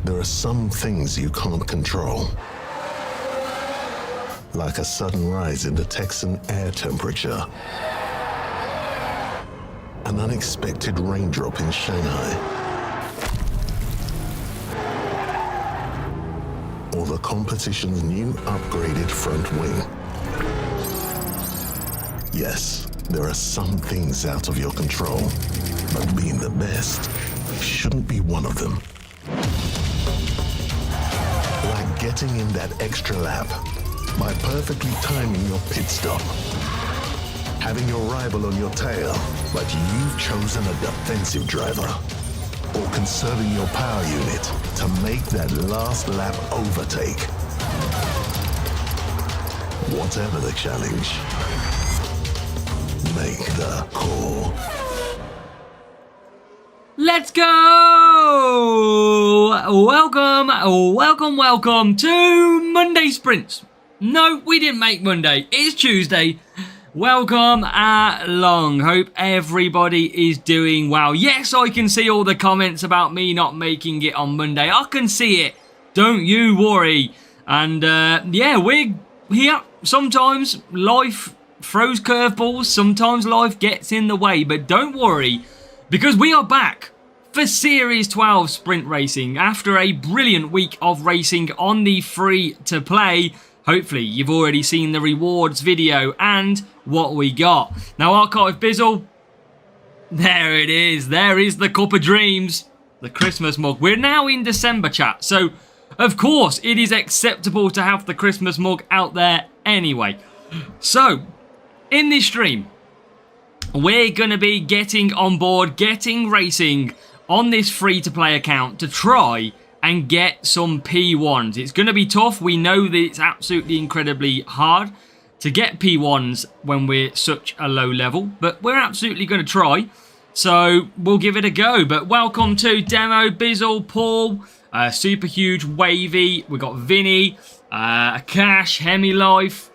There are some things you can't control. Like a sudden rise in the Texan air temperature. An unexpected raindrop in Shanghai. Or the competition's new upgraded front wing. Yes, there are some things out of your control, but being the best shouldn't be one of them. Like getting in that extra lap by perfectly timing your pit stop. Having your rival on your tail, but you've chosen a defensive driver. Or conserving your power unit to make that last lap overtake. Whatever the challenge, make the call. Let's go! Welcome to Monday Sprints. No, we didn't make Monday. It's Tuesday. Welcome along. Hope everybody is doing well. Yes, I can see all the comments about me not making it on Monday. I can see it. Don't you worry. And yeah, we're here. Sometimes life throws curveballs. Sometimes life gets in the way. But don't worry, because we are back for Series 12 sprint racing after a brilliant week of racing on the free-to-play. Hopefully, you've already seen the rewards video and what we got. Now, Archive Bizzle, there it is. There is the Cup of Dreams, the Christmas mug. We're now in December, chat. So, of course, it is acceptable to have the Christmas mug out there anyway. So, in this stream, we're going to be getting on board, getting racing on this free-to-play account to try and get some P1s. It's going to be tough. We know that it's absolutely incredibly hard to get P1s when we're such a low level, but we're absolutely going to try. So we'll give it a go. But welcome to Demo, Bizzle, Paul, Super Huge, Wavy. We've got Vinny, Cash, Hemi Life.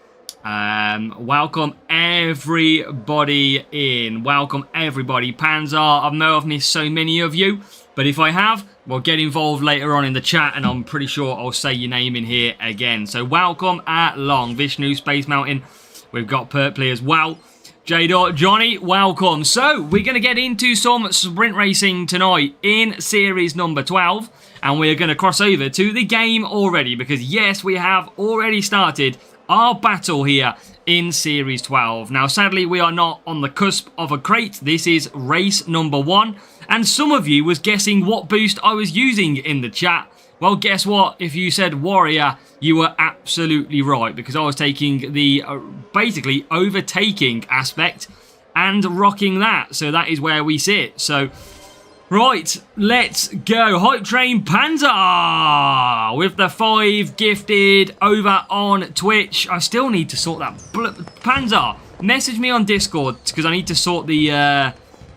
Welcome everybody in. Welcome everybody. Panzer, I know I've missed so many of you, but if I have, well, get involved later on in the chat, and I'm pretty sure I'll say your name in here again. So welcome along, Vishnu, Space Mountain. We've got Purpley as well. J. Johnny, welcome. So we're going to get into some sprint racing tonight in series number 12, and we're going to cross over to the game already, because yes, we have already started our battle here in Series 12. Now, sadly, we are not on the cusp of a crate. This is race number 1. And some of you was guessing what boost I was using in the chat. Well, guess what? If you said Warrior, you were absolutely right, because I was taking the basically overtaking aspect and rocking that. So that is where we sit. So, right, let's go. Hype Train Panzer with the 5 gifted over on Twitch. I still need to sort that. Panzer, message me on Discord, because I need to sort the...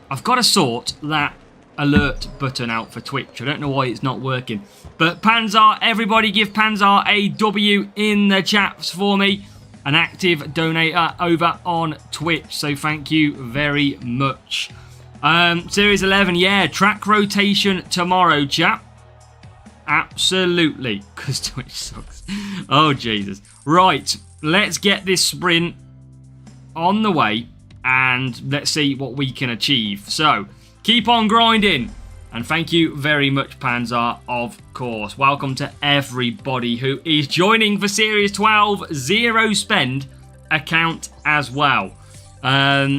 I've got to sort that alert button out for Twitch. I don't know why it's not working. But Panzer, everybody give Panzer a W in the chats for me. An active donator over on Twitch. So thank you very much. Series 11, yeah, track rotation tomorrow, chap. Absolutely, because Twitch sucks. Oh, Jesus. Right, let's get this sprint on the way, and let's see what we can achieve. So, keep on grinding, and thank you very much, Panzer, of course. Welcome to everybody who is joining for Series 12 Zero Spend account as well.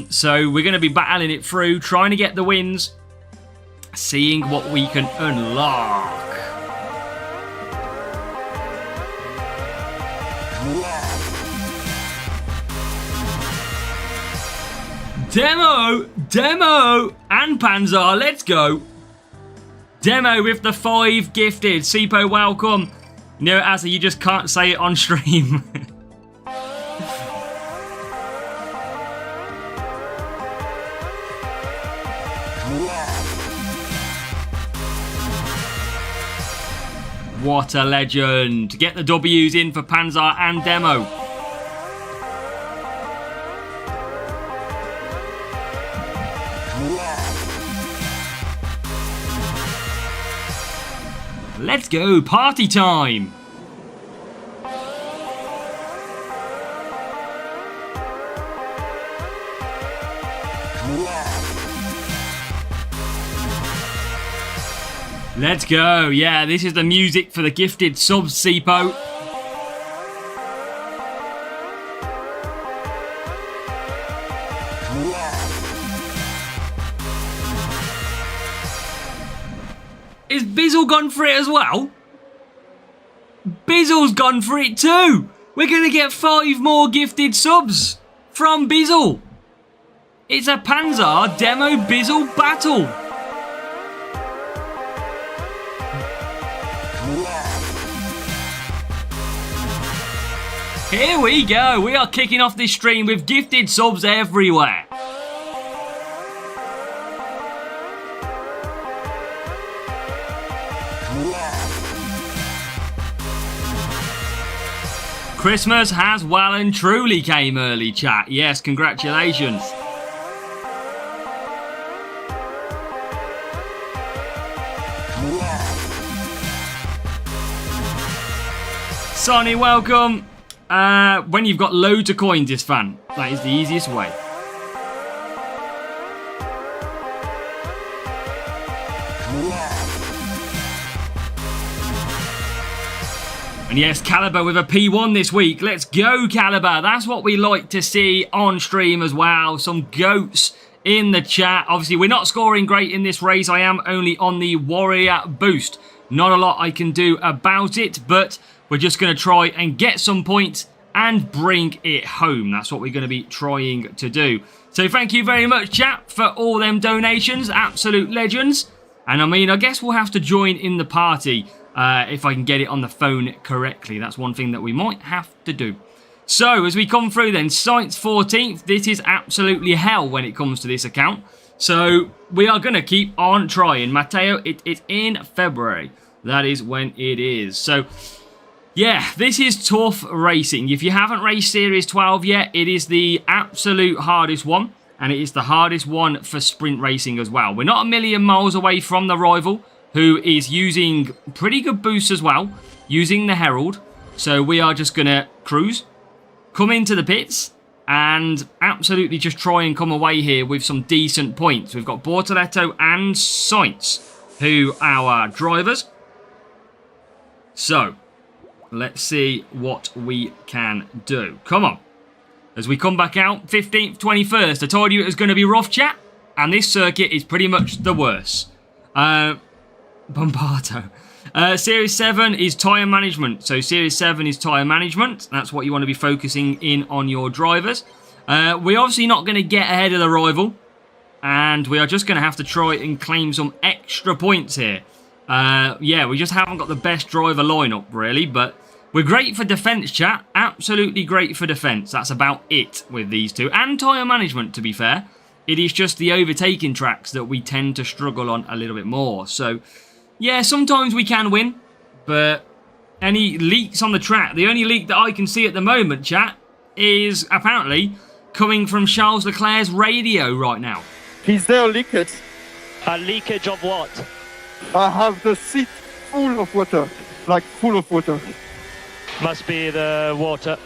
So we're going to be battling it through, trying to get the wins, seeing what we can unlock. Demo, and Panzer, let's go. Demo with the 5 gifted. Sipo, welcome. No, Asa, you just can't say it on stream. What a legend. Get the W's in for Panzer and Demo. Let's go, party time. Let's go. Yeah, this is the music for the gifted subs, Sipo. Is Bizzle gone for it as well? Bizzle's gone for it too. We're going to get 5 more gifted subs from Bizzle. It's a Panzer Demo Bizzle battle. Here we go. We are kicking off this stream with gifted subs everywhere. Christmas has well and truly came early, chat. Yes, congratulations. Sonny, welcome. When you've got loads of coins, this fan, that is the easiest way. And yes, Caliber with a P1 this week. Let's go, Caliber. That's what we like to see on stream as well. Some goats in the chat. Obviously, we're not scoring great in this race. I am only on the Warrior boost. Not a lot I can do about it, but we're just going to try and get some points and bring it home. That's what we're going to be trying to do. So thank you very much, chat, for all them donations. Absolute legends. And I mean, I guess we'll have to join in the party if I can get it on the phone correctly. That's one thing that we might have to do. So as we come through then, Science 14th. This is absolutely hell when it comes to this account. So we are going to keep on trying. Matteo, it is in February. That is when it is. So yeah, this is tough racing. If you haven't raced Series 12 yet, it is the absolute hardest one. And it is the hardest one for sprint racing as well. We're not a million miles away from the rival, who is using pretty good boosts as well, using the Herald. So we are just going to cruise, come into the pits, and absolutely just try and come away here with some decent points. We've got Bortoletto and Sainz, who are our drivers. So let's see what we can do. Come on. As we come back out, 15th, 21st. I told you it was going to be rough, chat. And this circuit is pretty much the worst. Bombardo. Series 7 is tyre management. So Series 7 is tyre management. That's what you want to be focusing in on your drivers. We're obviously not going to get ahead of the rival. And we are just going to have to try and claim some extra points here. Yeah, we just haven't got the best driver lineup, really. But we're great for defence, chat. Absolutely great for defence. That's about it with these two. And tyre management, to be fair. It is just the overtaking tracks that we tend to struggle on a little bit more. So yeah, sometimes we can win, but any leaks on the track, the only leak that I can see at the moment, chat, is apparently coming from Charles Leclerc's radio right now. Is there a leakage? A leakage of what? I have the seat full of water, like full of water. Must be the water.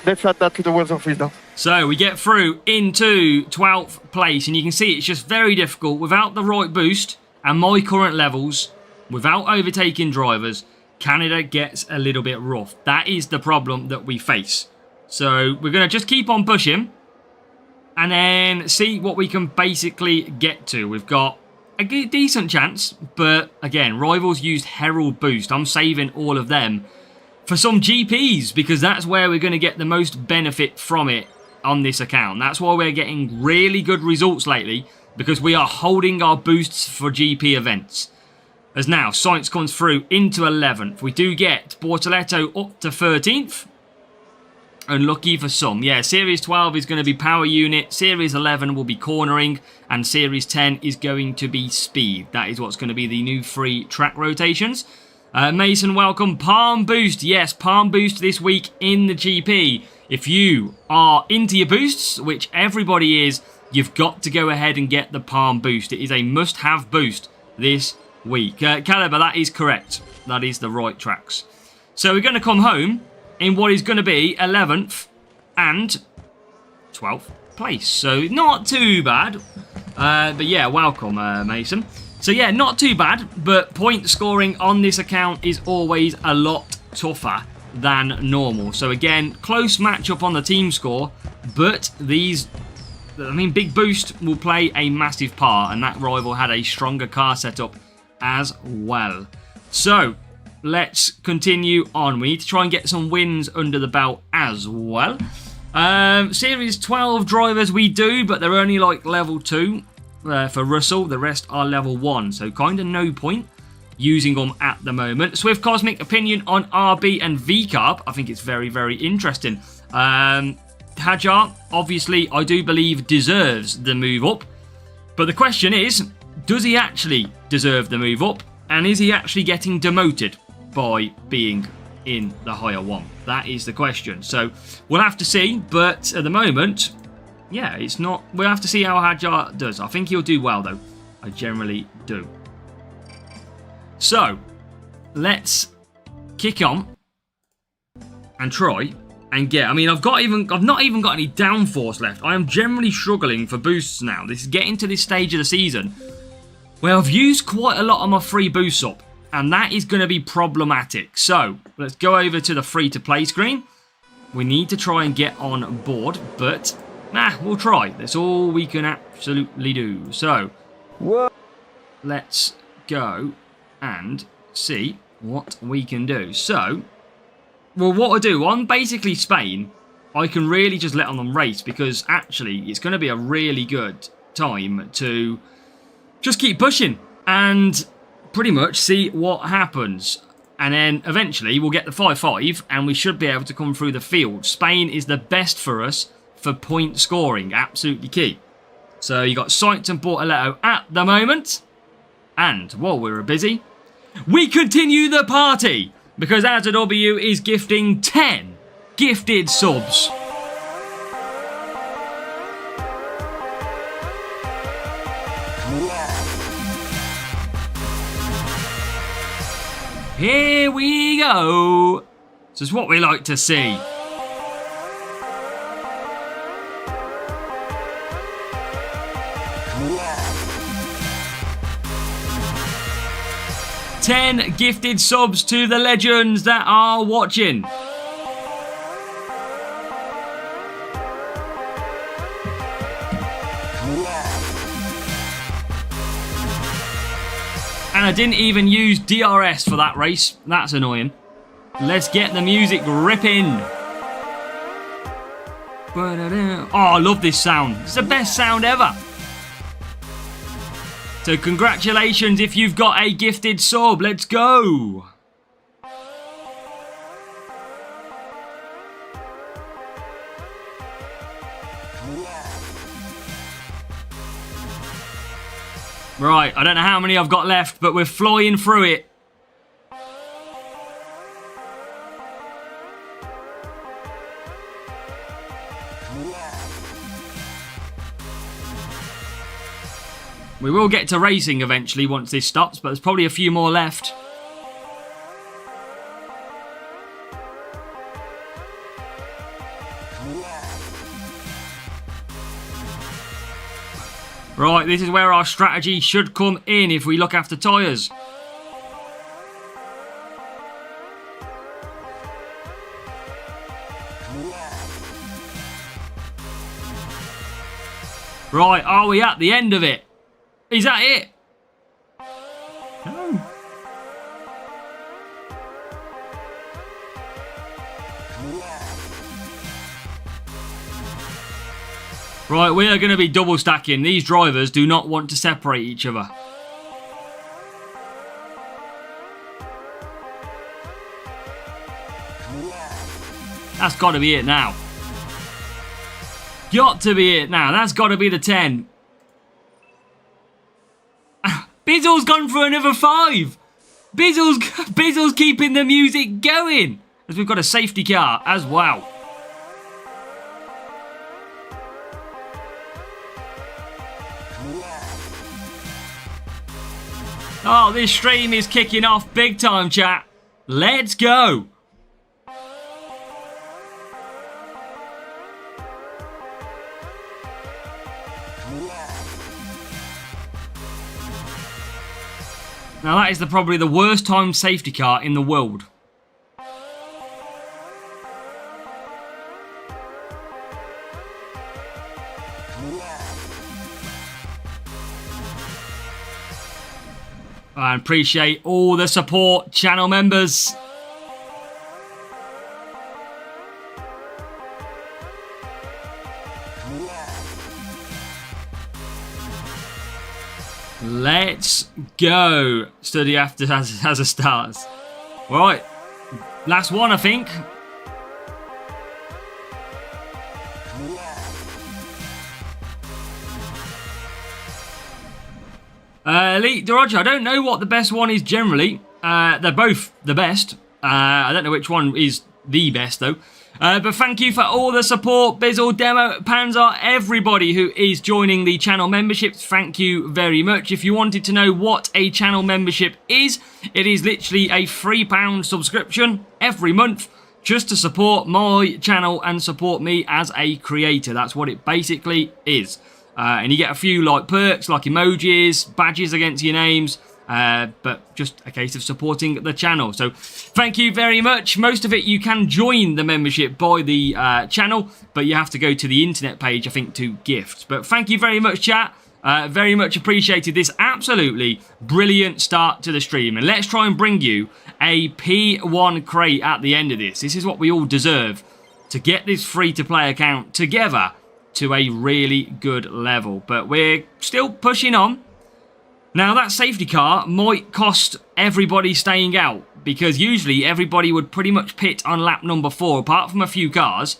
Let's add that to the weather freezer. So we get through into 12th place, and you can see it's just very difficult without the right boost. And my current levels, without overtaking drivers, Canada gets a little bit rough. That is the problem that we face. So we're going to just keep on pushing and then see what we can basically get to. We've got a decent chance, but again, rivals used Herald Boost. I'm saving all of them for some GPs because that's where we're going to get the most benefit from it on this account. That's why we're getting really good results lately, because we are holding our boosts for GP events. As now, Sainz comes through into 11th. We do get Bortoletto up to 13th. Unlucky for some. Yeah, Series 12 is going to be power unit. Series 11 will be cornering. And Series 10 is going to be speed. That is what's going to be the new free track rotations. Mason, welcome. Palm Boost. Yes, Palm Boost this week in the GP. If you are into your boosts, which everybody is, you've got to go ahead and get the Palm Boost. It is a must-have boost this week. Caliber, that is correct. That is the right tracks. So we're going to come home in what is going to be 11th and 12th place. So not too bad. But yeah, welcome, Mason. So yeah, not too bad. But point scoring on this account is always a lot tougher than normal. So again, close matchup on the team score. But these... I mean, Big Boost will play a massive part, and that rival had a stronger car setup as well. So, let's continue on. We need to try and get some wins under the belt as well. Series 12 drivers we do, but they're only like level 2 for Russell. The rest are level 1, so kind of no point using them at the moment. Swift Cosmic opinion on RB and VCarb. I think it's very, very interesting. Hajar, obviously, I do believe deserves the move up. But the question is, does he actually deserve the move up? And is he actually getting demoted by being in the higher one? That is the question. So we'll have to see. But at the moment, yeah, it's not... We'll have to see how Hajar does. I think he'll do well, though. I generally do. So let's kick on and try... and get, I mean, I've not even got any downforce left. I am generally struggling for boosts now. This is getting to this stage of the season where I've used quite a lot of my free boosts up, and that is going to be problematic. So let's go over to the free to play screen. We need to try and get on board, but we'll try. That's all we can absolutely do. So let's go and see what we can do. So, well, what I do on basically Spain, I can really just let on them race, because actually it's going to be a really good time to just keep pushing and pretty much see what happens. And then eventually we'll get the 5-5 and we should be able to come through the field. Spain is the best for us for point scoring, absolutely key. So you got Sainz and Bortoletto at the moment. And while we're busy, we continue the party, because AZW is gifting 10 gifted subs. Here we go. This is what we like to see. Ten gifted subs to the legends that are watching. And I didn't even use DRS for that race. That's annoying. Let's get the music ripping. Oh, I love this sound. It's the best sound ever. So congratulations if you've got a gifted sub. Let's go. Right, I don't know how many I've got left, but we're flying through it. We will get to racing eventually once this stops, but there's probably a few more left. Right, this is where our strategy should come in if we look after tyres. Right, are we at the end of it? Is that it? No. Right, we are going to be double stacking. These drivers do not want to separate each other. That's got to be it now. Got to be it now. That's got to be the 10. Bizzle's gone for another 5. Bizzle's keeping the music going, as we've got a safety car as well. Oh, this stream is kicking off big time, chat. Let's go. Now that is probably the worst timed safety car in the world. I appreciate all the support, channel members. Let's go. Study after has a start. Right. Last one, I think. Elite Roger, I don't know what the best one is generally. They're both the best. I don't know which one is the best though. But thank you for all the support, Bizzle, Demo, Panzer, everybody who is joining the channel memberships. Thank you very much. If you wanted to know what a channel membership is, it is literally a £3 subscription every month just to support my channel and support me as a creator. That's what it basically is. And you get a few like perks, like emojis, badges against your names, but just a case of supporting the channel. So thank you very much. Most of it you can join the membership by the channel, but you have to go to the internet page, I think, to gift. But thank you very much, chat. Very much appreciated this absolutely brilliant start to the stream. And let's try and bring you a P1 crate at the end of this. This is what we all deserve, to get this free-to-play account together to a really good level. But we're still pushing on. Now that safety car might cost everybody staying out, because usually everybody would pretty much pit on lap number 4 apart from a few cars.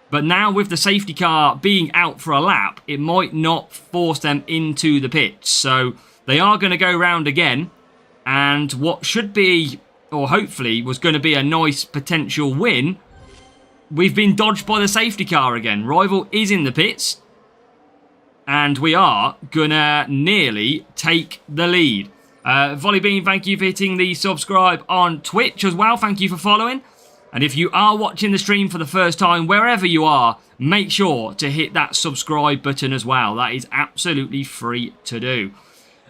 But now with the safety car being out for a lap, it might not force them into the pits. So they are going to go round again, and what should be, or hopefully was going to be, a nice potential win, we've been dodged by the safety car again. Rival is in the pits, and we are gonna nearly take the lead. Volleybean, thank you for hitting the subscribe on Twitch as well. Thank you for following. And if you are watching the stream for the first time, wherever you are, make sure to hit that subscribe button as well. That is absolutely free to do.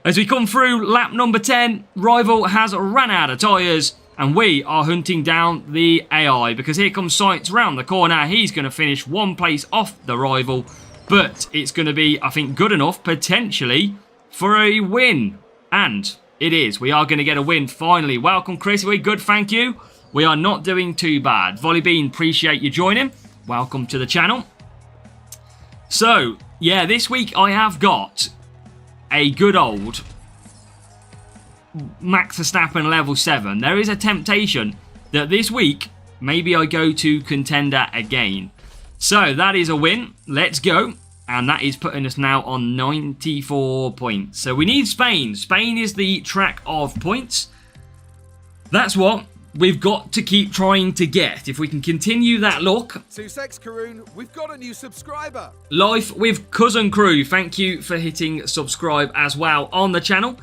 As we come through lap number 10, Rival has run out of tyres, and we are hunting down the AI, because here comes Science round the corner. He's going to finish one place off the Rival, but it's going to be, I think, good enough potentially for a win. And it is. We are going to get a win finally. Welcome, Chris. We're good, thank you. We are not doing too bad. Volleybean, appreciate you joining. Welcome to the channel. So, yeah, this week I have got a good old Max Verstappen level 7. There is a temptation that this week maybe I go to contender again. So that is a win. Let's go. And that is putting us now on 94 points. So we need Spain. Spain is the track of points. That's what we've got to keep trying to get. If we can continue that look. 26 Karoon, we've got a new subscriber. Life with Cousin Crew. Thank you for hitting subscribe as well on the channel.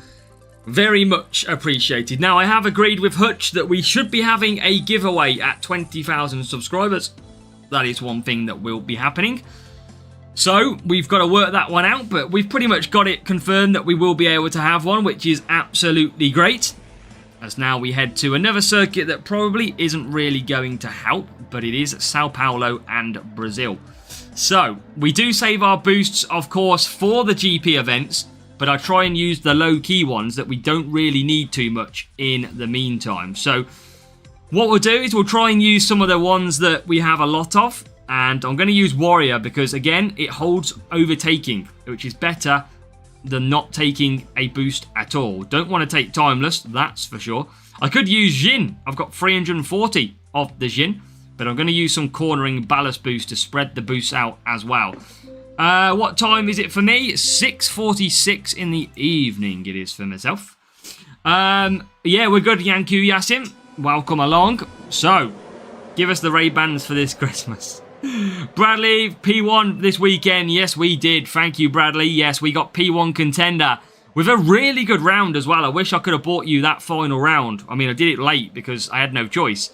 Very much appreciated. Now, I have agreed with Hutch that we should be having a giveaway at 20,000 subscribers. That is one thing that will be happening. So, we've got to work that one out, but we've pretty much got it confirmed that we will be able to have one, which is absolutely great. As now we head to another circuit that probably isn't really going to help, but it is Sao Paulo and Brazil. So, we do save our boosts, of course, for the GP events, but I try and use the low-key ones that we don't really need too much in the meantime. So what we'll do is we'll try and use some of the ones that we have a lot of, and I'm going to use Warrior because, again, it holds overtaking, which is better than not taking a boost at all. Don't want to take Timeless, that's for sure. I could use Jin. I've got 340 of the Jin, but I'm going to use some cornering ballast boost to spread the boosts out as well. What time is it for me? 6:46 in the evening it is for myself. Yeah, we're good, Yanku Yasim. Welcome along. So, give us the Ray-Bans for this Christmas. Bradley, P1 this weekend. Yes, we did. Thank you, Bradley. Yes, we got P1 contender with a really good round as well. I wish I could have bought you that final round. I mean, I did it late because I had no choice.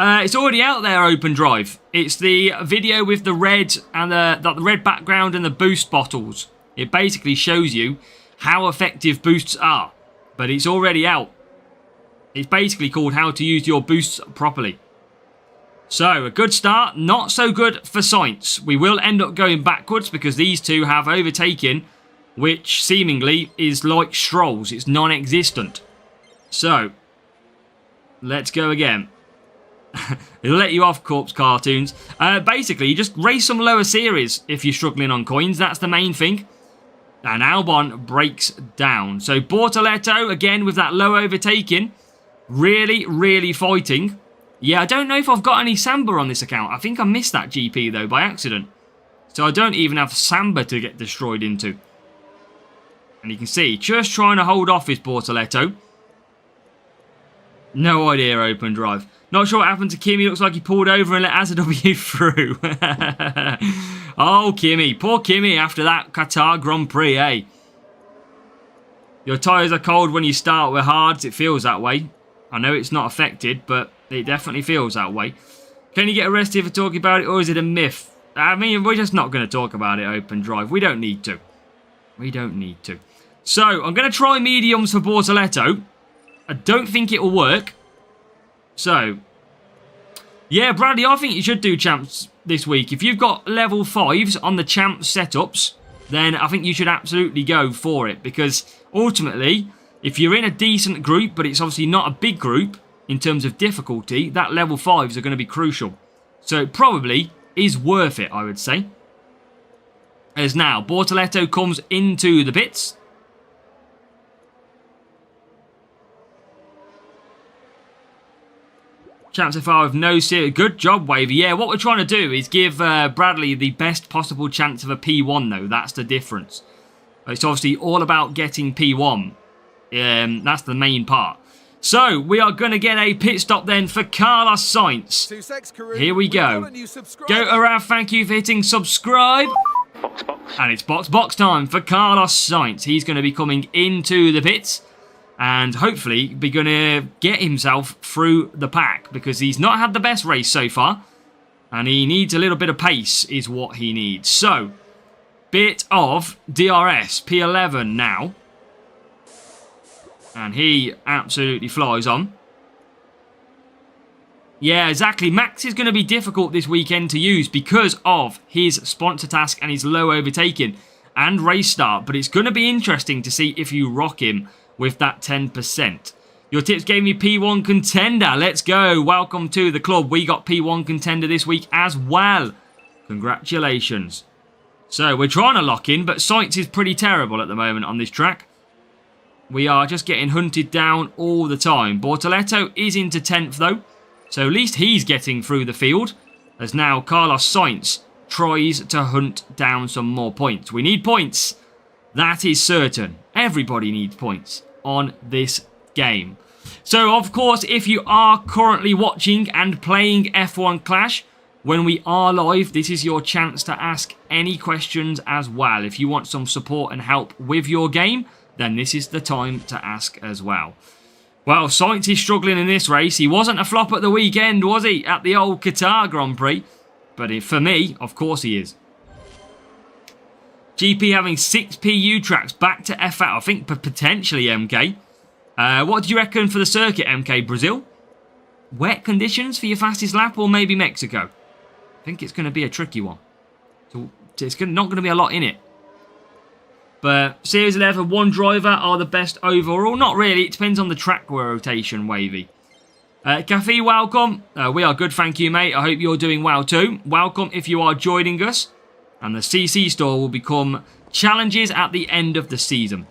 It's already out there, Open Drive. It's the video with the red and the red background and the boost bottles. It basically shows you how effective boosts are, but it's already out. It's basically called How to Use Your Boosts Properly. So, a good start, not so good for Sainz. We will end up going backwards because these two have overtaken, which seemingly is like Stroll's. It's non-existent. So, let's go again. It'll let you off, Corpse Cartoons. Basically, you just race some lower series if you're struggling on coins. That's the main thing. And Albon breaks down. So, Bortoletto, again, with that low overtaking. Really, really fighting. Yeah, I don't know if I've got any Samba on this account. I think I missed that GP, though, by accident. So, I don't even have Samba to get destroyed into. And you can see, just trying to hold off his Bortoletto. No idea, Open Drive. Not sure what happened to Kimi. Looks like he pulled over and let Azaw through. Oh, Kimi. Poor Kimi after that Qatar Grand Prix, eh? Your tyres are cold when you start with hards. It feels that way. I know it's not affected, but it definitely feels that way. Can you get arrested for talking about it, or is it a myth? I mean, we're just not going to talk about it, Open Drive. We don't need to. We don't need to. So, I'm going to try mediums for Bortoletto. I don't think it will work. So, yeah, Bradley, I think you should do champs this week. If you've got level 5s on the champs setups, then I think you should absolutely go for it. Because ultimately, if you're in a decent group, but it's obviously not a big group in terms of difficulty, that level 5s are going to be crucial. So it probably is worth it, I would say. As now, Bortoletto comes into the pits. Champs so far with no serious. Good job, Wavy. Yeah, what we're trying to do is give Bradley the best possible chance of a P1, though. That's the difference. It's obviously all about getting P1. That's the main part. So, we are going to get a pit stop then for Carlos Sainz. Here we go. Go Arav, thank you for hitting subscribe. Box, box. And it's box time for Carlos Sainz. He's going to be coming into the pits. And hopefully be going to get himself through the pack. Because he's not had the best race so far. And he needs a little bit of pace is what he needs. So, bit of DRS. P11 now. And he absolutely flies on. Yeah, exactly. Max is going to be difficult this weekend to use because of his sponsor task and his low overtaking and race start. But it's going to be interesting to see if you rock him with that 10%. Your tips gave me P1 contender. Let's go. Welcome to the club. We got P1 contender this week as well. Congratulations. So we're trying to lock in, but Sainz is pretty terrible at the moment on this track. We are just getting hunted down all the time. Bortoletto is into 10th though. So at least he's getting through the field. As now Carlos Sainz tries to hunt down some more points. We need points. That is certain. Everybody needs points on this game. So of course, if you are currently watching and playing F1 Clash, when we are live, this is your chance to ask any questions as well. If you want some support and help with your game, then this is the time to ask as well. Well, Sainz is struggling in this race. He wasn't a flop at the weekend, was he? At the old Qatar Grand Prix. But for me, of course he is. GP having 6 PU tracks back to F8. I think potentially MK. What do you reckon for the circuit, MK? Brazil? Wet conditions for your fastest lap or maybe Mexico? I think it's going to be a tricky one. So it's not going to be a lot in it. But Series 11, one driver are the best overall. Not really. It depends on the track rotation, Wavy. Cafe, welcome. We are good, thank you, mate. I hope you're doing well too. Welcome if you are joining us. And the CC store will become challenges at the end of the season.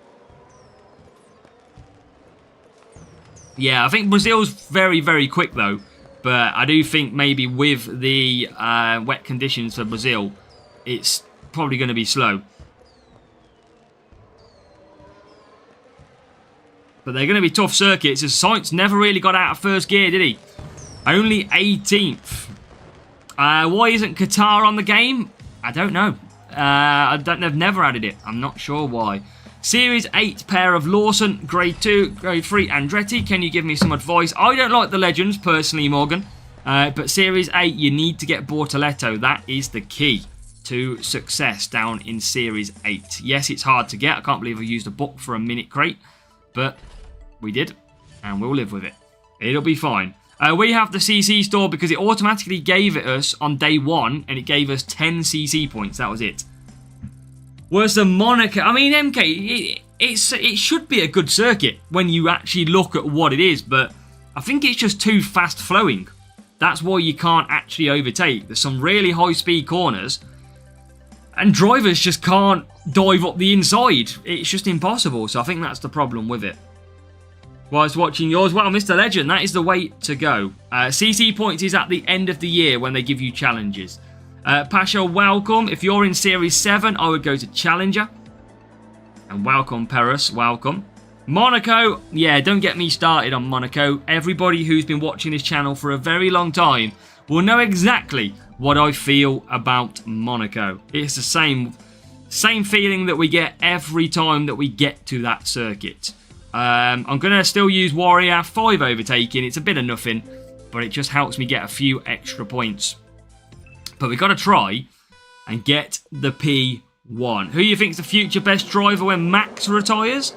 Yeah, I think Brazil's very, very quick though. But I do think maybe with the wet conditions for Brazil, it's probably going to be slow. But they're going to be tough circuits, as Sainz never really got out of first gear, did he? Only 18th. Why isn't Qatar on the game? I don't know. They've never added it. I'm not sure why. Series 8 pair of Lawson, Grade 2, Grade 3 Andretti. Can you give me some advice? I don't like the Legends, personally, Morgan. But Series 8, you need to get Bortoletto. That is the key to success down in Series 8. Yes, it's hard to get. I can't believe I used a book for a minute crate. But we did, and we'll live with it. It'll be fine. We have the CC store because it automatically gave it us on day 1, and it gave us 10 CC points. That was it. Whereas the Monaco, I mean, MK, it should be a good circuit when you actually look at what it is, but I think it's just too fast flowing. That's why you can't actually overtake. There's some really high speed corners, and drivers just can't dive up the inside. It's just impossible, so I think that's the problem with it. Whilst watching yours, well, Mr. Legend, that is the way to go. CC points is at the end of the year when they give you challenges. Pasha, welcome. If you're in Series 7, I would go to Challenger. And welcome, Paris. Welcome. Monaco. Yeah, don't get me started on Monaco. Everybody who's been watching this channel for a very long time will know exactly what I feel about Monaco. It's the same feeling that we get every time that we get to that circuit. I'm going to still use Warrior 5 overtaking. It's a bit of nothing, but it just helps me get a few extra points. But we've got to try and get the P1. Who do you think's the future best driver when Max retires?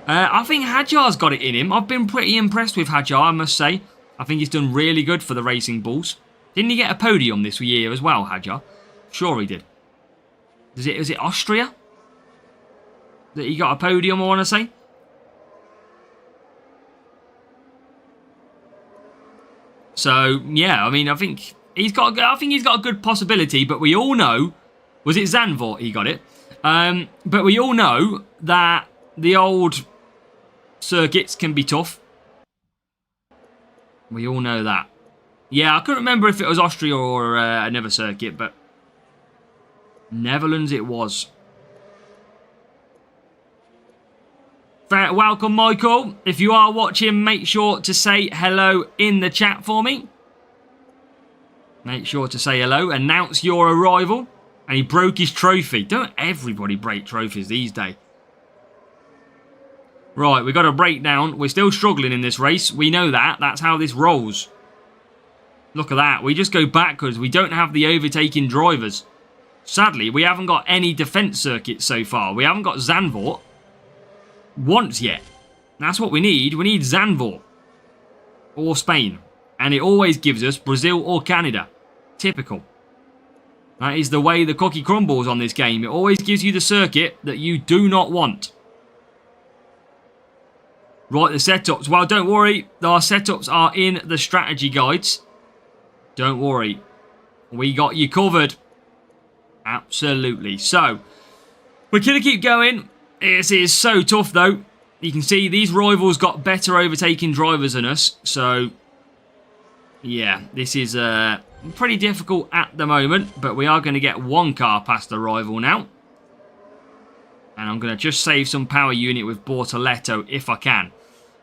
I think Hadjar's got it in him. I've been pretty impressed with Hadjar, I must say. I think he's done really good for the Racing Bulls. Didn't he get a podium this year as well, Hadjar? Sure he did. Is it Austria that he got a podium, I want to say? So, yeah, I mean, I think he's got a good possibility, but we all know, was it Zandvoort he got it? But we all know that the old circuits can be tough. We all know that. Yeah, I couldn't remember if it was Austria or another circuit, but Netherlands it was. Welcome, Michael. If you are watching, make sure to say hello in the chat for me. Make sure to say hello. Announce your arrival. And he broke his trophy. Don't everybody break trophies these days? Right, we've got a breakdown. We're still struggling in this race. We know that. That's how this rolls. Look at that. We just go backwards. We don't have the overtaking drivers. Sadly, we haven't got any defense circuits so far. We haven't got Zandvoort once yet. That's what we need. We need Zandvoort or Spain. And it always gives us Brazil or Canada. Typical. That is the way the cookie crumbles on this game. It always gives you the circuit that you do not want. Right, the setups. Well, don't worry. Our setups are in the strategy guides. Don't worry. We got you covered. Absolutely. So, we're going to keep going. This is so tough, though. You can see these rivals got better overtaking drivers than us. So, yeah, this is pretty difficult at the moment. But we are going to get one car past the rival now. And I'm going to just save some power unit with Bortoletto if I can.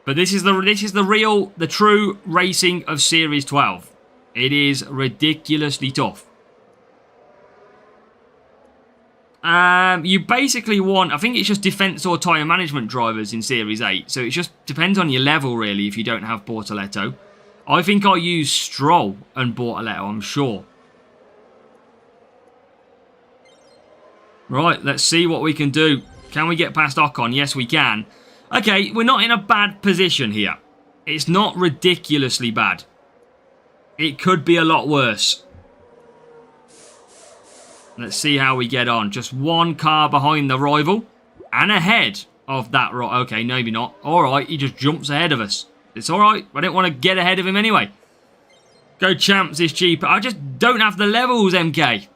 But this is the true racing of Series 12. It is ridiculously tough. You basically want, I think it's just defense or tyre management drivers in Series 8. So it just depends on your level, really, if you don't have Bortoletto. I think I'll use Stroll and Bortoletto, I'm sure. Right, let's see what we can do. Can we get past Ocon? Yes, we can. Okay, we're not in a bad position here. It's not ridiculously bad. It could be a lot worse. Let's see how we get on. Just one car behind the rival and ahead of that. Okay, maybe not. All right, he just jumps ahead of us. It's all right. I didn't want to get ahead of him anyway. Go Champs is cheaper. I just don't have the levels, MK.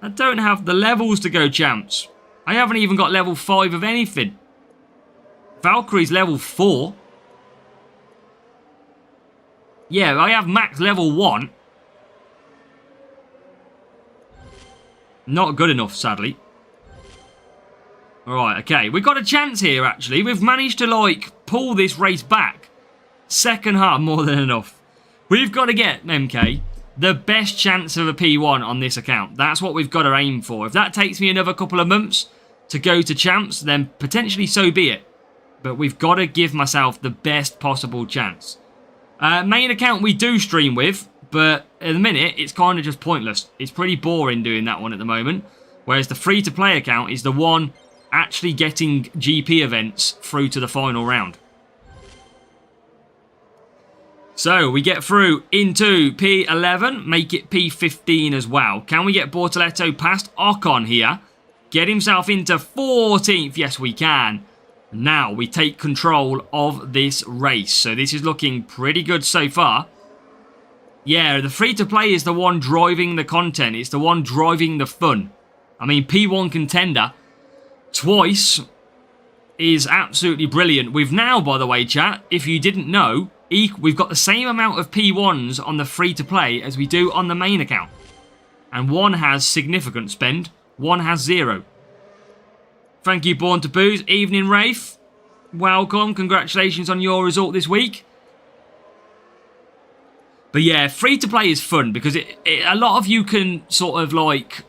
I don't have the levels to go Champs. I haven't even got level 5 of anything. Valkyrie's level 4. Yeah, I have max level 1. Not good enough, sadly. Alright, okay. We've got a chance here, actually. We've managed to, like, pull this race back. Second half, more than enough. We've got to get, MK, the best chance of a P1 on this account. That's what we've got to aim for. If that takes me another couple of months to go to champs, then potentially so be it. But we've got to give myself the best possible chance. Main account we do stream with, but at the minute, it's kind of just pointless. It's pretty boring doing that one at the moment. Whereas the free-to-play account is the one actually getting GP events through to the final round. So, we get through into P11, make it P15 as well. Can we get Bortoletto past Ocon here? Get himself into 14th. Yes, we can. Now, we take control of this race. So, this is looking pretty good so far. Yeah, the free-to-play is the one driving the content. It's the one driving the fun. I mean, P1 contender twice is absolutely brilliant. We've now, by the way, chat, if you didn't know, we've got the same amount of P1s on the free-to-play as we do on the main account. And one has significant spend, one has 0. Thank you, Born to Booze. Evening, Rafe. Welcome. Congratulations on your result this week. But yeah, free-to-play is fun because a lot of you can sort of like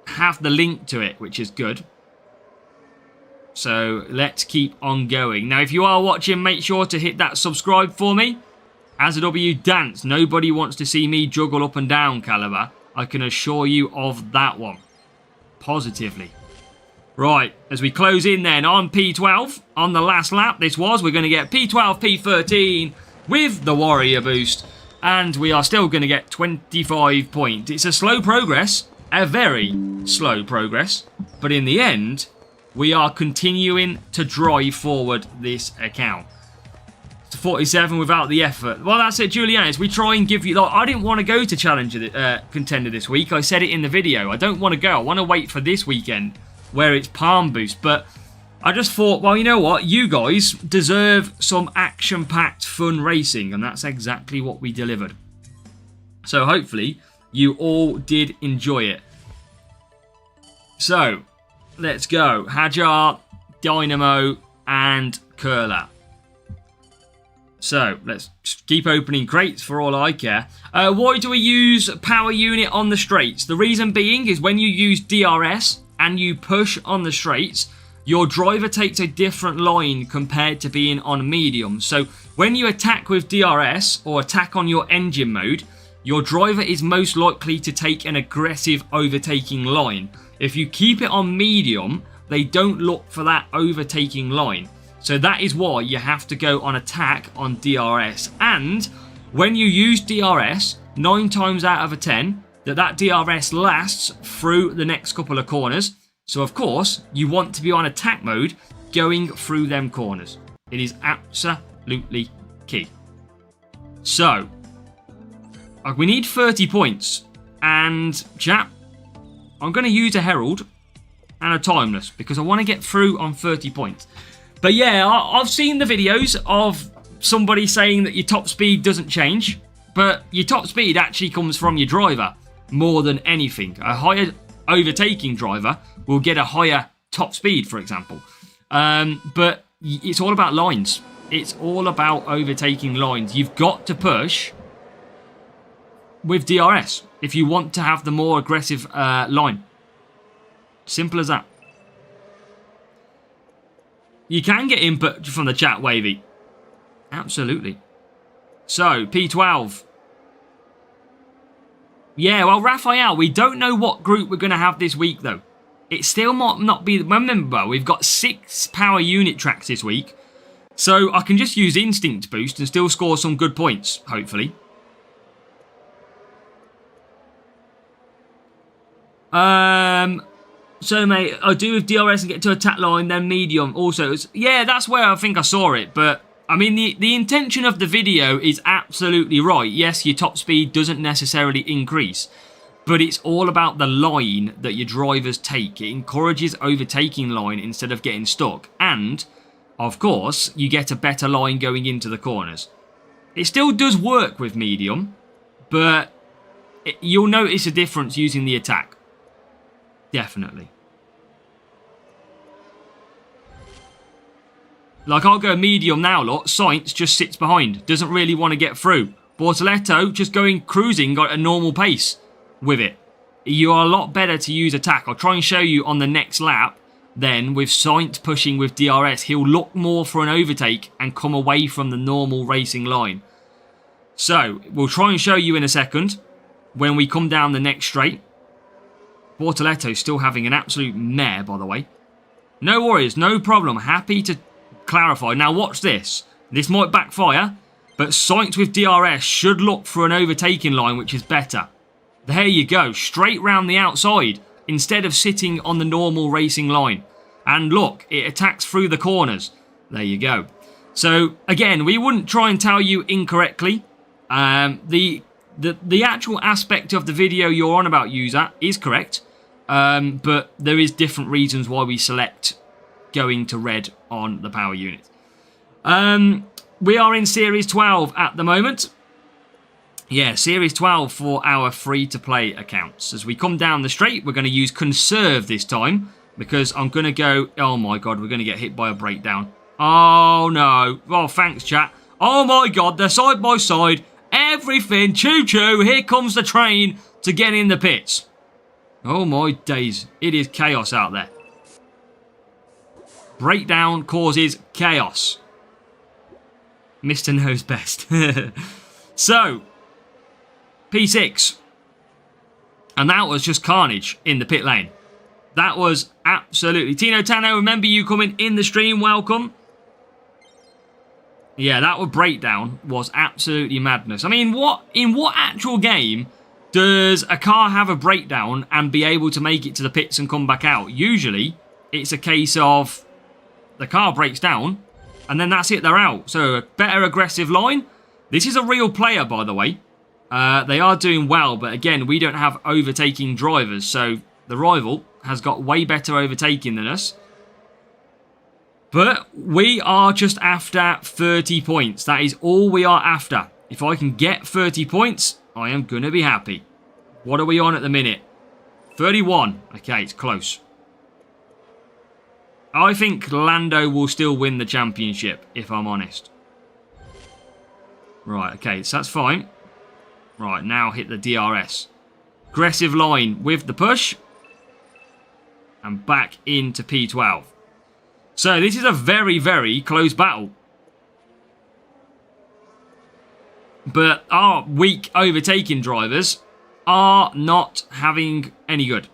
have the link to it, which is good. So let's keep on going. Now, if you are watching, make sure to hit that subscribe for me. As a W dance, nobody wants to see me juggle up and down, Caliber. I can assure you of that one. Positively. Right, as we close in then on P12, on the last lap we're going to get P12, P13 with the Warrior boost. And we are still going to get 25 points. It's a slow progress, a very slow progress. But in the end, we are continuing to drive forward this account. It's 47 without the effort. Well, that's it, Julianus. We try and give you... Like, I didn't want to go to Challenger Contender this week. I said it in the video. I don't want to go. I want to wait for this weekend where it's Palm Boost. But I just thought, well, you know what? You guys deserve some action-packed fun racing. And that's exactly what we delivered. So hopefully you all did enjoy it. So... let's go. Hajar, Dynamo, and Curler. So, let's keep opening crates for all I care. Why do we use power unit on the straights? The reason being is when you use DRS and you push on the straights, your driver takes a different line compared to being on medium. So, when you attack with DRS or attack on your engine mode, your driver is most likely to take an aggressive overtaking line. If you keep it on medium, they don't look for that overtaking line. So that is why you have to go on attack on DRS. And when you use DRS, 9 times out of 10, that DRS lasts through the next couple of corners. So of course, you want to be on attack mode going through them corners. It is absolutely key. So, we need 30 points. And, chap, I'm going to use a Herald and a Timeless because I want to get through on 30 points. But yeah, I've seen the videos of somebody saying that your top speed doesn't change. But your top speed actually comes from your driver more than anything. A higher overtaking driver will get a higher top speed, for example. But it's all about lines. It's all about overtaking lines. You've got to push with DRS if you want to have the more aggressive line. Simple as that. You can get input from the chat, Wavy. Absolutely. So, P12. Yeah, well, Raphael, we don't know what group we're going to have this week, though. It still might not be... Remember, we've got 6 power unit tracks this week. So, I can just use Instinct Boost and still score some good points, hopefully. So, mate, I do with DRS and get to attack line, then medium. Also, yeah, that's where I think I saw it. But, I mean, the intention of the video is absolutely right. Yes, your top speed doesn't necessarily increase. But it's all about the line that your drivers take. It encourages overtaking line instead of getting stuck. And, of course, you get a better line going into the corners. It still does work with medium. But you'll notice a difference using the attack. Definitely. Like, I'll go medium now, look. Sainz just sits behind. Doesn't really want to get through. Bortoleto just going cruising at a normal pace with it. You are a lot better to use attack. I'll try and show you on the next lap. Then with Sainz pushing with DRS, he'll look more for an overtake and come away from the normal racing line. So we'll try and show you in a second when we come down the next straight. Bortoletto's still having an absolute mare, by the way. No worries, no problem. Happy to clarify. Now watch this. This might backfire, but Sainz with DRS should look for an overtaking line, which is better. There you go, straight round the outside instead of sitting on the normal racing line. And look, it attacks through the corners. There you go. So again, we wouldn't try and tell you incorrectly. The actual aspect of the video you're on about, user, is correct. But there is different reasons why we select going to red on the power unit. We are in Series 12 at the moment. Yeah, Series 12 for our free-to-play accounts. As we come down the straight, we're going to use Conserve this time. Because I'm going to go... Oh my god, we're going to get hit by a breakdown. Oh no. Oh, thanks, chat. Oh my god, they're side by side. Everything. Choo-choo. Here comes the train to get in the pits. Oh my days. It is chaos out there. Breakdown causes chaos. Mr. Knows Best. So, P6. And that was just carnage in the pit lane. That was absolutely... Tino Tano, remember you coming in the stream. Welcome. Yeah, that breakdown was absolutely madness. I mean, in what actual game does a car have a breakdown and be able to make it to the pits and come back out? Usually, it's a case of the car breaks down and then that's it, they're out. So, a better aggressive line. This is a real player, by the way. They are doing well, but again, we don't have overtaking drivers. So, the rival has got way better overtaking than us. But we are just after 30 points. That is all we are after. If I can get 30 points, I am going to be happy. What are we on at the minute? 31. Okay, it's close. I think Lando will still win the championship, if I'm honest. Right, okay, so that's fine. Right, now hit the DRS. Aggressive line with the push. And back into P12. So this is a very, very close battle. But our weak overtaking drivers are not having any good.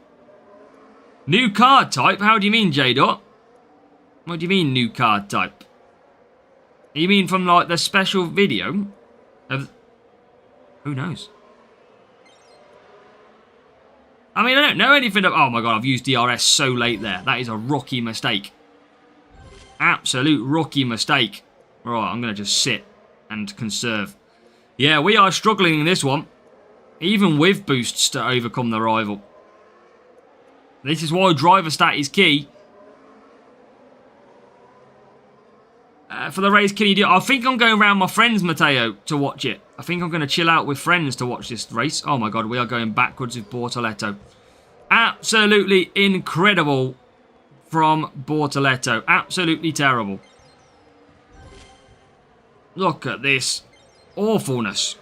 New card type? How do you mean, J-Dot? What do you mean, new card type? You mean from, like, the special video? Of... Who knows? I mean, I don't know anything of... Oh my god, I've used DRS so late there. That is a rookie mistake. Absolute rookie mistake. Right, I'm going to just sit and conserve. Yeah, we are struggling in this one. Even with boosts to overcome the rival. This is why driver stat is key. For the race, can you do... I think I'm going around my friends, Matteo, to watch it. I think I'm going to chill out with friends to watch this race. Oh my god, we are going backwards with Bortoleto. Absolutely incredible from Bortoleto. Absolutely terrible. Look at this awfulness.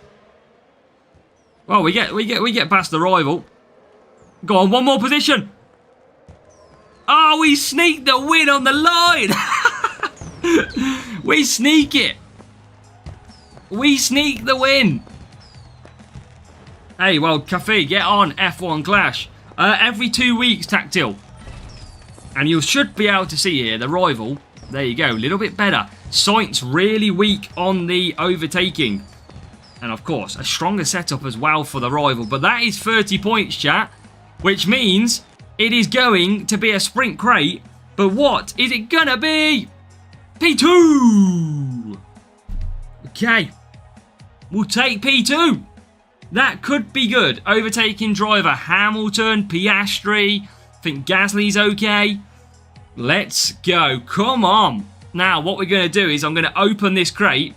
Well, we get past the rival. Go on, one more position. Oh, we sneaked the win on the line. We sneak it. We sneak the win. Hey, well, Cafe, get on F1 Clash. Every 2 weeks, Tactile. And you should be able to see here, the rival. There you go, a little bit better. Sainz really weak on the overtaking. And of course, a stronger setup as well for the rival. But that is 30 points, chat. Which means it is going to be a sprint crate. But what is it gonna be? P2! Okay. We'll take P2. That could be good. Overtaking driver Hamilton, Piastri. I think Gasly's okay. Let's go. Come on. Now, what we're going to do is I'm going to open this crate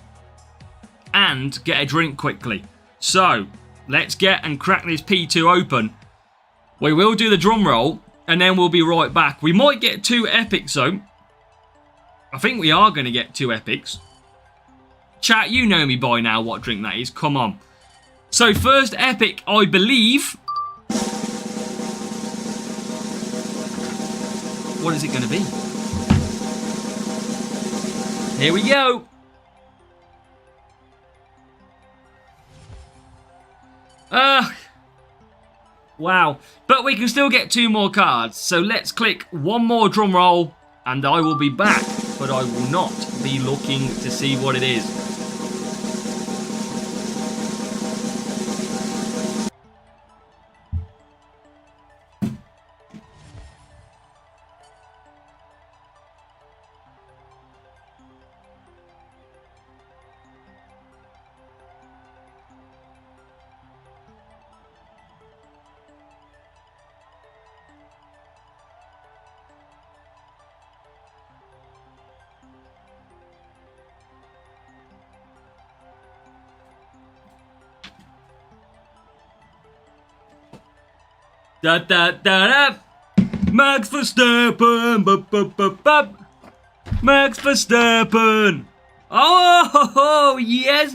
and get a drink quickly. So, let's get and crack this P2 open. We will do the drum roll and then we'll be right back. We might get 2 epics though. I think we are going to get 2 epics. Chat, you know me by now what drink that is. Come on. So first epic, I believe. What is it going to be? Here we go. Wow. But we can still get 2 more cards. So let's click one more drum roll and I will be back. But I will not be looking to see what it is. Da da da da. Max Verstappen. Bup, bup, bup, bup. Max Verstappen. Oh, yes,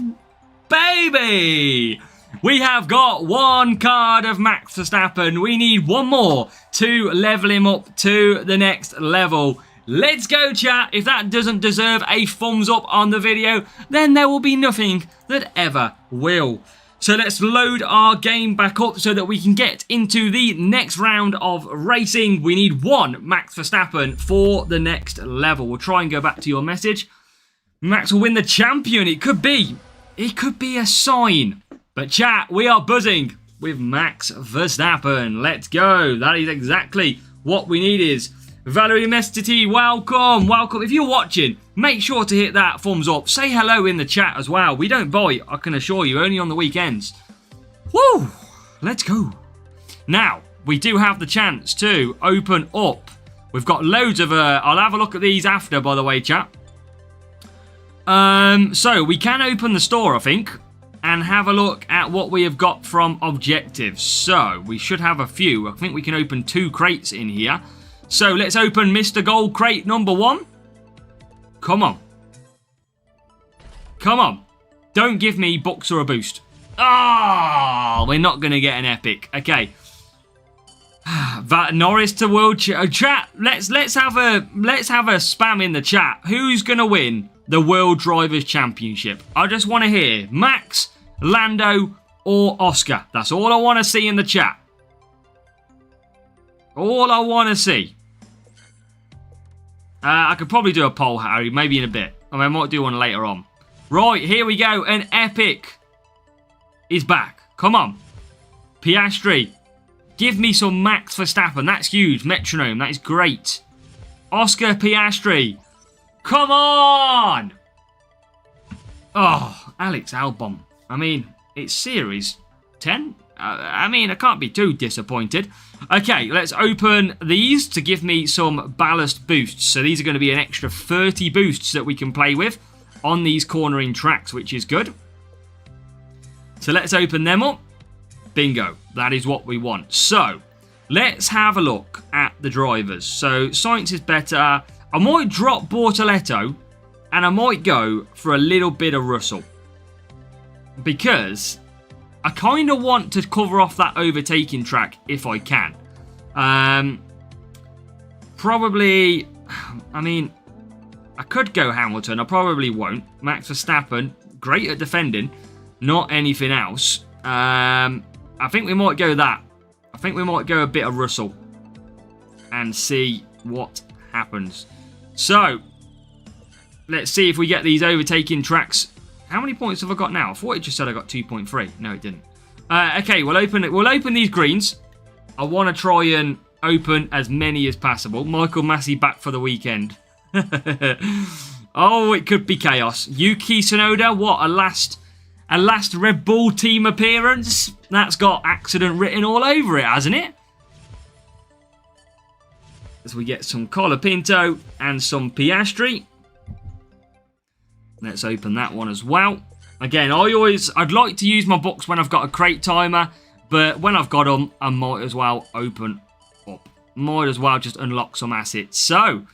baby. We have got 1 card of Max Verstappen. We need 1 more to level him up to the next level. Let's go, chat. If that doesn't deserve a thumbs up on the video, then there will be nothing that ever will. So let's load our game back up so that we can get into the next round of racing. We need 1 Max Verstappen for the next level. We'll try and go back to your message. Max will win the champion. It could be a sign. But chat, we are buzzing with Max Verstappen. Let's go. That is exactly what we need is. Valerie Mestity, welcome, welcome. If you're watching, make sure to hit that thumbs up. Say hello in the chat as well. We don't bite, I can assure you, only on the weekends. Woo! Let's go. Now, we do have the chance to open up. We've got loads of, I'll have a look at these after, by the way, chat. So, we can open the store, I think, and have a look at what we have got from objectives. So, we should have a few. I think we can open 2 crates in here. So let's open Mr. Gold crate number 1. Come on. Come on. Don't give me books or a boost. Ah, we're not going to get an epic. Okay. Norris to world chat. Let's have a spam in the chat. Who's going to win the World Drivers' Championship? I just want to hear Max, Lando, or Oscar. That's all I want to see in the chat. All I want to see. I could probably do a poll, Harry, maybe in a bit. I mean, I might do one later on. Right, here we go. An epic is back. Come on. Piastri. Give me some Max Verstappen. That's huge. Metronome. That is great. Oscar Piastri. Come on. Oh, Alex Albon. I mean, it's Series 10. I mean, I can't be too disappointed. Okay, let's open these to give me some ballast boosts. So these are going to be an extra 30 boosts that we can play with on these cornering tracks, which is good. So let's open them up. Bingo. That is what we want. So let's have a look at the drivers. So Sainz is better. I might drop Bortoletto and I might go for a little bit of Russell. Because I kind of want to cover off that overtaking track if I can. Probably, I mean, I could go Hamilton. I probably won't. Max Verstappen, great at defending, not anything else. I think we might go that. I think we might go a bit of Russell and see what happens. So, let's see if we get these overtaking tracks. How many points have I got now? I thought it just said I got 2.3. No, it didn't. Okay, we'll open it. We'll open these greens. I want to try and open as many as possible. Michael Massey back for the weekend. Oh, it could be chaos. Yuki Tsunoda, what a last Red Bull team appearance. That's got accident written all over it, hasn't it? As we get some Colapinto and some Piastri. Let's open that one as well. Again, I'd like to use my books when I've got a crate timer, but when I've got them, I might as well open up. Might as well just unlock some assets. So,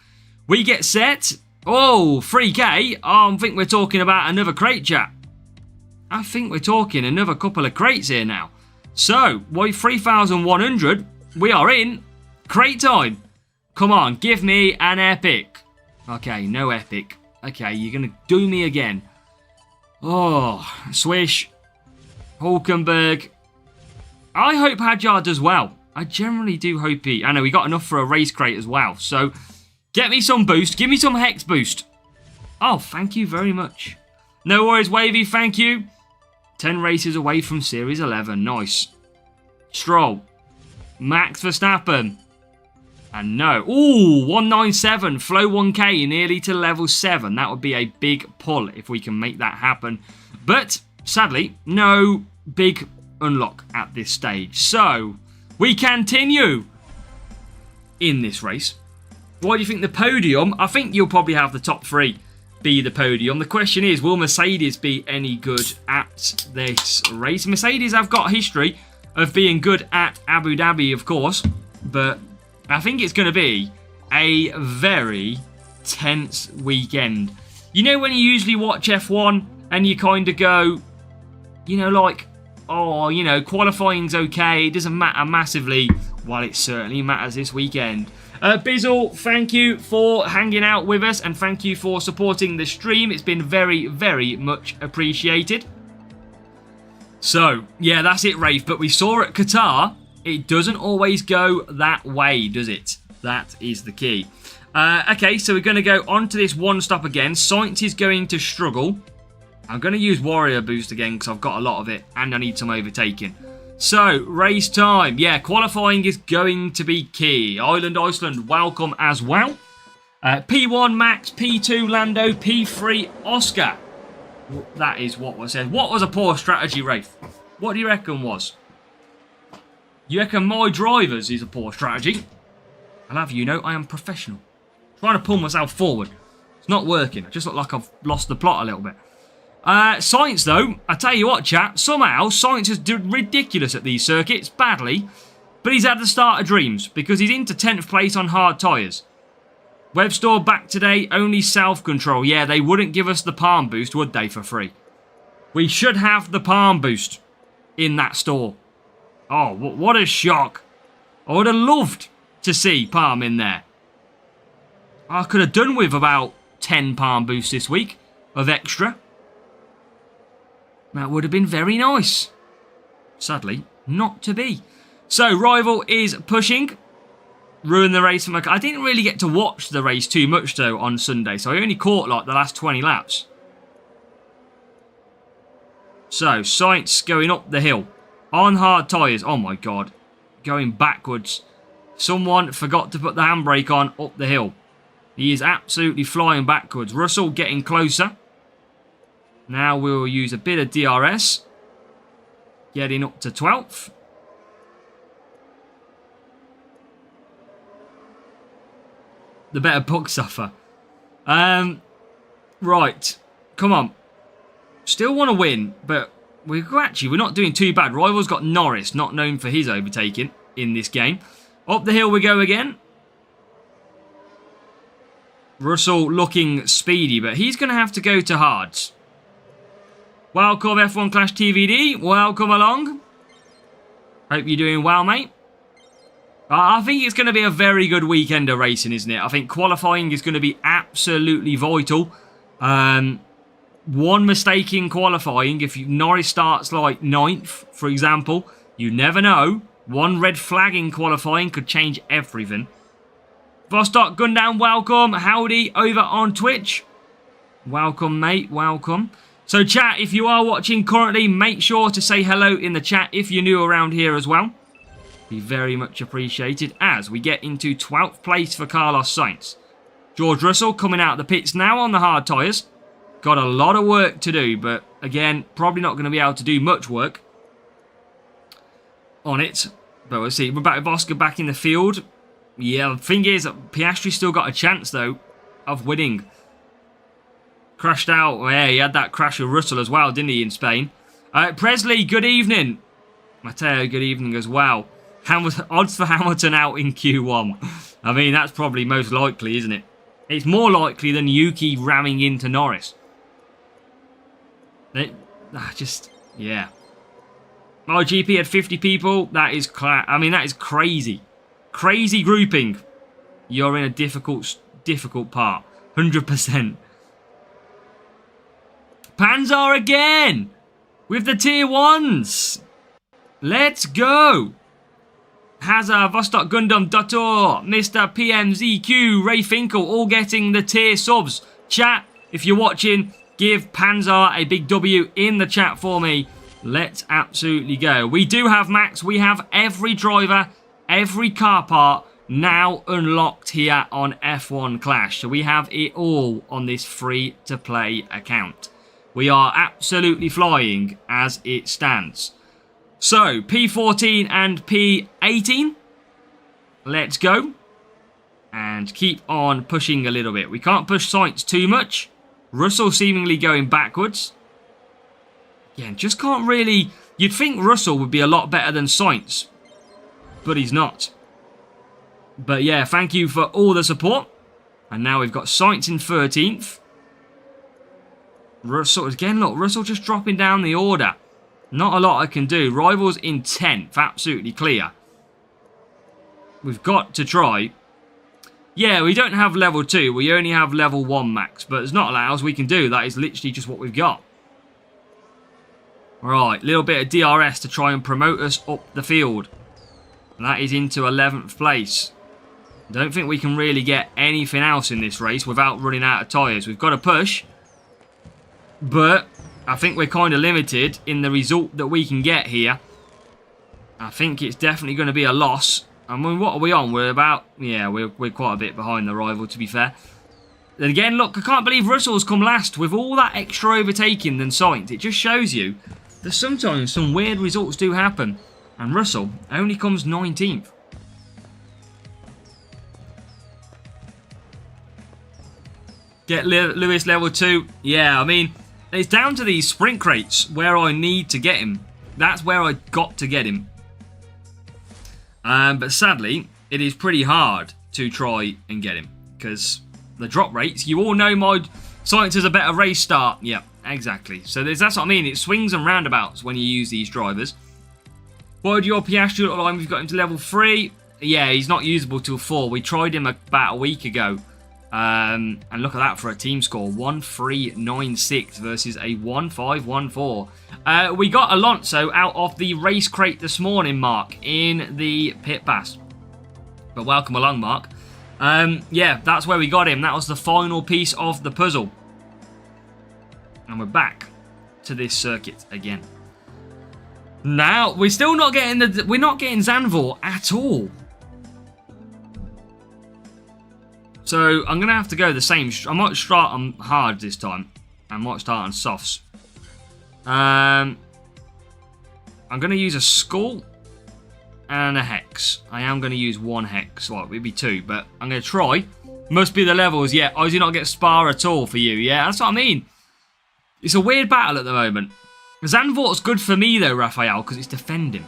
we get set. Oh, 3K? Oh, I think we're talking about another crate, chat. I think we're talking another couple of crates here now. So, with 3,100, we are in crate time. Come on, give me an epic. Okay, no epic. Okay, you're going to do me again. Oh, Swish. Hulkenberg. I hope Hadjar does well. I generally do hope he... I know, we got enough for a race crate as well. So, get me some boost. Give me some Hex boost. Oh, thank you very much. No worries, Wavy. Thank you. 10 races away from Series 11. Nice. Stroll. Max Verstappen. And no. Ooh, 197. Flow 1K nearly to level 7. That would be a big pull if we can make that happen. But, sadly, no big unlock at this stage. So, we continue in this race. What do you think the podium? I think you'll probably have the top 3 be the podium. The question is, will Mercedes be any good at this race? Mercedes have got a history of being good at Abu Dhabi, of course, but I think it's going to be a very tense weekend. You know when you usually watch F1 and you kind of go, you know, like, oh, you know, qualifying's okay, it doesn't matter massively. Well, it certainly matters this weekend. Bizzle, thank you for hanging out with us and thank you for supporting the stream. It's been very, very much appreciated. So, yeah, that's it, Rafe. But we saw at Qatar, it doesn't always go that way, does it? That is the key. Okay, so we're going to go on to this one stop again. Sainz is going to struggle. I'm going to use Warrior Boost again because I've got a lot of it and I need some overtaking. So, race time. Yeah, qualifying is going to be key. Iceland, welcome as well. P1 Max, P2 Lando, P3 Oscar. That is what was said. What was a poor strategy, Rafe? What do you reckon was? You reckon my drivers is a poor strategy? I'll have you know, I am professional. Trying to pull myself forward. It's not working. I just look like I've lost the plot a little bit. Sainz, though, I tell you what, chat, somehow Sainz is ridiculous at these circuits, badly, but he's had the start of dreams because he's into 10th place on hard tyres. Web store back today, only self-control. Yeah, they wouldn't give us the palm boost, would they, for free? We should have the palm boost in that store. Oh, what a shock. I would have loved to see palm in there. I could have done with about 10 palm boosts this week of extra. That would have been very nice. Sadly, not to be. So, Rival is pushing. Ruined the race for my car. I didn't really get to watch the race too much, though, on Sunday. So, I only caught, like, the last 20 laps. So, Sainz going up the hill. On hard tyres. Oh, my God. Going backwards. Someone forgot to put the handbrake on up the hill. He is absolutely flying backwards. Russell getting closer. Now we'll use a bit of DRS. Getting up to 12th. The better book suffer. Right. Come on. Still want to win, but we're not doing too bad. Rival's got Norris, not known for his overtaking in this game. Up the hill we go again. Russell looking speedy, but he's going to have to go to hards. Welcome F1 Clash TVD. Welcome along. Hope you're doing well, mate. I think it's going to be a very good weekend of racing, isn't it? I think qualifying is going to be absolutely vital. One mistake in qualifying, if Norris starts like 9th, for example, you never know. One red flag in qualifying could change everything. Vostok Gundam, welcome. Howdy over on Twitch. Welcome, mate. Welcome. So, chat, if you are watching currently, make sure to say hello in the chat if you're new around here as well. Be very much appreciated as we get into 12th place for Carlos Sainz. George Russell coming out of the pits now on the hard tyres. Got a lot of work to do, but again, probably not going to be able to do much work on it. But we'll see. We're back with Oscar back in the field. Yeah, the thing is, Piastri's still got a chance, though, of winning. Crashed out. Oh, yeah, he had that crash with Russell as well, didn't he, in Spain? Presley, good evening. Matteo, good evening as well. Odds for Hamilton out in Q1. I mean, that's probably most likely, isn't it? It's more likely than Yuki ramming into Norris. Yeah. My GP had 50 people. That is, that is crazy. Crazy grouping. You're in a difficult part. 100%. Panzer again! With the tier 1s. Let's go. Hazard, Vostok Gundam, Dator, Mr. PMZQ, Ray Finkel, all getting the tier subs. Chat, if you're watching, give Panzer a big W in the chat for me. Let's absolutely go. We do have Max. We have every driver, every car part now unlocked here on F1 Clash. So we have it all on this free-to-play account. We are absolutely flying as it stands. So, P14 and P18. Let's go. And keep on pushing a little bit. We can't push Sainz too much. Russell seemingly going backwards. Yeah, just can't really... You'd think Russell would be a lot better than Sainz. But he's not. But yeah, thank you for all the support. And now we've got Sainz in 13th. Russell, again, look, Russell just dropping down the order. Not a lot I can do. Rivals in 10th, absolutely clear. We've got to try. Yeah, we don't have level 2. We only have level 1 max. But there's not a lot else we can do. That is literally just what we've got. Right, little bit of DRS to try and promote us up the field. And that is into 11th place. Don't think we can really get anything else in this race without running out of tyres. We've got to push. But I think we're kind of limited in the result that we can get here. I think it's definitely going to be a loss. I mean, what are we on? We're about... Yeah, we're quite a bit behind the rival, to be fair. And again, look, I can't believe Russell's come last with all that extra overtaking than Sainz. It just shows you that sometimes some weird results do happen. And Russell only comes 19th. Get Lewis level 2. Yeah, I mean, it's down to these sprint crates where I need to get him. That's where I got to get him. But sadly, it is pretty hard to try and get him. Because the drop rates, you all know my Sainz is a better race start. Yeah, exactly. So that's what I mean. It swings and roundabouts when you use these drivers. What would your Piastri look like? We've got him to level 3. Yeah, he's not usable till 4. We tried him about a week ago. And look at that for a team score. 1-3-9-6 versus a 1-5-1-4. We got Alonso out of the race crate this morning, Mark, in the pit pass. But welcome along, Mark. Yeah, that's where we got him. That was the final piece of the puzzle. And we're back to this circuit again. Now, we're still not getting we're not getting Zandvoort at all. So, I'm going to have to go the same. I might start on hard this time. I might start on softs. I'm going to use a skull and a hex. I am going to use one hex. Well, it'd be 2, but I'm going to try. Must be the levels. Yeah, I do not get spar at all for you. Yeah, that's what I mean. It's a weird battle at the moment. Zandvoort's good for me, though, Raphael, because it's defending.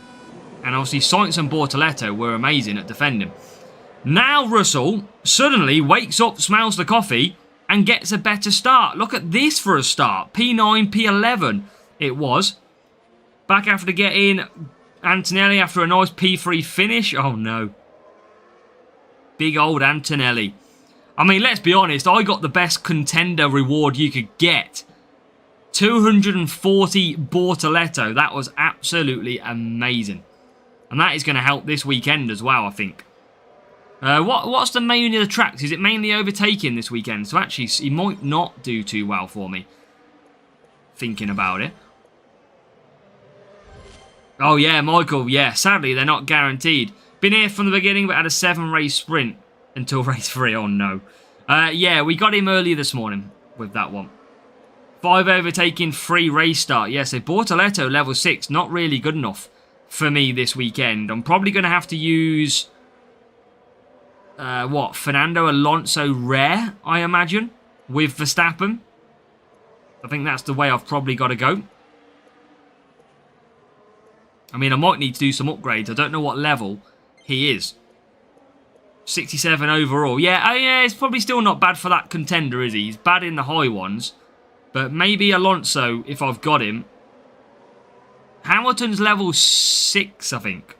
And obviously, Sainz and Bortoletto were amazing at defending. Now Russell suddenly wakes up, smells the coffee, and gets a better start. Look at this for a start. P9, P11 it was. Back after getting Antonelli after a nice P3 finish. Oh, no. Big old Antonelli. I mean, let's be honest. I got the best contender reward you could get. 240 Bortoletto. That was absolutely amazing. And that is going to help this weekend as well, I think. What's the main of the tracks? Is it mainly overtaking this weekend? So actually, he might not do too well for me. Thinking about it. Oh yeah, Michael. Yeah, sadly, they're not guaranteed. Been here from the beginning, but had a 7-race sprint until race 3. Oh no. Yeah, we got him earlier this morning with that one. 5 overtaking, 3 race start. Yeah, so Bortoletto level 6, not really good enough for me this weekend. I'm probably going to have to use... Fernando Alonso rare, I imagine, with Verstappen. I think that's the way I've probably got to go. I mean, I might need to do some upgrades. I don't know what level he is. 67 overall. Yeah, yeah, it's probably still not bad for that contender, is he? He's bad in the high ones. But maybe Alonso, if I've got him. Hamilton's level 6, I think.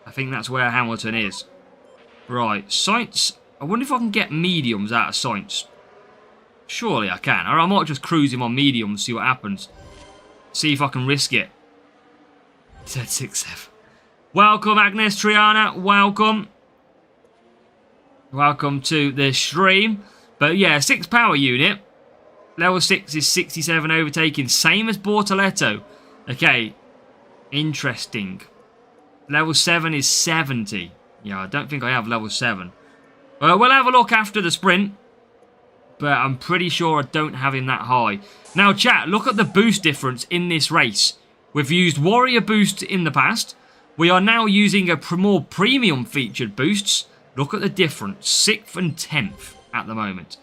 I think that's where Hamilton is. Right, Sainz. I wonder if I can get mediums out of Sainz. Surely I can. Or I might just cruise him on mediums, see what happens. See if I can risk it. He said 6-7. Welcome, Agnes Triana. Welcome. Welcome to the stream. But yeah, 6 power unit. Level 6 is 67 overtaking. Same as Bortoletto. Okay. Interesting. Level 7 is 70. Yeah, I don't think I have level 7. Well, we'll have a look after the sprint. But I'm pretty sure I don't have him that high. Now, chat, look at the boost difference in this race. We've used Warrior boosts in the past. We are now using a more premium featured boosts. Look at the difference. 6th and 10th at the moment.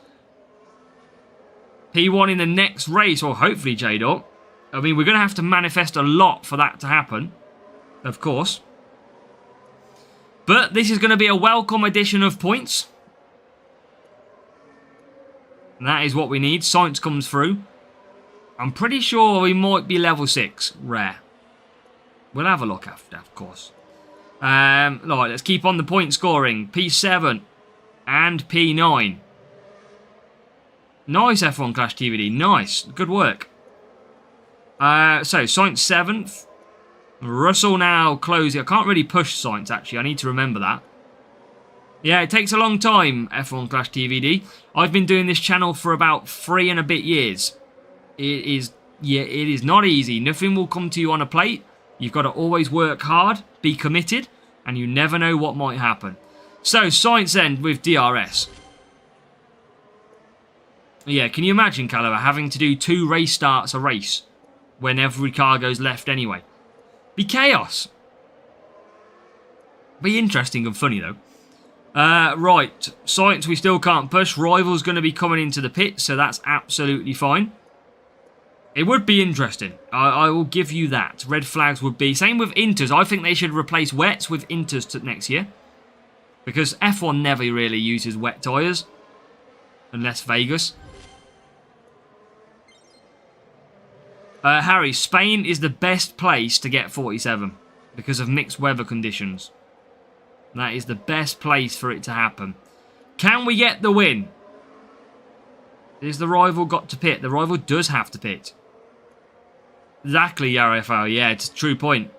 P1 in the next race, or hopefully J-Dot. I mean, we're going to have to manifest a lot for that to happen. Of course. But this is going to be a welcome addition of points. And that is what we need. Sainz comes through. I'm pretty sure we might be level 6. Rare. We'll have a look after, of course. Right, let's keep on the point scoring. P7 and P9. Nice F1 Clash TVD. Nice. Good work. So, Sainz 7th. Russell now closing. I can't really push Sainz, actually. I need to remember that. Yeah, it takes a long time, F1 Clash TVD. I've been doing this channel for about 3 and a bit years. It is not easy. Nothing will come to you on a plate. You've got to always work hard, be committed, and you never know what might happen. So, Sainz end with DRS. Yeah, can you imagine, Caliber, having to do 2 race starts a race when every car goes left anyway? Be chaos. Be interesting and funny, though. Right, Sainz we still can't push. Rival's going to be coming into the pit, so that's absolutely fine. It would be interesting. I will give you that. Red flags would be... Same with Inters. I think they should replace wets with Inters next year. Because F1 never really uses wet tyres. Unless Vegas. Harry, Spain is the best place to get 47. Because of mixed weather conditions. That is the best place for it to happen. Can we get the win? Is the rival got to pit? The rival does have to pit. Exactly, RFL. Yeah, it's a true point.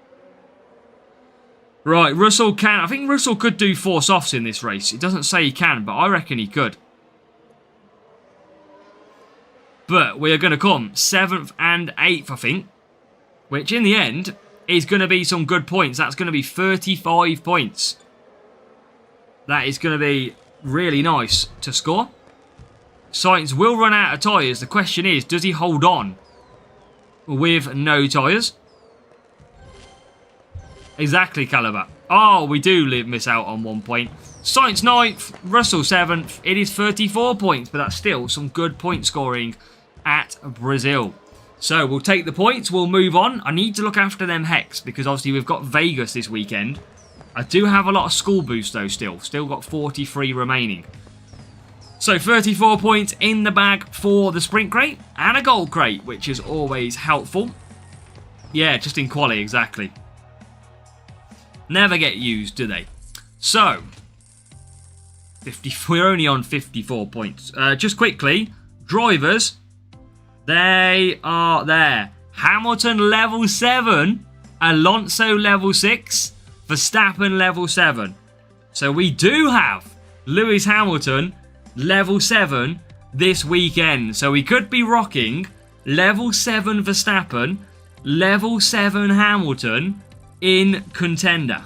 Right, Russell can... I think Russell could do 4 softs in this race. It doesn't say he can, but I reckon he could. But we are going to come 7th and 8th, I think. Which, in the end, is going to be some good points. That's going to be 35 points. That is going to be really nice to score. Sainz will run out of tyres. The question is, does he hold on with no tyres? Exactly, Caliber. Oh, we do miss out on 1 point. Sainz 9th, Russell 7th. It is 34 points, but that's still some good point scoring at Brazil. So we'll take the points. We'll move on. I need to look after them Hex because obviously we've got Vegas this weekend. I do have a lot of school boosts though still. Still got 43 remaining. So 34 points in the bag for the sprint crate and a gold crate, which is always helpful. Yeah, just in quali, exactly. Never get used, do they? So, we're only on 54 points. Just quickly, drivers, they are there. Hamilton level 7, Alonso level 6, Verstappen level 7. So we do have Lewis Hamilton level 7 this weekend. So we could be rocking level 7 Verstappen, level 7 Hamilton in contender.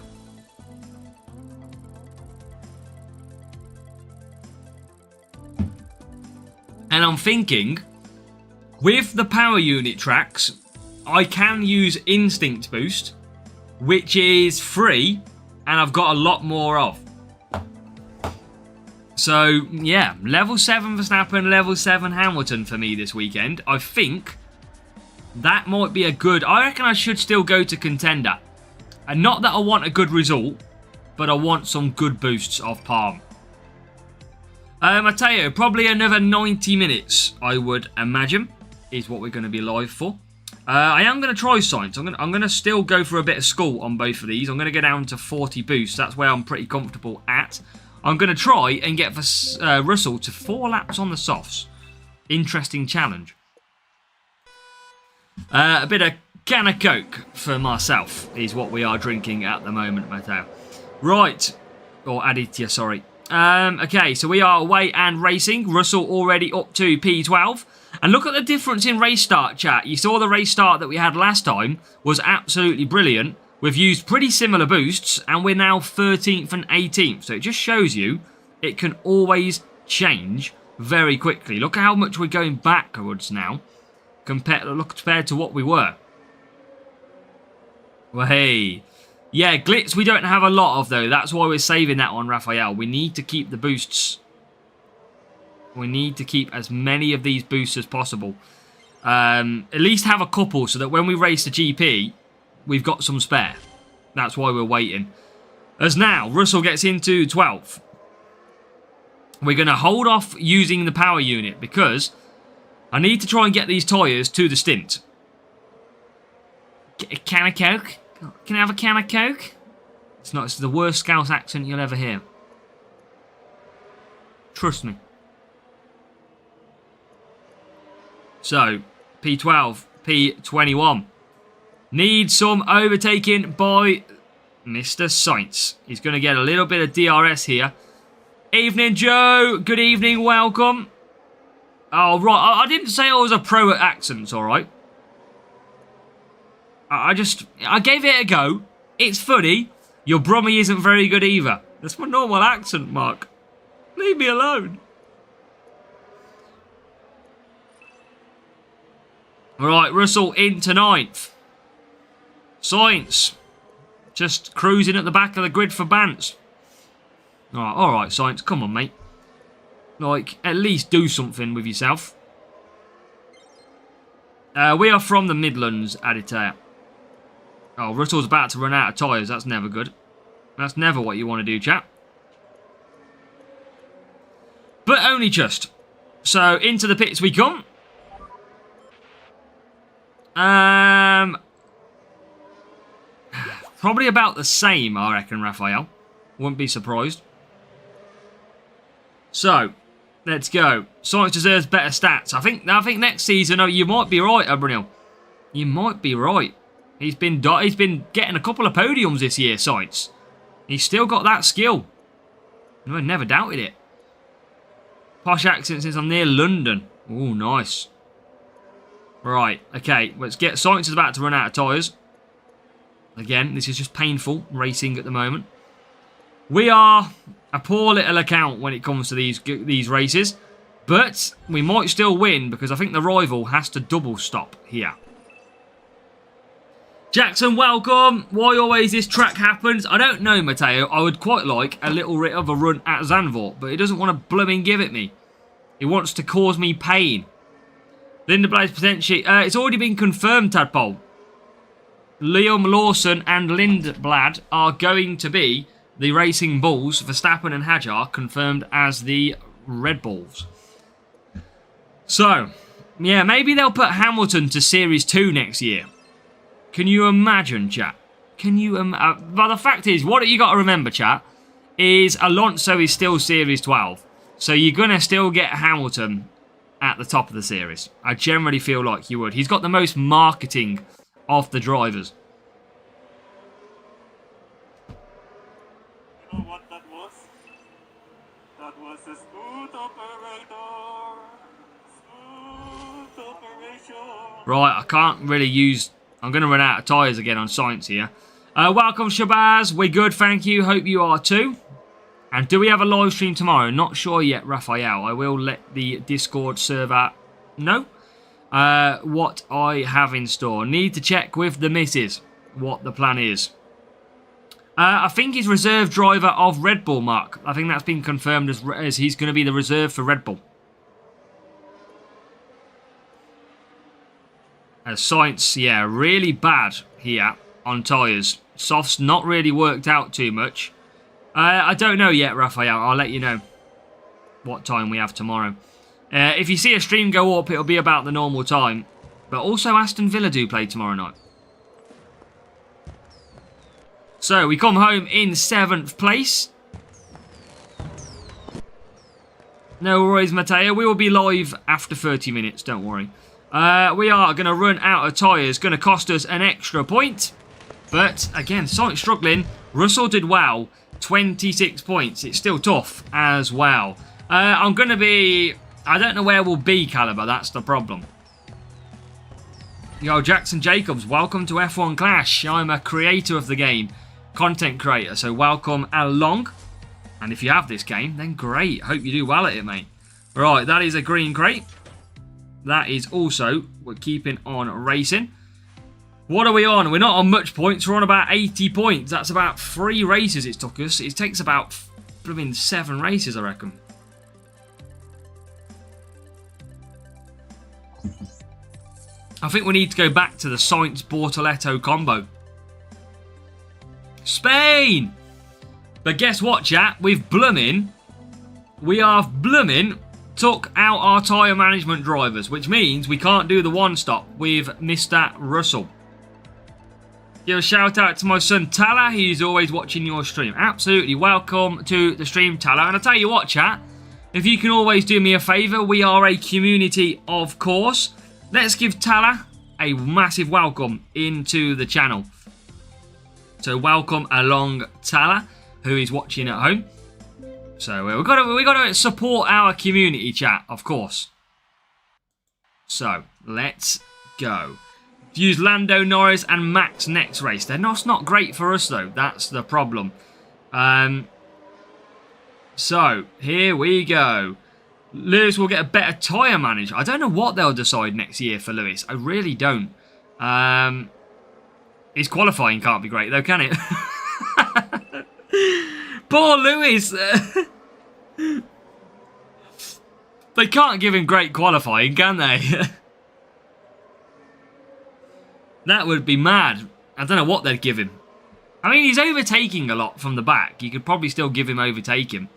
And I'm thinking, with the power unit tracks, I can use Instinct Boost, which is free, and I've got a lot more of. So, yeah, level 7 Verstappen, level 7 Hamilton for me this weekend. I think that might be a good... I reckon I should still go to contender. And not that I want a good result, but I want some good boosts off Palm. Matteo, probably another 90 minutes, I would imagine, is what we're going to be live for. I am going to try science. I'm going to still go for a bit of school on both of these. I'm going to go down to 40 boosts. That's where I'm pretty comfortable at. I'm going to try and get Russell to 4 laps on the softs. Interesting challenge. A bit of can of Coke for myself is what we are drinking at the moment, Matteo. Right. Or Aditya, sorry. Okay, so we are away and racing. Russell already up to P12. And look at the difference in race start, chat. You saw the race start that we had last time was absolutely brilliant. We've used pretty similar boosts, and we're now 13th and 18th. So it just shows you it can always change very quickly. Look at how much we're going backwards now compared to what we were. Well, hey. Yeah, glitz we don't have a lot of, though. That's why we're saving that on Raphael. We need to keep the boosts. We need to keep as many of these boosts as possible. At least have a couple so that when we race the GP, we've got some spare. That's why we're waiting. As now, Russell gets into 12th. We're going to hold off using the power unit because I need to try and get these tyres to the stint. Get a can of Coke? Can I have a can of Coke? It's the worst Scouse accent you'll ever hear. Trust me. So, P12, P21. Need some overtaking by Mr. Sainz. He's going to get a little bit of DRS here. Evening, Joe. Good evening. Welcome. Oh, right. I didn't say I was a pro at accents, all right? I gave it a go. It's funny. Your Brummy isn't very good either. That's my normal accent, Mark. Leave me alone. Right, Russell into 9th. Sainz. Just cruising at the back of the grid for Bants. Alright, Sainz. Come on, mate. Like, at least do something with yourself. We are from the Midlands, Aditya. Oh, Russell's about to run out of tyres. That's never good. That's never what you want to do, chap. But only just. So, into the pits we come. Probably about the same, I reckon, Raphael. Wouldn't be surprised. So, let's go. Sainz deserves better stats. I think next season, you might be right, Abrunil. You might be right. He's been getting a couple of podiums this year, Sainz. He's still got that skill. I never doubted it. Posh accent since I'm near London. Oh, nice. Right, okay. Let's get... Sainz is about to run out of tyres. Again, this is just painful racing at the moment. We are a poor little account when it comes to these races. But we might still win because I think the rival has to double stop here. Jackson, welcome. Why always this track happens? I don't know, Matteo. I would quite like a little bit of a run at Zandvoort, but he doesn't want to blooming give it me. He wants to cause me pain. Lindblad's potentially... it's already been confirmed, Tadpole. Liam Lawson and Lindblad are going to be the Racing Bulls. Verstappen and Hajar confirmed as the Red Bulls. So, yeah, maybe they'll put Hamilton to Series 2 next year. Can you imagine, chat? Can you... but the fact is, what you got to remember, chat, is Alonso is still Series 12. So you're going to still get Hamilton at the top of the series. I generally feel like you would. He's got the most marketing of the drivers. You know what that was? That was a smooth operator. Smooth operation. Right, I can't really use... I'm going to run out of tyres again on Sainz here. Welcome, Shabazz. We're good, thank you. Hope you are too. And do we have a live stream tomorrow? Not sure yet, Raphael. I will let the Discord server know what I have in store. Need to check with the missus what the plan is. I think he's reserve driver of Red Bull, Mark. I think that's been confirmed as he's going to be the reserve for Red Bull. Sainz, yeah, really bad here on tyres. Softs not really worked out too much. I don't know yet, Raphael. I'll let you know what time we have tomorrow. If you see a stream go up, it'll be about the normal time. But also Aston Villa do play tomorrow night. So we come home in 7th place. No worries, Matteo. We will be live after 30 minutes. Don't worry. We are going to run out of tyres. Going to cost us an extra point. But again, Sainz struggling. Russell did well. 26 points. It's still tough as well. I'm going to be... I don't know where we'll be, Caliber. That's the problem. Yo, Jackson Jacobs, welcome to F1 Clash. I'm a creator of the game. Content creator. So welcome along. And if you have this game, then great. Hope you do well at it, mate. Right, that is a green crate. That is also... We're keeping on racing. What are we on? We're not on much points. We're on about 80 points. That's about 3 races it took us. It takes about 7 races, I reckon. I think we need to go back to the Sainz-Bortoleto combo. Spain! But guess what, chat? We have blooming took out our tyre management drivers, which means we can't do the one stop with Mr. Russell. Give a shout out to my son Tala, who's always watching your stream. Absolutely, welcome to the stream, Tala. And I tell you what, chat, if you can always do me a favour, we are a community, of course. Let's give Tala a massive welcome into the channel. So welcome along, Tala, who is watching at home. So we've got to support our community, chat, of course. So let's go. Use Lando Norris and Max next race. They're not great for us though. That's the problem. So here we go. Lewis will get a better tyre manager. I don't know what they'll decide next year for Lewis. I really don't. His qualifying can't be great though, can it? Poor Lewis. They can't give him great qualifying, can they? That would be mad. I don't know what they'd give him. I mean, he's overtaking a lot from the back. You could probably still give him overtaking.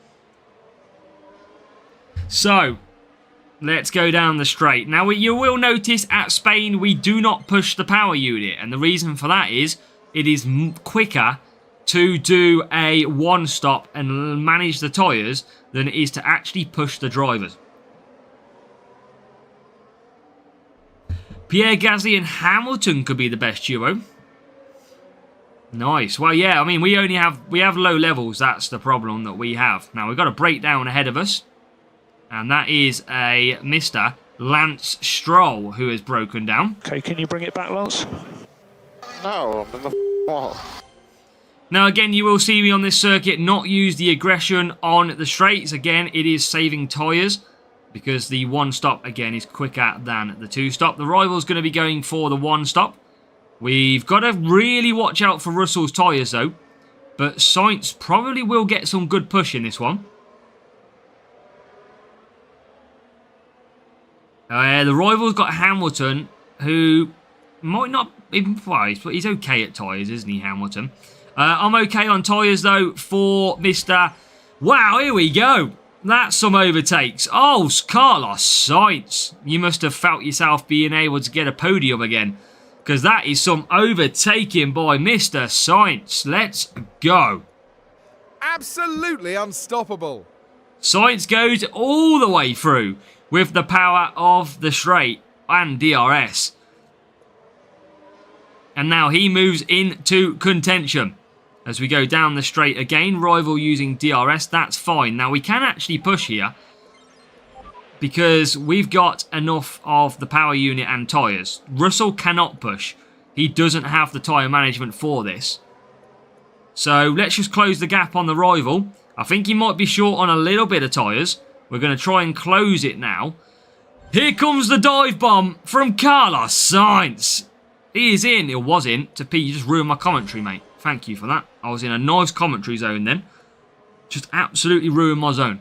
So, let's go down the straight. Now, you will notice at Spain, we do not push the power unit. And the reason for that is, it is quicker to do a one-stop and manage the tyres than it is to actually push the drivers. Pierre Gasly and Hamilton could be the best duo. Nice. Well, yeah, I mean, we have low levels. That's the problem that we have. Now, we've got a breakdown ahead of us. And that is a Mr. Lance Stroll who has broken down. Okay, can you bring it back, Lance? No, I'm in the wall. Now, again, you will see me on this circuit not use the aggression on the straights. Again, it is saving tyres because the one-stop, again, is quicker than the two-stop. The rival's going to be going for the one-stop. We've got to really watch out for Russell's tyres, though. But Sainz probably will get some good push in this one. The rival's got Hamilton, who might not... Well, he's okay at tyres, isn't he, Hamilton? I'm okay on tyres, though, for Mr... Wow, here we go. That's some overtakes. Oh, Carlos Sainz. You must have felt yourself being able to get a podium again. Because that is some overtaking by Mr. Sainz. Let's go. Absolutely unstoppable. Sainz goes all the way through with the power of the straight and DRS. And now he moves into contention. As we go down the straight again, rival using DRS, that's fine. Now we can actually push here because we've got enough of the power unit and tyres. Russell cannot push. He doesn't have the tyre management for this. So let's just close the gap on the rival. I think he might be short on a little bit of tyres. We're going to try and close it now. Here comes the dive bomb from Carlos Sainz. He is in, or was in, to P. You just ruined my commentary, mate. Thank you for that. I was in a nice commentary zone then. Just absolutely ruined my zone.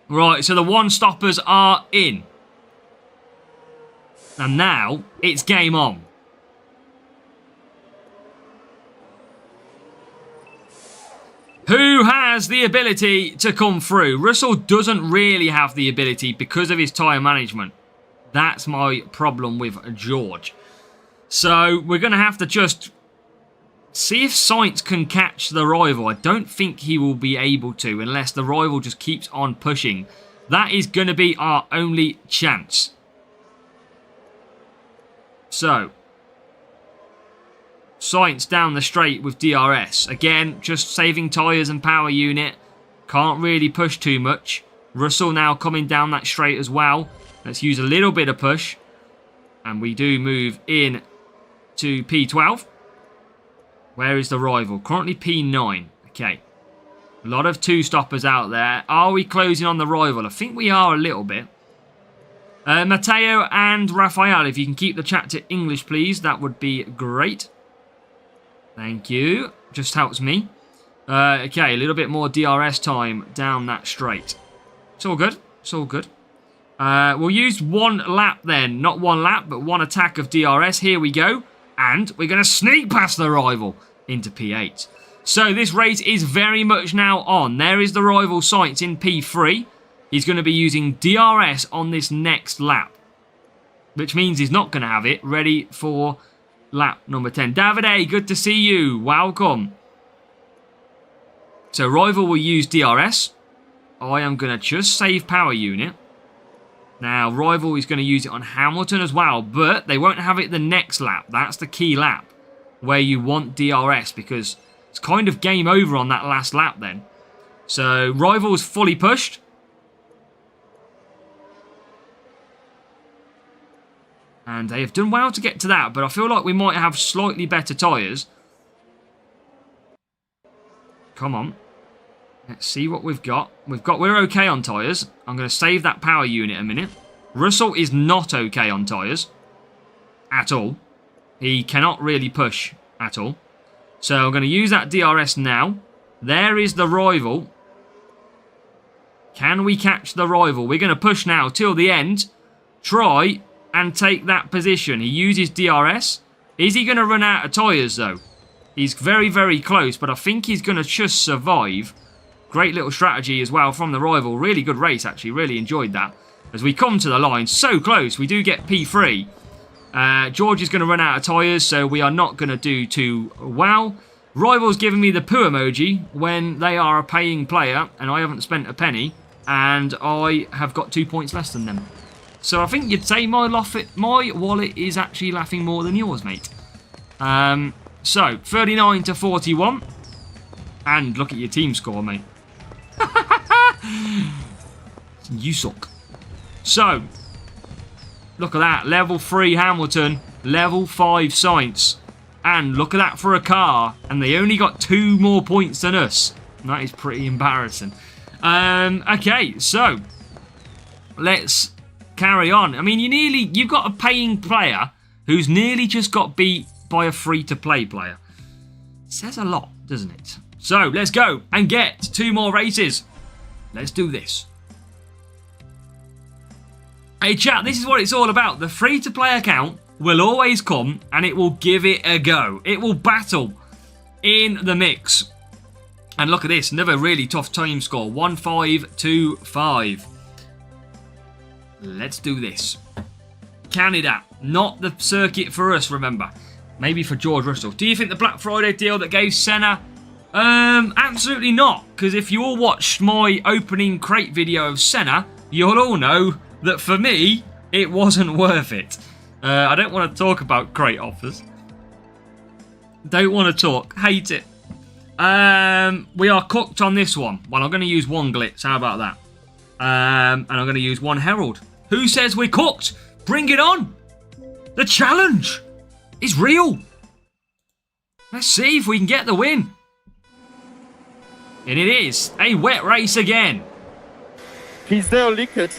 Right, so the one-stoppers are in. And now, it's game on. Who has the ability to come through? Russell doesn't really have the ability because of his tyre management. That's my problem with George. So we're going to have to just see if Sainz can catch the rival. I don't think he will be able to unless the rival just keeps on pushing. That is going to be our only chance. So, Sainz down the straight with DRS. Again, just saving tyres and power unit. Can't really push too much. Russell now coming down that straight as well. Let's use a little bit of push. And we do move in to P12. Where is the rival? Currently P9. Okay. A lot of two-stoppers out there. Are we closing on the rival? I think we are a little bit. Matteo and Raphael, if you can keep the chat to English, please. That would be great. Thank you. Just helps me. Okay, a little bit more DRS time down that straight. It's all good. It's all good. We'll use one lap then. Not one lap, but one attack of DRS. Here we go. And we're going to sneak past the rival into P8. So this race is very much now on. There is the rival Sainz in P3. He's going to be using DRS on this next lap. Which means he's not going to have it ready for lap number 10. Davide, good to see you. Welcome. So rival will use DRS. I am going to just save power unit. Now, rival is going to use it on Hamilton as well, but they won't have it the next lap. That's the key lap where you want DRS because it's kind of game over on that last lap then. So, rival's fully pushed. And they have done well to get to that, but I feel like we might have slightly better tyres. Come on. Let's see what we've got. We're okay on tyres. I'm going to save that power unit a minute. Russell is not okay on tyres. At all. He cannot really push at all. So I'm going to use that DRS now. There is the rival. Can we catch the rival? We're going to push now till the end. Try and take that position. He uses DRS. Is he going to run out of tyres though? He's very, very close, but I think he's going to just survive. Great little strategy as well from the rival. Really good race, actually. Really enjoyed that. As we come to the line, so close. We do get P3. George is going to run out of tyres, so we are not going to do too well. Rival's giving me the poo emoji when they are a paying player, and I haven't spent a penny, and I have got 2 points less than them. So I think you'd say my wallet is actually laughing more than yours, mate. So, 39 to 41. And look at your team score, mate. You suck. So, look at that. Level 3 Hamilton. Level 5 Sainz. And look at that for a car. And they only got 2 more points than us. That is pretty embarrassing. Okay, so let's carry on. I mean, you've got a paying player who's nearly just got beat by a free-to-play player. It says a lot, doesn't it? So, let's go and get 2 more races. Let's do this. Hey chat, this is what it's all about. The free-to-play account will always come and it will give it a go. It will battle in the mix. And look at this, another really tough time score. 1-5-2-5. Let's do this. Canada, not the circuit for us, remember. Maybe for George Russell. Do you think the Black Friday deal that gave Senna? Absolutely not. Because if you all watched my opening crate video of Senna, you'll all know that for me, it wasn't worth it. I don't want to talk about crate offers. Don't want to talk. Hate it. We are cooked on this one. Well, I'm going to use 1 Glitz. How about that? And I'm going to use 1 Herald. Who says we're cooked? Bring it on. The challenge is real. Let's see if we can get the win. And it is a wet race again. Is there leakage?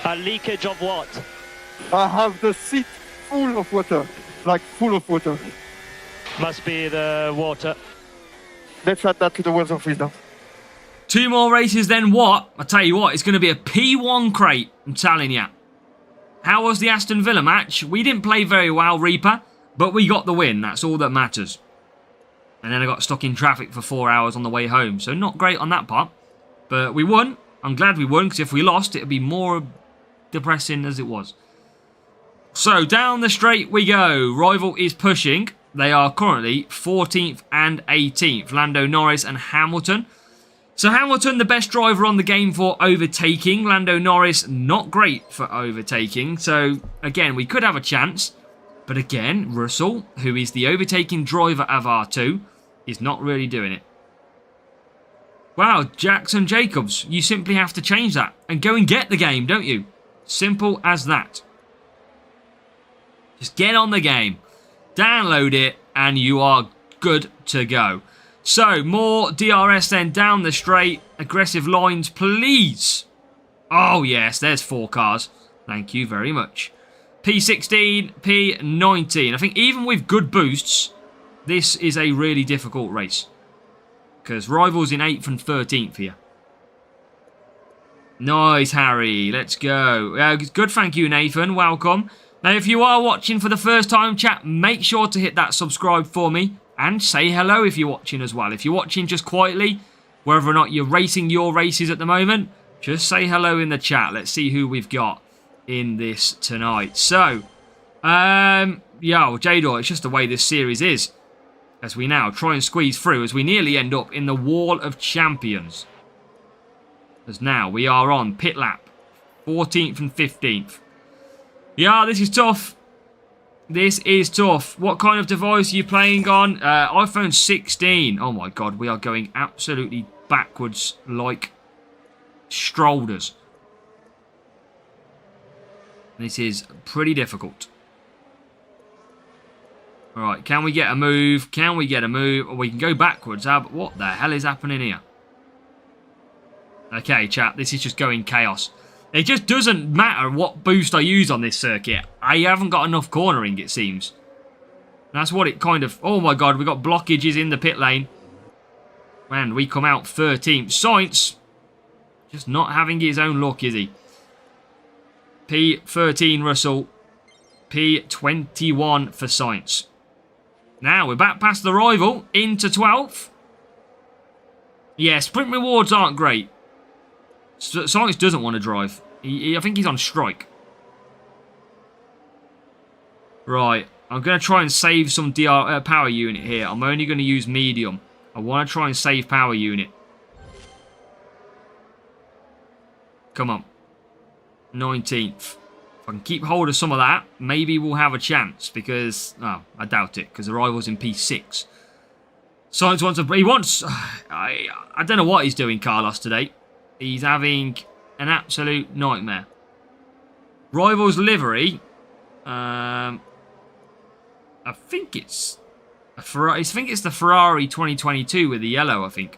A leakage of what? I have the seat full of water, like full of water. Must be the water. Let's add that to the words of wisdom. 2 more races, then what? I tell you what, it's going to be a P1 crate, I'm telling you. How was the Aston Villa match? We didn't play very well, Reaper, but we got the win. That's all that matters. And then I got stuck in traffic for 4 hours on the way home. So not great on that part. But we won. I'm glad we won, because if we lost, it would be more depressing as it was. So down the straight we go. Rival is pushing. They are currently 14th and 18th. Lando Norris and Hamilton. So Hamilton, the best driver on the game for overtaking. Lando Norris, not great for overtaking. So again, we could have a chance. But again, Russell, who is the overtaking driver of R2, is not really doing it. Wow, Jackson Jacobs, you simply have to change that and go and get the game, don't you? Simple as that. Just get on the game, download it, and you are good to go. So, more DRS then down the straight. Aggressive lines, please. Oh, yes, there's 4 cars. Thank you very much. P16, P19. I think even with good boosts, this is a really difficult race. Because Rival's in 8th and 13th here. Nice, Harry. Let's go. Good, thank you, Nathan. Welcome. Now, if you are watching for the first time, chat, make sure to hit that subscribe for me. And say hello if you're watching as well. If you're watching just quietly, whether or not you're racing your races at the moment, just say hello in the chat. Let's see who we've got in this tonight. So, Jador, it's just the way this series is. As we now try and squeeze through as we nearly end up in the Wall of Champions. As now we are on pit lap 14th and 15th. Yeah, this is tough. This is tough. What kind of device are you playing on? iPhone 16. Oh my god, we are going absolutely backwards like strollers. This is pretty difficult. Alright, can we get a move? Can we get a move? Or we can go backwards. What the hell is happening here? Okay, chat, this is just going chaos. It just doesn't matter what boost I use on this circuit. I haven't got enough cornering, it seems. That's what it kind of... Oh my god, we got blockages in the pit lane. And we come out 13th. Sainz, just not having his own luck, is he? P13 Russell. P21 for Sainz. Now we're back past the rival into 12th. Yeah, sprint rewards aren't great. Sainz doesn't want to drive. I think he's on strike. Right, I'm going to try and save some power unit here. I'm only going to use medium. I want to try and save power unit. Come on. 19th. If I can keep hold of some of that, maybe we'll have a chance. Because, oh, I doubt it. Because the rival's in P6. Sainz wants to... He wants... I don't know what he's doing, Carlos, today. He's having an absolute nightmare. Rival's livery. I think it's a Ferrari. I think it's the Ferrari 2022 with the yellow, I think.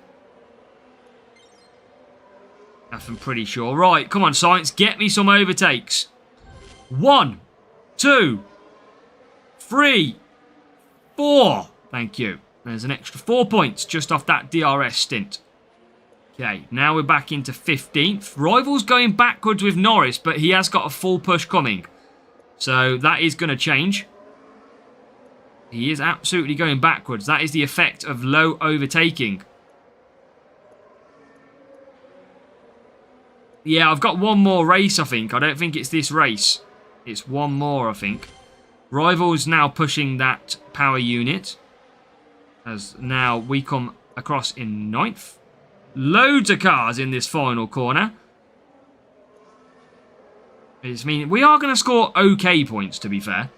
I'm pretty sure. Right, come on, Sainz. Get me some overtakes. 1, 2, 3, 4. Thank you. There's an extra 4 points just off that DRS stint. Okay, now we're back into 15th. Rival's going backwards with Norris, but he has got a full push coming. So that is going to change. He is absolutely going backwards. That is the effect of low overtaking. Yeah, I've got one more race, I think. I don't think it's this race. It's one more, I think. Rival's now pushing that power unit. As now we come across in 9th. Loads of cars in this final corner. We are going to score okay points, to be fair.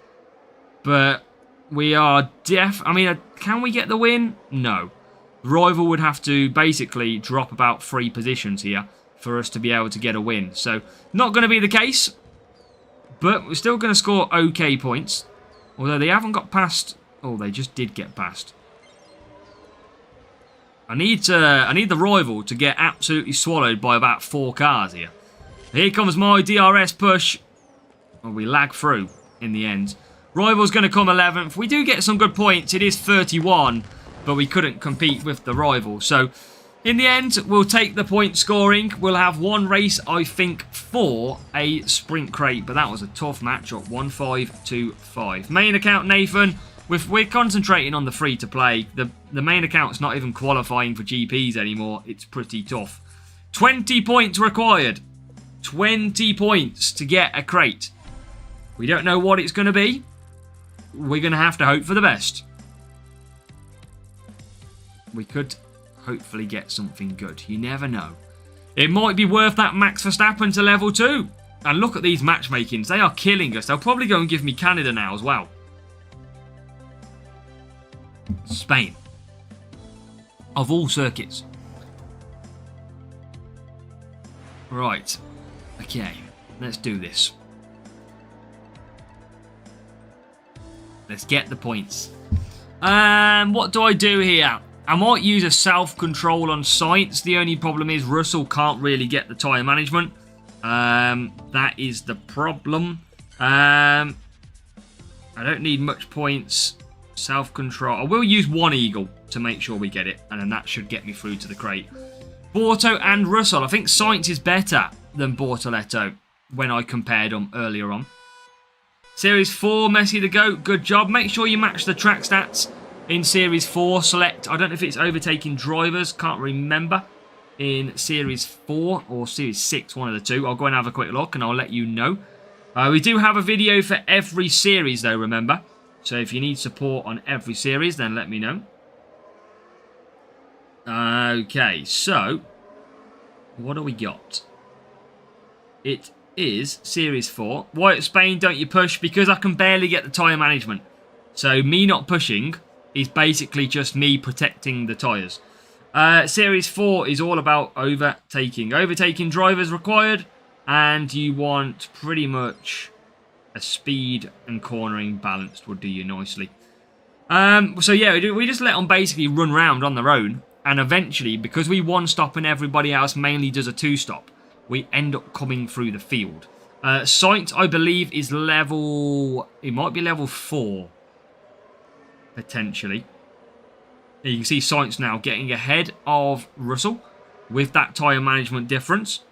But we are can we get the win? No. Rival would have to basically drop about 3 positions here for us to be able to get a win. So, not going to be the case. But we're still going to score okay points. Although they haven't got past... Oh, they just did get past. I need the rival to get absolutely swallowed by about 4 cars here. Here comes my DRS push. Oh, we lag through in the end. Rival's going to come 11th. We do get some good points. It is 31, but we couldn't compete with the rival. So, in the end, we'll take the point scoring. We'll have one race, I think, for a sprint crate, but that was a tough matchup. 1-5-2-5. Main account, Nathan. we're concentrating on the free-to-play. The main account's not even qualifying for GPs anymore. It's pretty tough. 20 points required. 20 points to get a crate. We don't know what it's going to be. We're going to have to hope for the best. We could hopefully get something good. You never know. It might be worth that Max Verstappen to level 2. And look at these matchmakings. They are killing us. They'll probably go and give me Canada now as well. Spain. Of all circuits. Right. Okay. Let's do this. Let's get the points. What do I do here? I might use a self-control on Sainz. The only problem is Russell can't really get the tyre management. That is the problem. I don't need much points. Self-control. I will use one eagle to make sure we get it. And then that should get me through to the crate. Borto and Russell. I think Sainz is better than Bortoletto when I compared them earlier on. Series 4, Messi the GOAT. Good job. Make sure you match the track stats in Series 4. Select, I don't know if it's overtaking drivers. Can't remember. In Series 4 or Series 6, one of the two. I'll go and have a quick look and I'll let you know. We do have a video for every series though, remember. So if you need support on every series, then let me know. Okay, so what do we got? It is Series 4. Why at Spain don't you push? Because I can barely get the tyre management. So me not pushing is basically just me protecting the tyres. Series 4 is all about overtaking. Overtaking drivers required. And you want pretty much a speed and cornering balanced would do you nicely. So yeah, we just let them basically run round on their own. And eventually, because we one-stop and everybody else mainly does a two-stop, we end up coming through the field. Sainz, I believe, is level... It might be level 4. Potentially. You can see Sainz now getting ahead of Russell with that tyre management difference.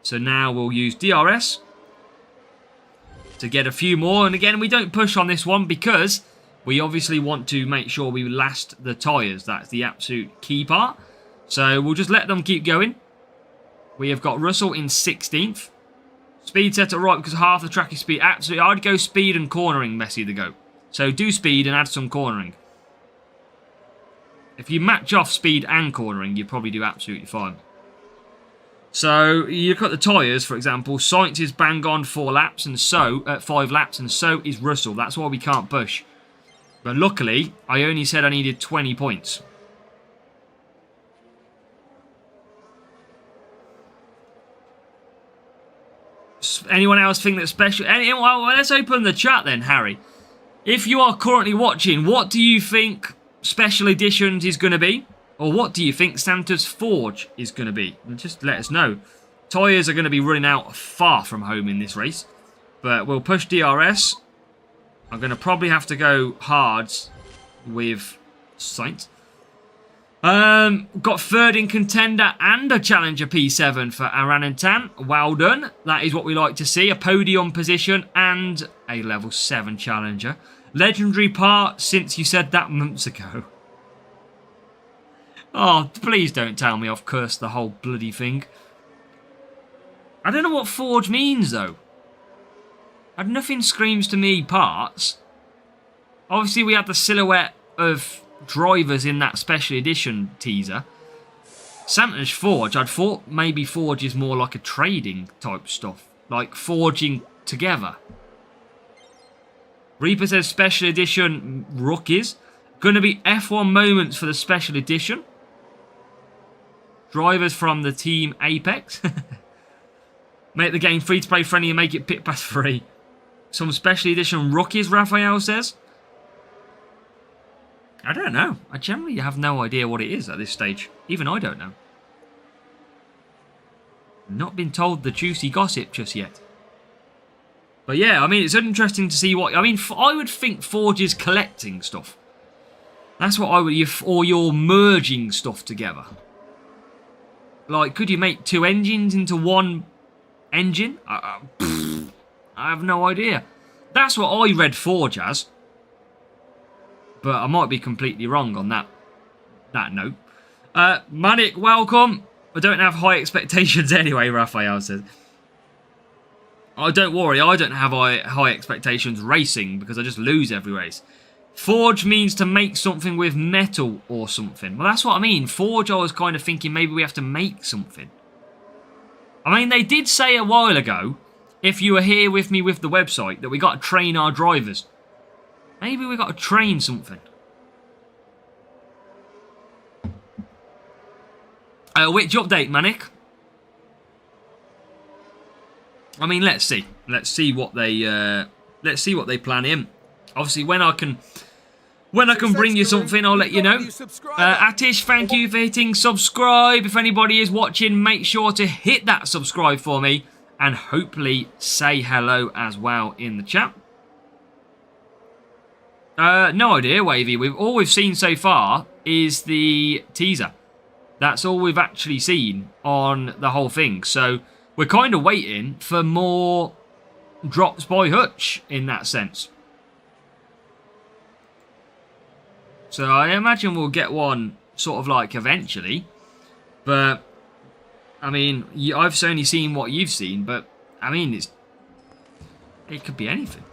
So now we'll use DRS to get a few more. And again, we don't push on this one because we obviously want to make sure we last the tyres. That's the absolute key part. So we'll just let them keep going. We have got Russell in 16th. Speed set at right because half the track is speed. Absolutely, I'd go speed and cornering, Messi the GOAT. So do speed and add some cornering. If you match off speed and cornering, you probably do absolutely fine. So you look at the tyres, for example. Sainz is bang on 4 laps, and so 5 laps, and so is Russell. That's why we can't push. But luckily, I only said I needed 20 points. Anyone else think that special... Well, let's open the chat then, Harry. If you are currently watching, what do you think Special Editions is going to be? Or what do you think Santa's Forge is going to be? And just let us know. Tyres are going to be running out far from home in this race. But we'll push DRS. I'm going to probably have to go hards with Sainz. Got third in Contender and a Challenger P7 for Aran and Tan. Well done. That is what we like to see. A podium position and a level 7 Challenger. Legendary part since you said that months ago. Oh, please don't tell me I've cursed the whole bloody thing. I don't know what Forge means though. And nothing screams to me parts. Obviously we had the silhouette of drivers in that special edition teaser. Santa's Forge, I'd thought maybe Forge is more like a trading type stuff. Like forging together. Reaper says special edition rookies. Gonna be F1 moments for the special edition. Drivers from the team Apex. Make the game free to play friendly and make it pit pass free. Some special edition rookies, Raphael says. I don't know. I generally have no idea what it is at this stage. Even I don't know. Not been told the juicy gossip just yet. But yeah, I mean, it's interesting to see what... I mean, I would think Forge is collecting stuff. That's what I would... Or you're merging stuff together. Like, could you make 2 engines into 1 engine? I have no idea. That's what I read Forge as. But I might be completely wrong on that note. Manic, welcome. I don't have high expectations anyway, Raphael says. Oh, don't worry, I don't have high expectations racing because I just lose every race. Forge means to make something with metal or something. Well, that's what I mean. Forge, I was kind of thinking maybe we have to make something. I mean, they did say a while ago, if you were here with me with the website, that we got to train our drivers. Maybe we got to train something. Which update, Manic? I mean, let's see. Let's see what they plan in. Obviously, when I can bring you something, I'll let you know. Atish, thank you for hitting subscribe. If anybody is watching, make sure to hit that subscribe for me. And hopefully say hello as well in the chat. No idea, Wavy. All we've seen so far is the teaser. That's all we've actually seen on the whole thing. So we're kind of waiting for more drops by Hutch in that sense. So I imagine we'll get one sort of like eventually. But, I mean, I've only seen what you've seen. But, I mean, it could be anything.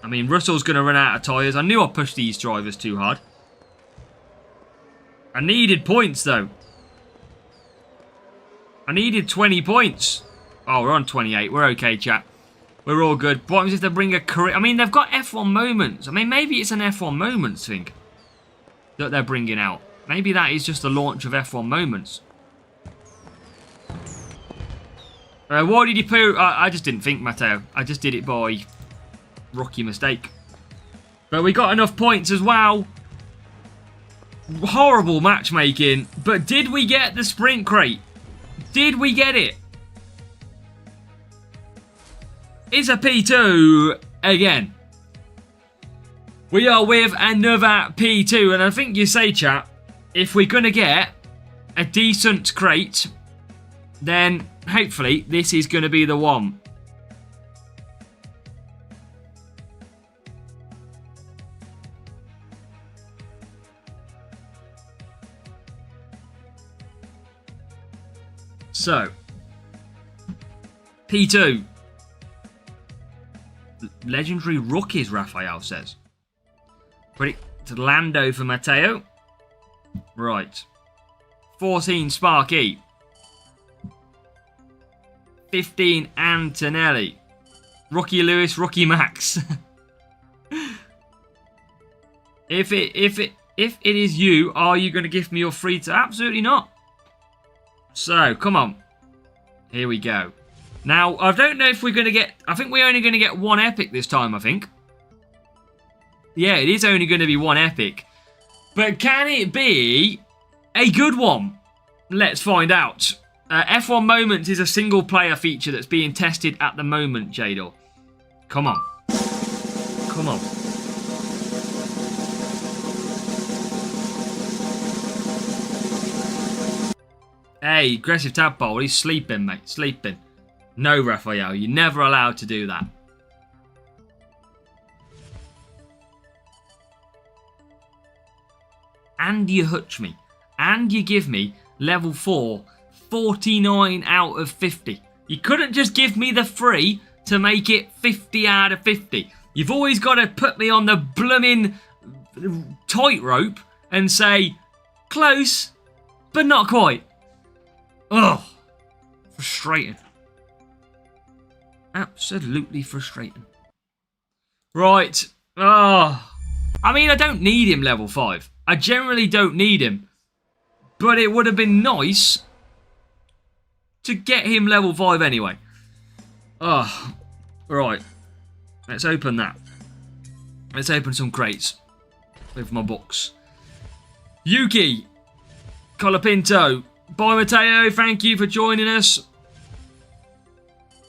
I mean, Russell's going to run out of tyres. I knew I pushed these drivers too hard. I needed points, though. I needed 20 points. Oh, we're on 28. We're okay, chat. We're all good. What happens if they bring a career? I mean, they've got F1 moments. I mean, maybe it's an F1 moments thing that they're bringing out. Maybe that is just the launch of F1 moments. Why did you poo? I just didn't think, Matteo. I just did it by rookie mistake. But we got enough points as well. Horrible matchmaking. But did we get the sprint crate? Did we get it? It's a P2 again. We are with another P2. And I think you say, chat, if we're going to get a decent crate, then hopefully this is going to be the one. So, P2. Legendary rookies, Raphael says. Put it to Lando for Matteo. Right. 14 Sparky. 15 Antonelli. Rookie Lewis, Rookie Max. If it is you, are you going to give me your free to? Absolutely not. So, come on. Here we go. Now, I don't know if we're going to get... I think we're only going to get one epic this time, I think. Yeah, it is only going to be one epic. But can it be a good one? Let's find out. F1 Moments is a single-player feature that's being tested at the moment, Jador. Come on. Come on. Hey, aggressive tadpole. He's sleeping, mate. Sleeping. No, Raphael. You're never allowed to do that. And you hutch me. And you give me level 4, 49 out of 50. You couldn't just give me the free to make it 50 out of 50. You've always got to put me on the blooming tightrope and say, close, but not quite. Ugh. Frustrating. Absolutely frustrating. Right. Oh. I mean, I don't need him level 5. I generally don't need him. But it would have been nice to get him level 5 anyway. Oh. Right. Let's open that. Let's open some crates with my books. Yuki. Colapinto. Bye, Matteo. Thank you for joining us.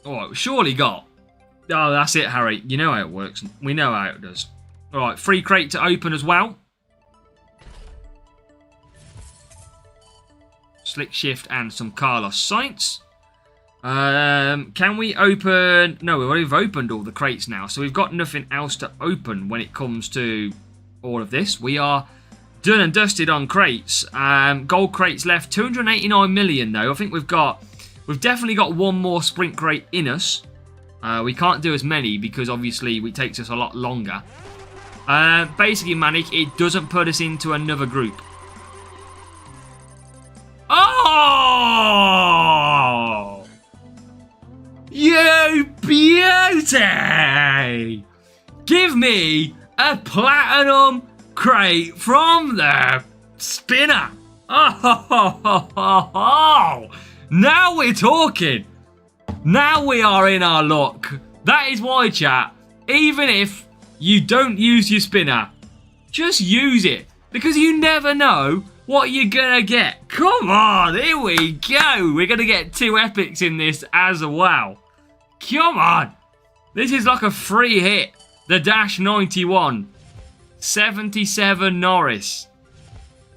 Alright, surely got. Oh, that's it, Harry. You know how it works. We know how it does. Alright, free crate to open as well. Slick Shift and some Carlos Sainz. Can we open... No, we've opened all the crates now. So we've got nothing else to open when it comes to all of this. We are done and dusted on crates. Gold crates left, 289 million though. I think we've definitely got one more sprint crate in us. We can't do as many because obviously it takes us a lot longer. Basically, Manic, it doesn't put us into another group. Oh! You beauty! Give me a platinum crate from the spinner. Oh! Now we're talking. Now we are in our luck. That is why, chat, even if you don't use your spinner, just use it. Because you never know what you're going to get. Come on, here we go. We're going to get 2 epics in this as well. Come on. This is like a free hit. The Dash 91. 77 Norris.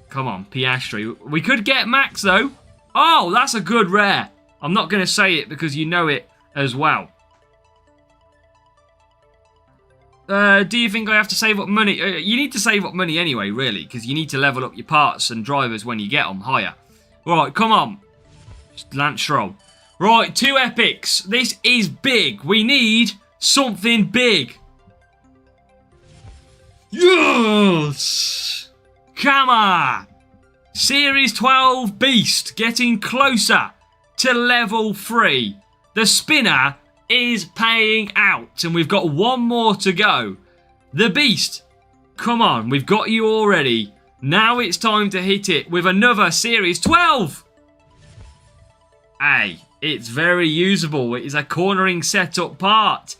Come on, Piastri. We could get Max, though. Oh, that's a good rare. I'm not going to say it because you know it as well. Do you think I have to save up money? You need to save up money anyway, really, because you need to level up your parts and drivers when you get them higher. Right, come on. Lance Stroll. Right, 2 epics. This is big. We need something big. Yes! Come on. Series 12 Beast getting closer to level 3. The spinner is paying out and we've got one more to go. The Beast, come on, we've got you already. Now it's time to hit it with another Series 12. Hey, it's very usable. It is a cornering setup part.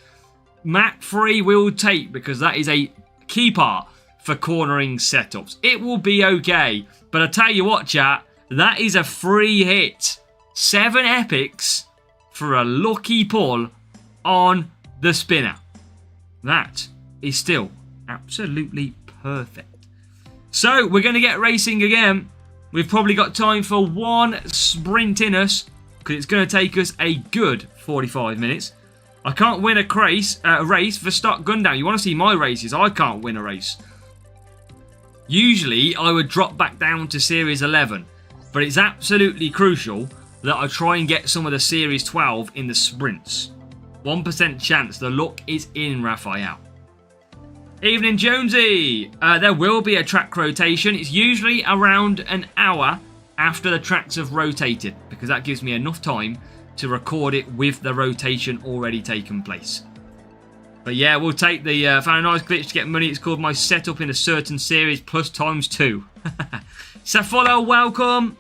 Mach 3 will take because that is a key part for cornering setups. It will be okay, but I tell you what, chat, that is a free hit. 7 epics for a lucky pull on the spinner. That is still absolutely perfect. So we're going to get racing again. We've probably got time for 1 sprint in us because it's going to take us a good 45 minutes. I can't win a race for stock Gundam. You want to see my races? I can't win a race. Usually I would drop back down to Series 11, but it's absolutely crucial that I try and get some of the Series 12 in the sprints. 1% chance. The luck is in, Raphael. Evening, Jonesy. There will be a track rotation. It's usually around an hour after the tracks have rotated because that gives me enough time to record it with the rotation already taken place. But yeah, we'll take the found a nice glitch to get money. It's called my setup in a certain series plus ×2. Safolo, welcome.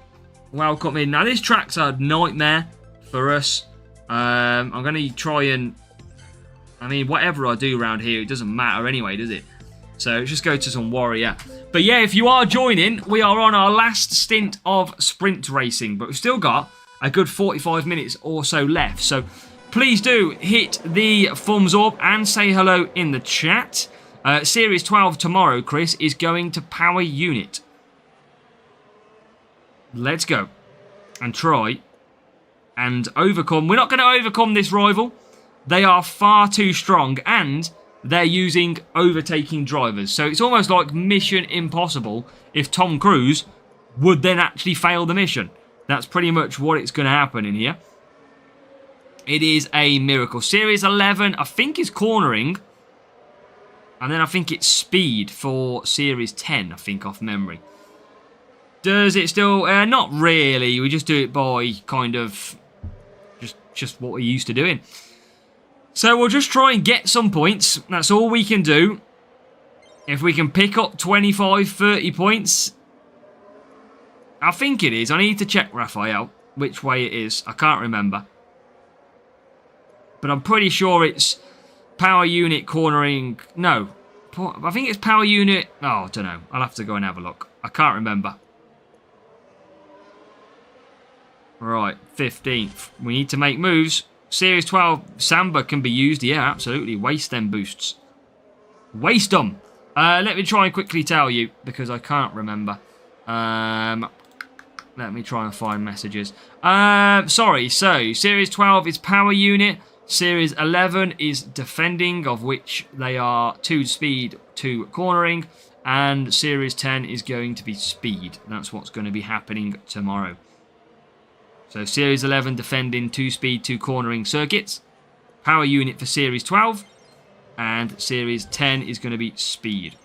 Welcome in. Now this track's a nightmare for us. I'm going to try and... I mean, whatever I do around here, it doesn't matter anyway, does it? So let's just go to some Warrior. But yeah, if you are joining, we are on our last stint of sprint racing. But we've still got a good 45 minutes or so left. So please do hit the thumbs up and say hello in the chat. Series 12 tomorrow, Chris, is going to Power Unit. Let's go and try and overcome. We're not going to overcome this rival. They are far too strong and they're using overtaking drivers. So it's almost like Mission Impossible if Tom Cruise would then actually fail the mission. That's pretty much what it's going to happen in here. It is a miracle. Series 11, I think, is cornering. And then I think it's speed for Series 10, I think, off memory. Does it still? Not really. We just do it by kind of just what we're used to doing. So we'll just try and get some points. That's all we can do. If we can pick up 25, 30 points. I think it is. I need to check, Raphael, which way it is. I can't remember. But I'm pretty sure it's Power Unit cornering. No. I think it's Power Unit. Oh, I don't know. I'll have to go and have a look. I can't remember. Right, 15th. We need to make moves. Series 12, Samba can be used. Yeah, absolutely. Waste them boosts. Waste them. Let me try and quickly tell you, because I can't remember. Let me try and find messages. Sorry, so Series 12 is Power Unit. Series 11 is Defending, of which they are 2 speed, 2 cornering. and Series 10 is going to be speed. That's what's going to be happening tomorrow. So Series 11 defending 2 speed, 2 cornering circuits. Power unit for Series 12. And Series 10 is going to be speed.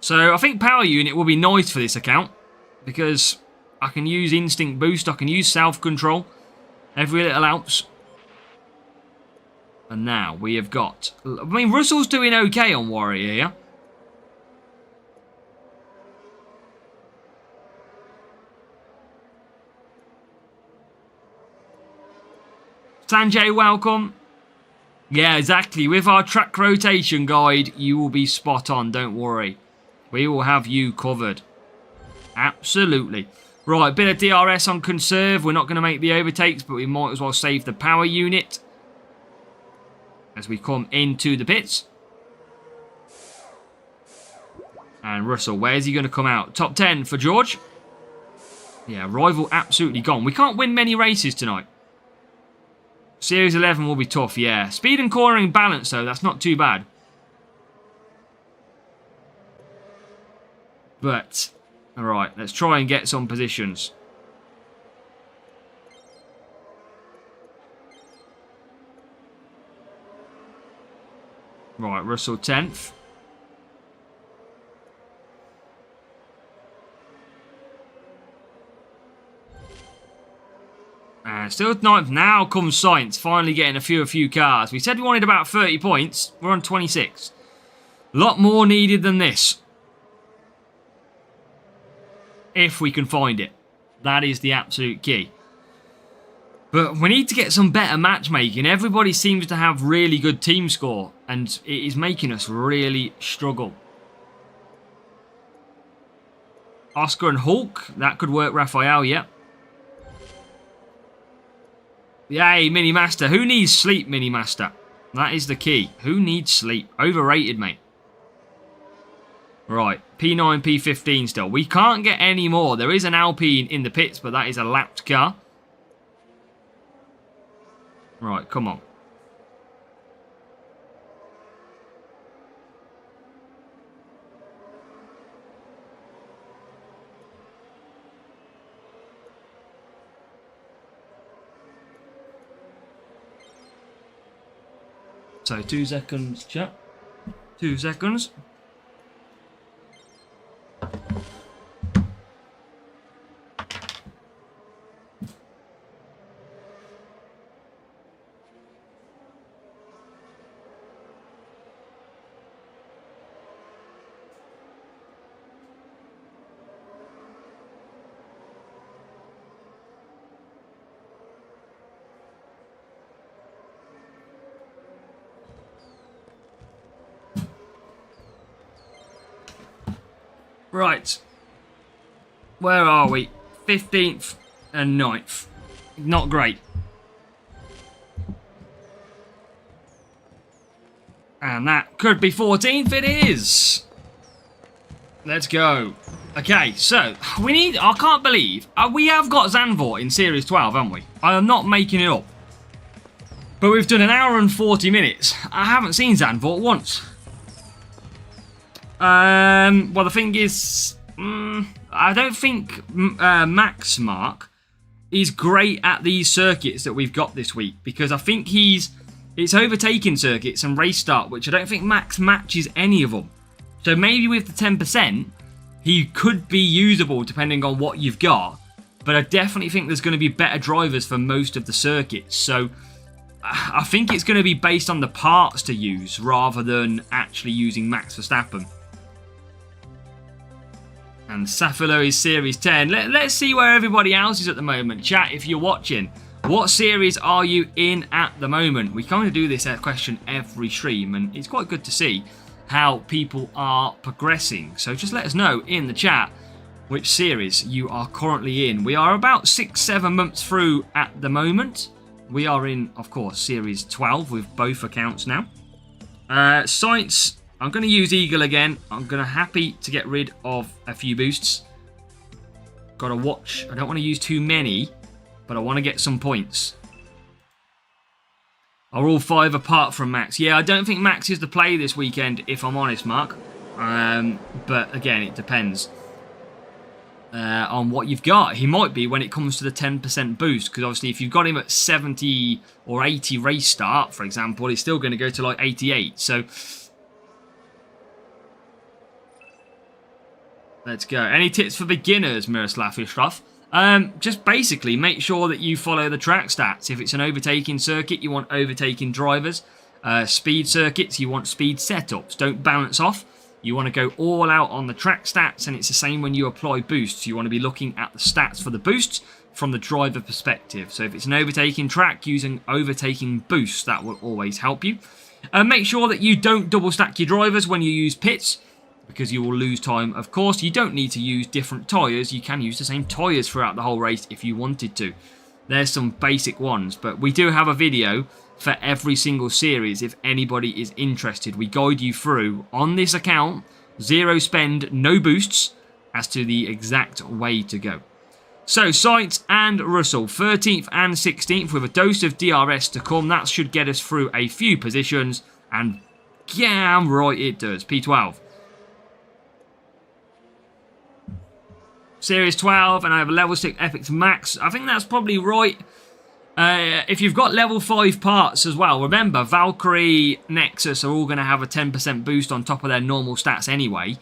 So I think power unit will be nice for this account. Because I can use instinct boost. I can use self-control. Every little helps. And now we have got... I mean, Russell's doing okay on Warrior here. Sanjay, welcome. Yeah, exactly. With our track rotation guide, you will be spot on. Don't worry. We will have you covered. Absolutely. Right, bit of DRS on conserve. We're not going to make the overtakes, but we might as well save the power unit as we come into the pits. And Russell, where's he going to come out? Top 10 for George. Yeah, rival absolutely gone. We can't win many races tonight. Series 11 will be tough, yeah. Speed and cornering balance, though. That's not too bad. But, alright, let's try and get some positions. Right, Russell 10th. And still 9th. Now comes Science, finally getting a few cars. We said we wanted about 30 points. We're on 26. A lot more needed than this. If we can find it. That is the absolute key. But we need to get some better matchmaking. Everybody seems to have really good team score. And it is making us really struggle. Oscar and Hulk. That could work, Raphael, yeah. Yay, Mini Master. Who needs sleep, Mini Master? That is the key. Who needs sleep? Overrated, mate. Right, P9, P15 still. We can't get any more. There is an Alpine in the pits, but that is a lapped car. Right, come on. So 2 seconds, chat. 2 seconds. Right. Where are we? 15th and 9th. Not great. And that could be 14th. It is. Let's go. Okay, so we need... I can't believe... we have got Zandvoort in Series 12, haven't we? I am not making it up. But we've done an hour and 40 minutes. I haven't seen Zandvoort once. Well, the thing is, I don't think Max Mark is great at these circuits that we've got this week, because I think it's overtaking circuits and race start, which I don't think Max matches any of them. So maybe with the 10%, he could be usable depending on what you've got, but I definitely think there's going to be better drivers for most of the circuits. So I think it's going to be based on the parts to use rather than actually using Max Verstappen. And Safilo is Series 10. Let's see where everybody else is at the moment. Chat, if you're watching, what series are you in at the moment? We kind of do this question every stream, and it's quite good to see how people are progressing. So just let us know in the chat which series you are currently in. We are about 6-7 months through at the moment. We are in, of course, Series 12 with both accounts now. Science... I'm going to use Eagle again. I'm going to happy to get rid of a few boosts. Got to watch. I don't want to use too many, but I want to get some points. are all 5 apart from Max. Yeah, I don't think Max is the play this weekend, if I'm honest, Mark. But again, it depends on what you've got. He might be when it comes to the 10% boost, because obviously if you've got him at 70 or 80 race start, for example, he's still going to go to like 88. So let's go. Any tips for beginners, Miroslav Ishraf? Just basically make sure that you follow the track stats. If it's an overtaking circuit, you want overtaking drivers. Speed circuits, you want speed setups. Don't bounce off. You want to go all out on the track stats, and it's the same when you apply boosts. You want to be looking at the stats for the boosts from the driver perspective. So if it's an overtaking track, using overtaking boosts, that will always help you. Make sure that you don't double stack your drivers when you use pits, because you will lose time. Of course, you don't need to use different tyres. You can use the same tyres throughout the whole race if you wanted to. There's some basic ones, but we do have a video for every single series if anybody is interested. We guide you through, on this account, 0 spend, no boosts, as to the exact way to go. So, Sainz and Russell, 13th and 16th, with a dose of DRS to come. That should get us through a few positions, and damn right it does. P12. Series 12, and I have a level 6 Epic Max. I think that's probably right. If you've got level 5 parts as well, remember, Valkyrie, Nexus are all going to have a 10% boost on top of their normal stats anyway.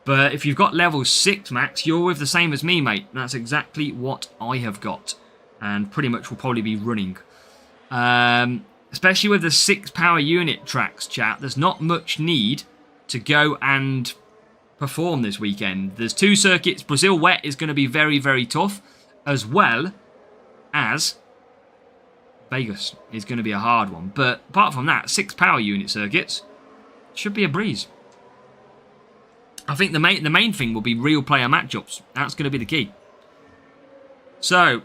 But if you've got level 6 max, you're with the same as me, mate. That's exactly what I have got. And pretty much will probably be running. Especially with the 6 power unit tracks, chat, there's not much need to go and perform this weekend. There's 2 circuits. Brazil Wet is going to be very, very tough, as well as Vegas is going to be a hard one. But apart from that, 6 power unit circuits should be a breeze. I think the main thing will be real player matchups. That's going to be the key. So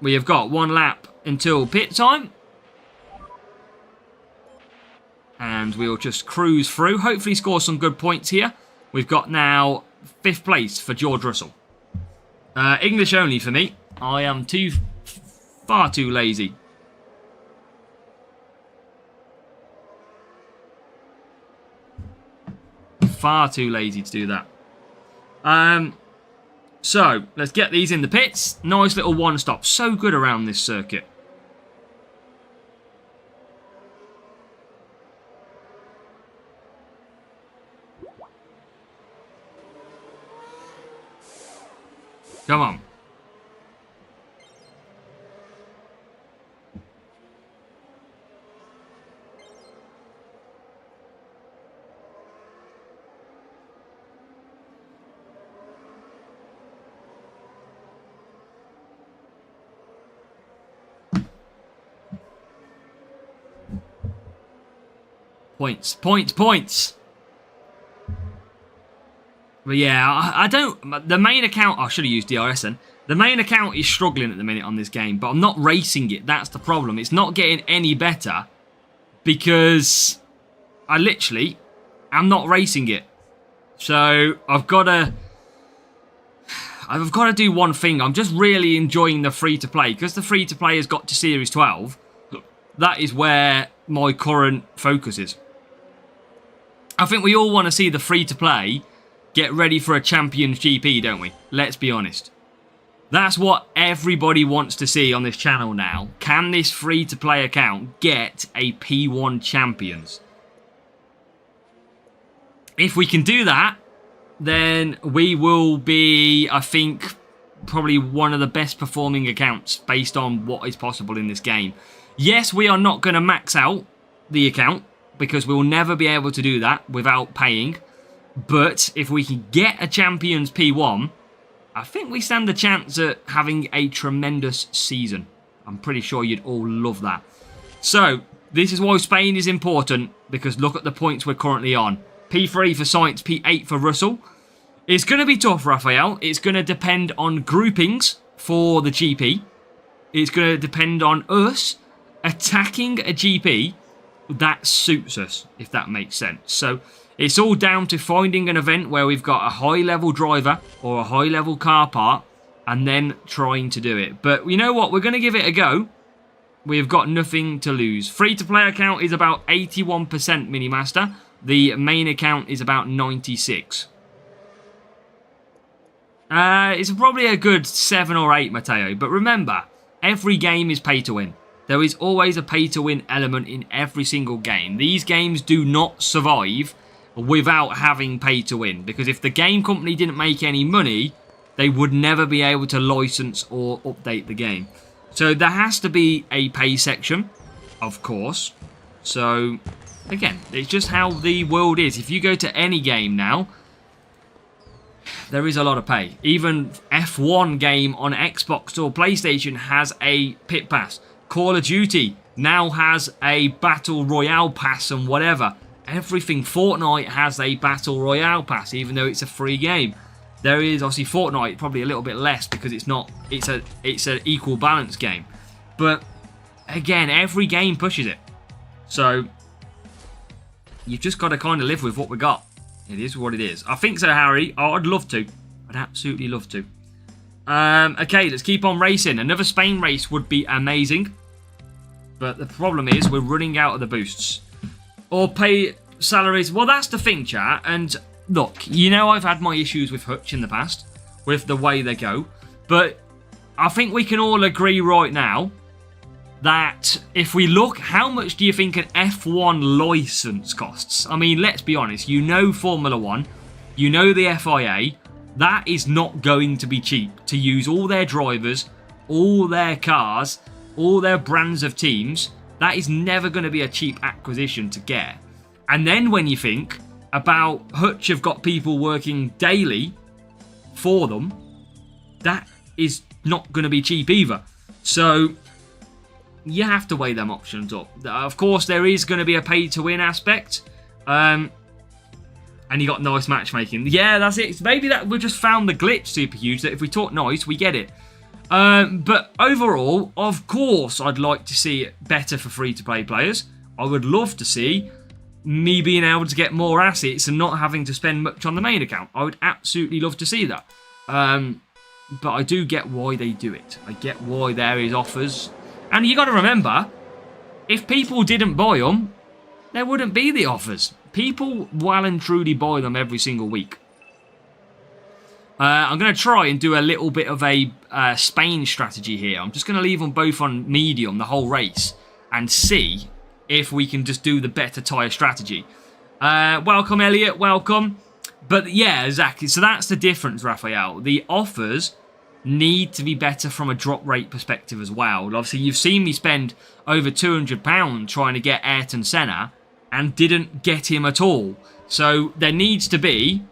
we have got 1 lap until pit time, and we'll just cruise through. Hopefully score some good points here. We've got now 5th place for George Russell. English only for me. I am far too lazy. Far too lazy to do that. So, let's get these in the pits. Nice little one stop. So good around this circuit. Come on. Points, points, points. But yeah, I don't... The main account... I should have used DRS then. The main account is struggling at the minute on this game, but I'm not racing it. That's the problem. It's not getting any better because I literally am not racing it. So I've got to do one thing. I'm just really enjoying the free-to-play, because the free-to-play has got to Series 12. That is where my current focus is. I think we all want to see the free-to-play get ready for a Champions GP, don't we? Let's be honest. That's what everybody wants to see on this channel now. Can this free-to-play account get a P1 Champions? If we can do that, then we will be, I think, probably one of the best performing accounts based on what is possible in this game. Yes, we are not going to max out the account, because we'll never be able to do that without paying. But if we can get a Champions P1, I think we stand a chance at having a tremendous season. I'm pretty sure you'd all love that. So, this is why Spain is important, because look at the points we're currently on. P3 for Sainz, P8 for Russell. It's going to be tough, Raphael. It's going to depend on groupings for the GP. It's going to depend on us attacking a GP that suits us, if that makes sense. So it's all down to finding an event where we've got a high-level driver or a high-level car part and then trying to do it. But you know what? We're going to give it a go. we've got nothing to lose. Free-to-play account is about 81% Minimaster. The main account is about 96. It's probably a good 7 or 8, Matteo. But remember, every game is pay to win. There is always a pay to win element in every single game. These games do not survive without having pay to win. Because if the game company didn't make any money, they would never be able to license or update the game. So there has to be a pay section, of course. So, again, it's just how the world is. If you go to any game now, there is a lot of pay. Even F1 game on Xbox or PlayStation has a pit pass. Call of Duty now has a Battle Royale pass and whatever. Everything. Fortnite has a Battle Royale pass, even though it's a free game. There is obviously Fortnite, probably a little bit less because it's not. It's an equal balance game. But again, every game pushes it. So you've just got to kind of live with what we got. It is what it is. I think so, Harry. Oh, I'd love to. I'd absolutely love to. Okay, let's keep on racing. Another Spain race would be amazing. But the problem is we're running out of the boosts. Or pay salaries. Well, that's the thing, chat. And look, you know I've had my issues with Hutch in the past. With the way they go. But I think we can all agree right now that if we look, how much do you think an F1 license costs? I mean, let's be honest. You know Formula 1. You know the FIA. That is not going to be cheap to use all their drivers, all their cars, all their brands of teams. That is never going to be a cheap acquisition to get. And then when you think about Hutch have got people working daily for them, that is not going to be cheap either. So you have to weigh them options up. Of course, there is going to be a pay-to-win aspect. And you got nice matchmaking. Yeah, that's it. Maybe that we just found the glitch super huge, that if we talk nice, we get it. But overall, of course, I'd like to see it better for free-to-play players. I would love to see me being able to get more assets and not having to spend much on the main account. I would absolutely love to see that. But I do get why they do it. I get why there is offers. And you got to remember, if people didn't buy them, there wouldn't be the offers. People well and truly buy them every single week. I'm going to try and do a little bit of a Spain strategy here. I'm just going to leave them both on medium the whole race and see if we can just do the better tyre strategy. Welcome, Elliot. Welcome. But yeah, exactly. So that's the difference, Raphael. The offers need to be better from a drop rate perspective as well. Obviously, you've seen me spend over £200 trying to get Ayrton Senna and didn't get him at all. So there needs to be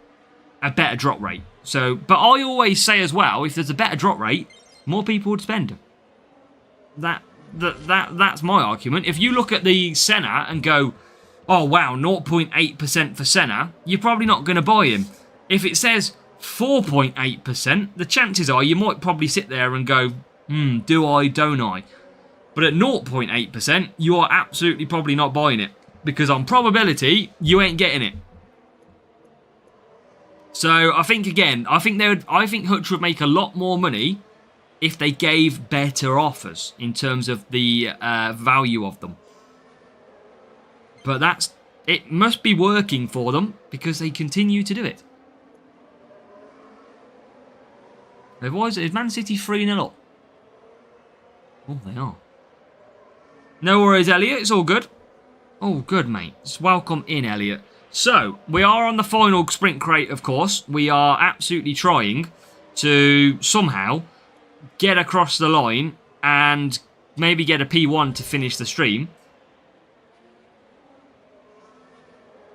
a better drop rate. So, but I always say as well, if there's a better drop rate, more people would spend. That's my argument. If you look at the Senna and go, oh wow, 0.8% for Senna, you're probably not going to buy him. If it says 4.8%, the chances are you might probably sit there and go, do I, don't I? But at 0.8%, you are absolutely probably not buying it. Because on probability, you ain't getting it. So I think again, I think Hutch would make a lot more money if they gave better offers in terms of the value of them. But it must be working for them because they continue to do it. Otherwise, is Man City 3-0 up? Oh, they are. No worries, Elliot. It's all good. All good, mate. Just welcome in, Elliot. So, we are on the final sprint crate, of course. We are absolutely trying to somehow get across the line and maybe get a P1 to finish the stream.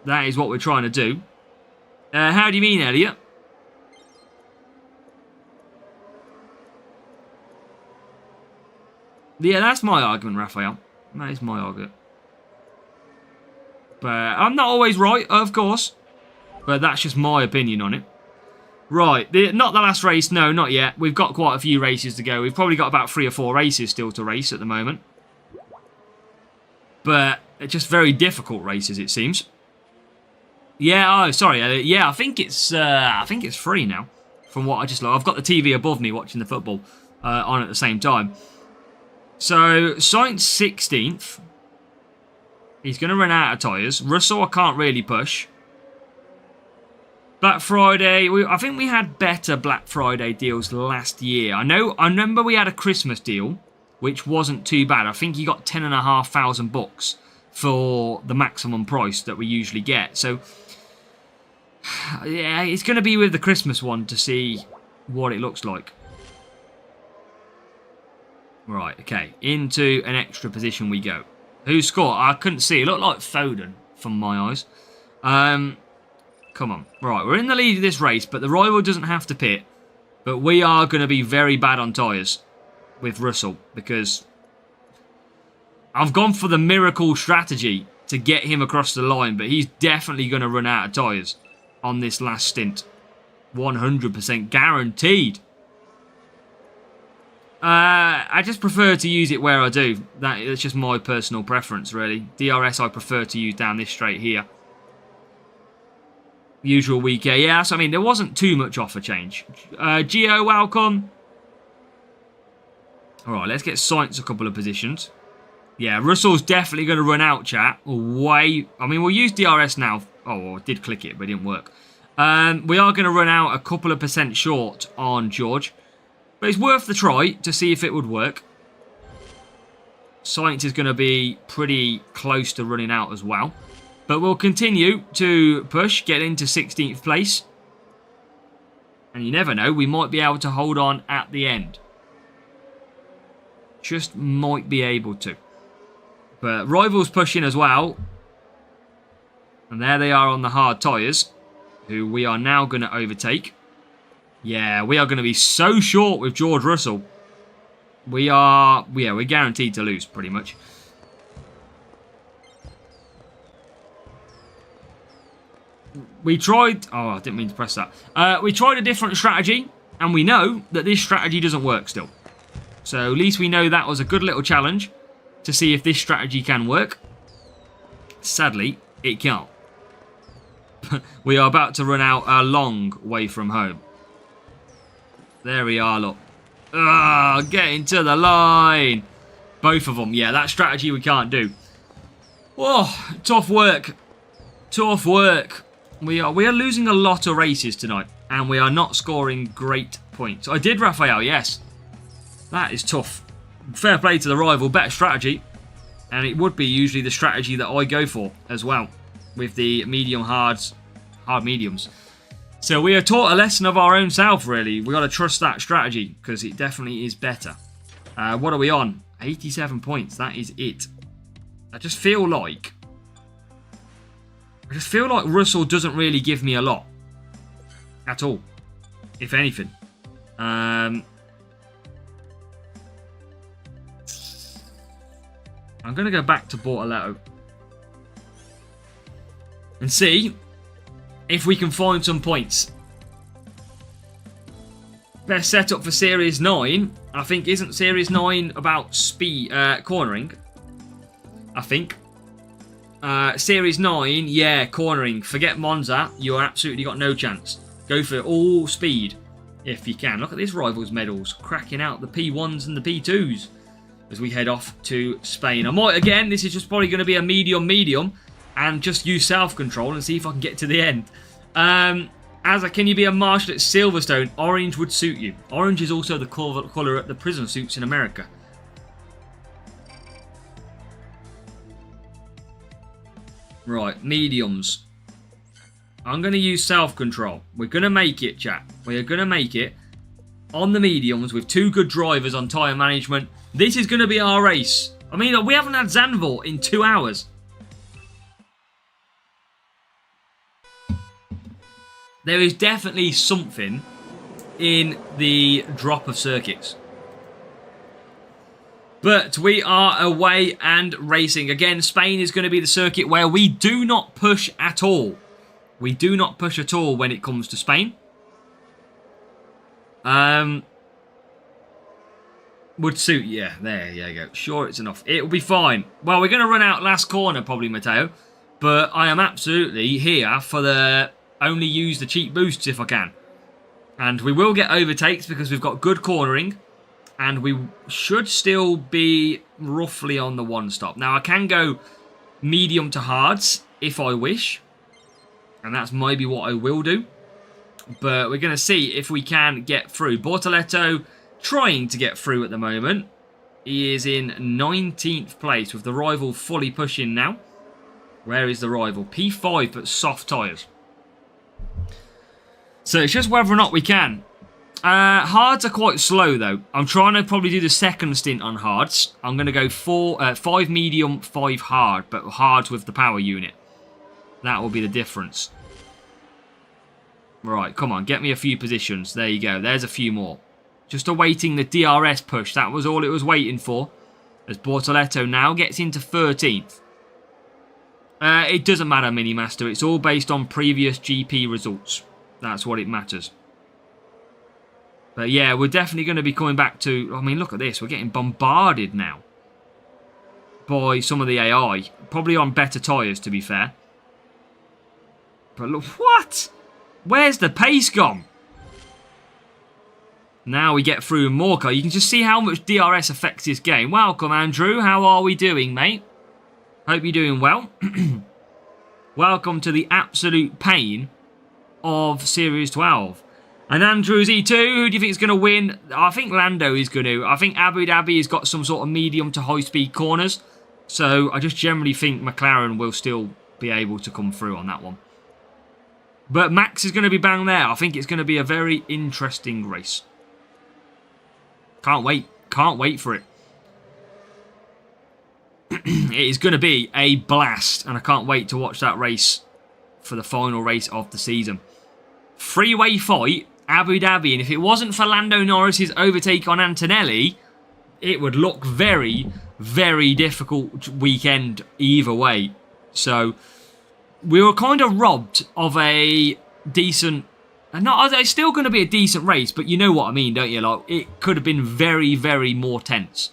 That is what we're trying to do. How do you mean, Elliot? Yeah, that's my argument, Raphael. That is my argument. But I'm not always right, of course. But that's just my opinion on it. Right, not the last race. No, not yet. We've got quite a few races to go. We've probably got about 3 or 4 races still to race at the moment. But it's just very difficult races, it seems. Yeah, oh, sorry. Yeah, I think it's free now. From what I just looked. I've got the TV above me watching the football on at the same time. So, Sainz 16th. He's going to run out of tyres. Russell, I can't really push. Black Friday. I think we had better Black Friday deals last year. I remember we had a Christmas deal, which wasn't too bad. I think you got 10,500 bucks for the maximum price that we usually get. So, yeah, it's going to be with the Christmas one to see what it looks like. Right, okay. Into an extra position we go. Who scored? I couldn't see. It looked like Foden from my eyes. Come on. Right, we're in the lead of this race, but the rival doesn't have to pit. But we are going to be very bad on tyres with Russell because I've gone for the miracle strategy to get him across the line, but he's definitely going to run out of tyres on this last stint. 100% guaranteed. I just prefer to use it where I do. That's just my personal preference, really. DRS I prefer to use down this straight here. Usual weekend. Yeah, so I mean, there wasn't too much offer change. Gio, welcome. Alright, let's get Sainz a couple of positions. Yeah, Russell's definitely going to run out, chat. I mean, we'll use DRS now. Oh, I did click it, but it didn't work. We are going to run out a couple of percent short on George. But it's worth the try to see if it would work. Sainz is going to be pretty close to running out as well. But we'll continue to push, get into 16th place. And you never know, we might be able to hold on at the end. Just might be able to. But rivals pushing as well. And there they are on the hard tyres, who we are now going to overtake. Yeah, we are going to be so short with George Russell. We're guaranteed to lose, pretty much. We tried... Oh, I didn't mean to press that. We tried a different strategy, and we know that this strategy doesn't work still. So at least we know that was a good little challenge to see if this strategy can work. Sadly, it can't. We are about to run out a long way from home. There we are, look. Getting to the line. Both of them. Yeah, that strategy we can't do. Oh, tough work. Tough work. We are losing a lot of races tonight. And we are not scoring great points. I did Raphael, yes. That is tough. Fair play to the rival. Better strategy. And it would be usually the strategy that I go for as well. With the medium hards. Hard mediums. So we are taught a lesson of our own self, really. We've got to trust that strategy because it definitely is better. What are we on? 87 points. That is it. I just feel like Russell doesn't really give me a lot. At all. If anything. I'm going to go back to Bortoletto. And see if we can find some points. Best setup for Series 9. I think, isn't Series 9 about speed, cornering? I think. Series 9, yeah, cornering. Forget Monza. You are absolutely got no chance. Go for all speed if you can. Look at this Rivals medals. Cracking out the P1s and the P2s as we head off to Spain. I might, again, this is just probably going to be a medium. And just use self-control and see if I can get to the end. Can you be a marshal at Silverstone? Orange would suit you. Orange is also the colour at the prison suits in America. Right, mediums. I'm going to use self-control. We're going to make it, chat. We are going to make it on the mediums with two good drivers on tyre management. This is going to be our race. I mean, we haven't had Zandvoort in 2 hours. There is definitely something in the drop of circuits. But we are away and racing. Again, Spain is going to be the circuit where we do not push at all. We do not push at all when it comes to Spain. Would suit, yeah, there you go. Sure, it's enough. It will be fine. Well, we're going to run out last corner probably, Matteo. But I am absolutely here for the... Only use the cheap boosts if I can. And we will get overtakes because we've got good cornering. And we should still be roughly on the 1 stop. Now, I can go medium to hards if I wish. And that's maybe what I will do. But we're going to see if we can get through. Bortoletto trying to get through at the moment. He is in 19th place with the rival fully pushing now. Where is the rival? P5 but soft tyres. So it's just whether or not we can. Hards are quite slow though. I'm trying to probably do the second stint on hards. I'm going to go 5 medium, 5 hard. But hards with the power unit. That will be the difference. Right, come on. Get me a few positions. There you go. There's a few more. Just awaiting the DRS push. That was all it was waiting for. As Bortoletto now gets into 13th. It doesn't matter, Minimaster. It's all based on previous GP results. That's what it matters. But yeah, we're definitely going to be coming back to... I mean, look at this. We're getting bombarded now. By some of the AI. Probably on better tyres, to be fair. But look... What? Where's the pace gone? Now we get through more car. You can just see how much DRS affects this game. Welcome, Andrew. How are we doing, mate? Hope you're doing well. Welcome to the absolute pain of Series 12. And Andrew's E2. Who do you think is going to win? I think Lando is going to. I think Abu Dhabi has got some sort of medium to high speed corners. So I just generally think McLaren will still be able to come through on that one. But Max is going to be bang there. I think it's going to be a very interesting race. Can't wait. Can't wait for it. It is going to be a blast. And I can't wait to watch that race for the final race of the season. Freeway fight, Abu Dhabi. And if it wasn't for Lando Norris's overtake on Antonelli, it would look very, very difficult weekend either way. So... we were kind of robbed of a decent... it's still going to be a decent race, but you know what I mean, don't you? Like, it could have been very, very more tense.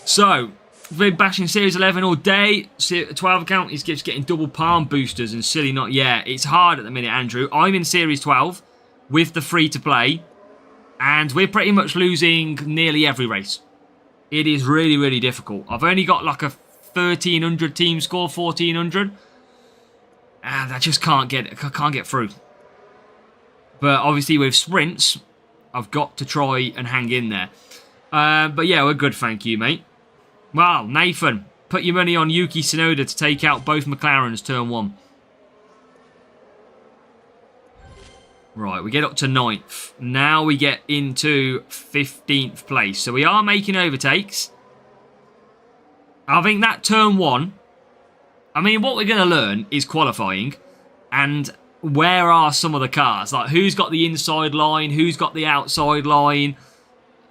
So, we've been bashing Series 11 all day. 12 account is just getting double palm boosters and silly not... yeah, it's hard at the minute, Andrew. I'm in Series 12 with the free-to-play, and we're pretty much losing nearly every race. It is really, really difficult. I've only got like a 1,300 team score, 1,400. And I just can't get through. But obviously with sprints, I've got to try and hang in there. But yeah, we're good, thank you, mate. Well, Nathan, put your money on Yuki Tsunoda to take out both McLarens turn 1. Right, we get up to 9th. Now we get into 15th place. So we are making overtakes. I think that turn 1, I mean, what we're going to learn is qualifying and where are some of the cars. Like, who's got the inside line, who's got the outside line.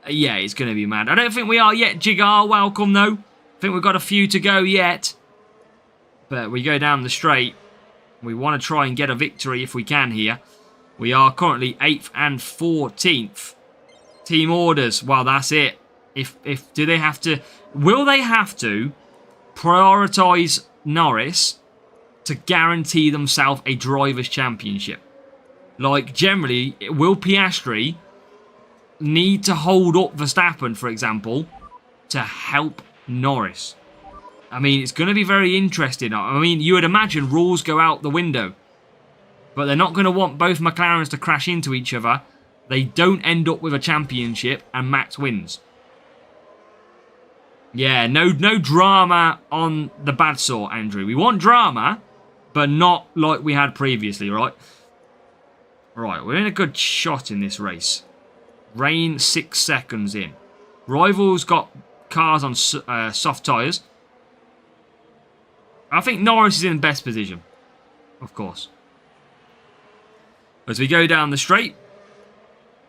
Yeah, it's going to be mad. I don't think we are yet, Jigar. Welcome, though. I think we've got a few to go yet. But we go down the straight. We want to try and get a victory if we can here. We are currently 8th and 14th. Team orders. Well, that's it. Do they have to... will they have to prioritise Norris to guarantee themselves a driver's championship? Like, generally, will Piastri need to hold up Verstappen, for example, to help Norris? I mean, it's going to be very interesting. I mean, you would imagine rules go out the window. But they're not going to want both McLarens to crash into each other. They don't end up with a championship and Max wins. Yeah, no drama on the bad sort, Andrew. We want drama, but not like we had previously, right? Right, we're in a good shot in this race. Rain 6 seconds in. Rivals got cars on soft tyres. I think Norris is in the best position, of course. As we go down the straight,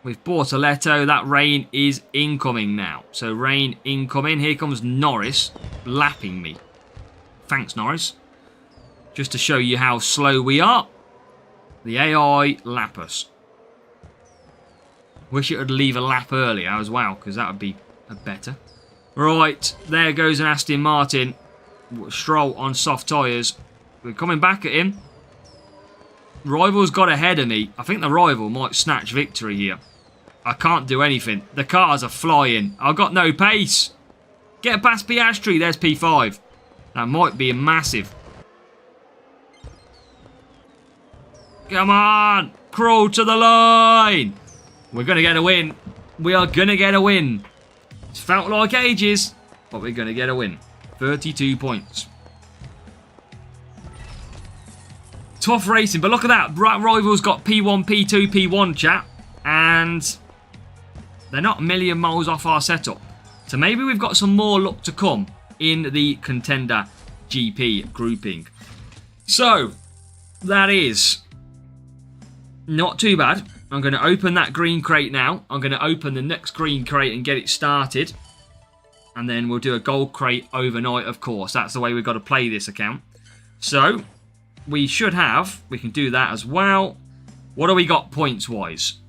with Bortoletto, that rain is incoming now. So rain incoming. Here comes Norris lapping me. Thanks, Norris. Just to show you how slow we are. The AI lap us. Wish it would leave a lap earlier as well, because that would be better. Right, there goes an Aston Martin. Stroll on soft tyres. We're coming back at him. Rival's got ahead of me. I think the rival might snatch victory here. I can't do anything. The cars are flying. I've got no pace. Get past Piastri. There's P5. That might be a massive. Come on. Crawl to the line. We're going to get a win. We are going to get a win. It's felt like ages, but we're going to get a win. 32 points. Tough racing, but look at that. Rivals got P1, P2, P1, chat. And they're not a million miles off our setup. So maybe we've got some more luck to come in the Contender GP grouping. So, that is not too bad. I'm going to open that green crate now. I'm going to open the next green crate and get it started. And then we'll do a gold crate overnight, of course. That's the way we've got to play this account. So, we should have. We can do that as well. What do we got points-wise?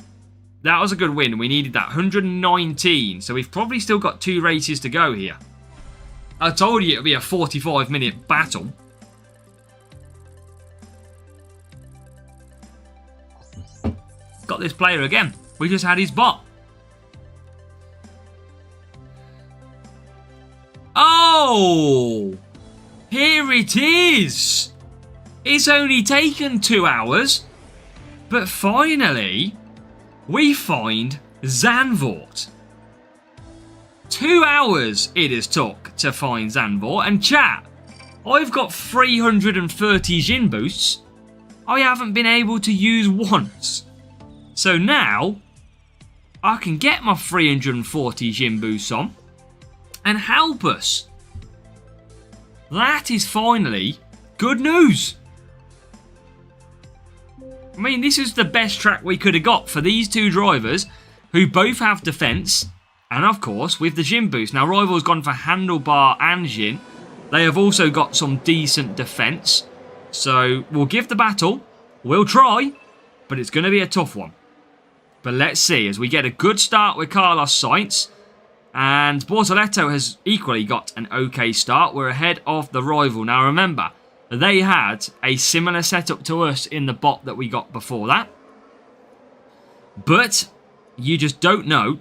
That was a good win. We needed that 119. So we've probably still got 2 races to go here. I told you it would be a 45-minute battle. Got this player again. We just had his bot. Oh! Here it is! It's only taken 2 hours. But finally, we find Zandvoort. 2 hours it has took to find Zandvoort. And chat, I've got 330 Jin boosts. I haven't been able to use once. So now, I can get my 340 Jin boosts on and help us. That is finally good news. I mean, this is the best track we could have got for these 2 drivers who both have defence and, of course, with the Jin boost. Now, Rival's gone for handlebar and Jin. They have also got some decent defence. So, we'll give the battle. We'll try, but it's going to be a tough one. But let's see, as we get a good start with Carlos Sainz. And Bortoleto has equally got an okay start. We're ahead of the Rival. Now, remember, they had a similar setup to us in the bot that we got before that. But you just don't know,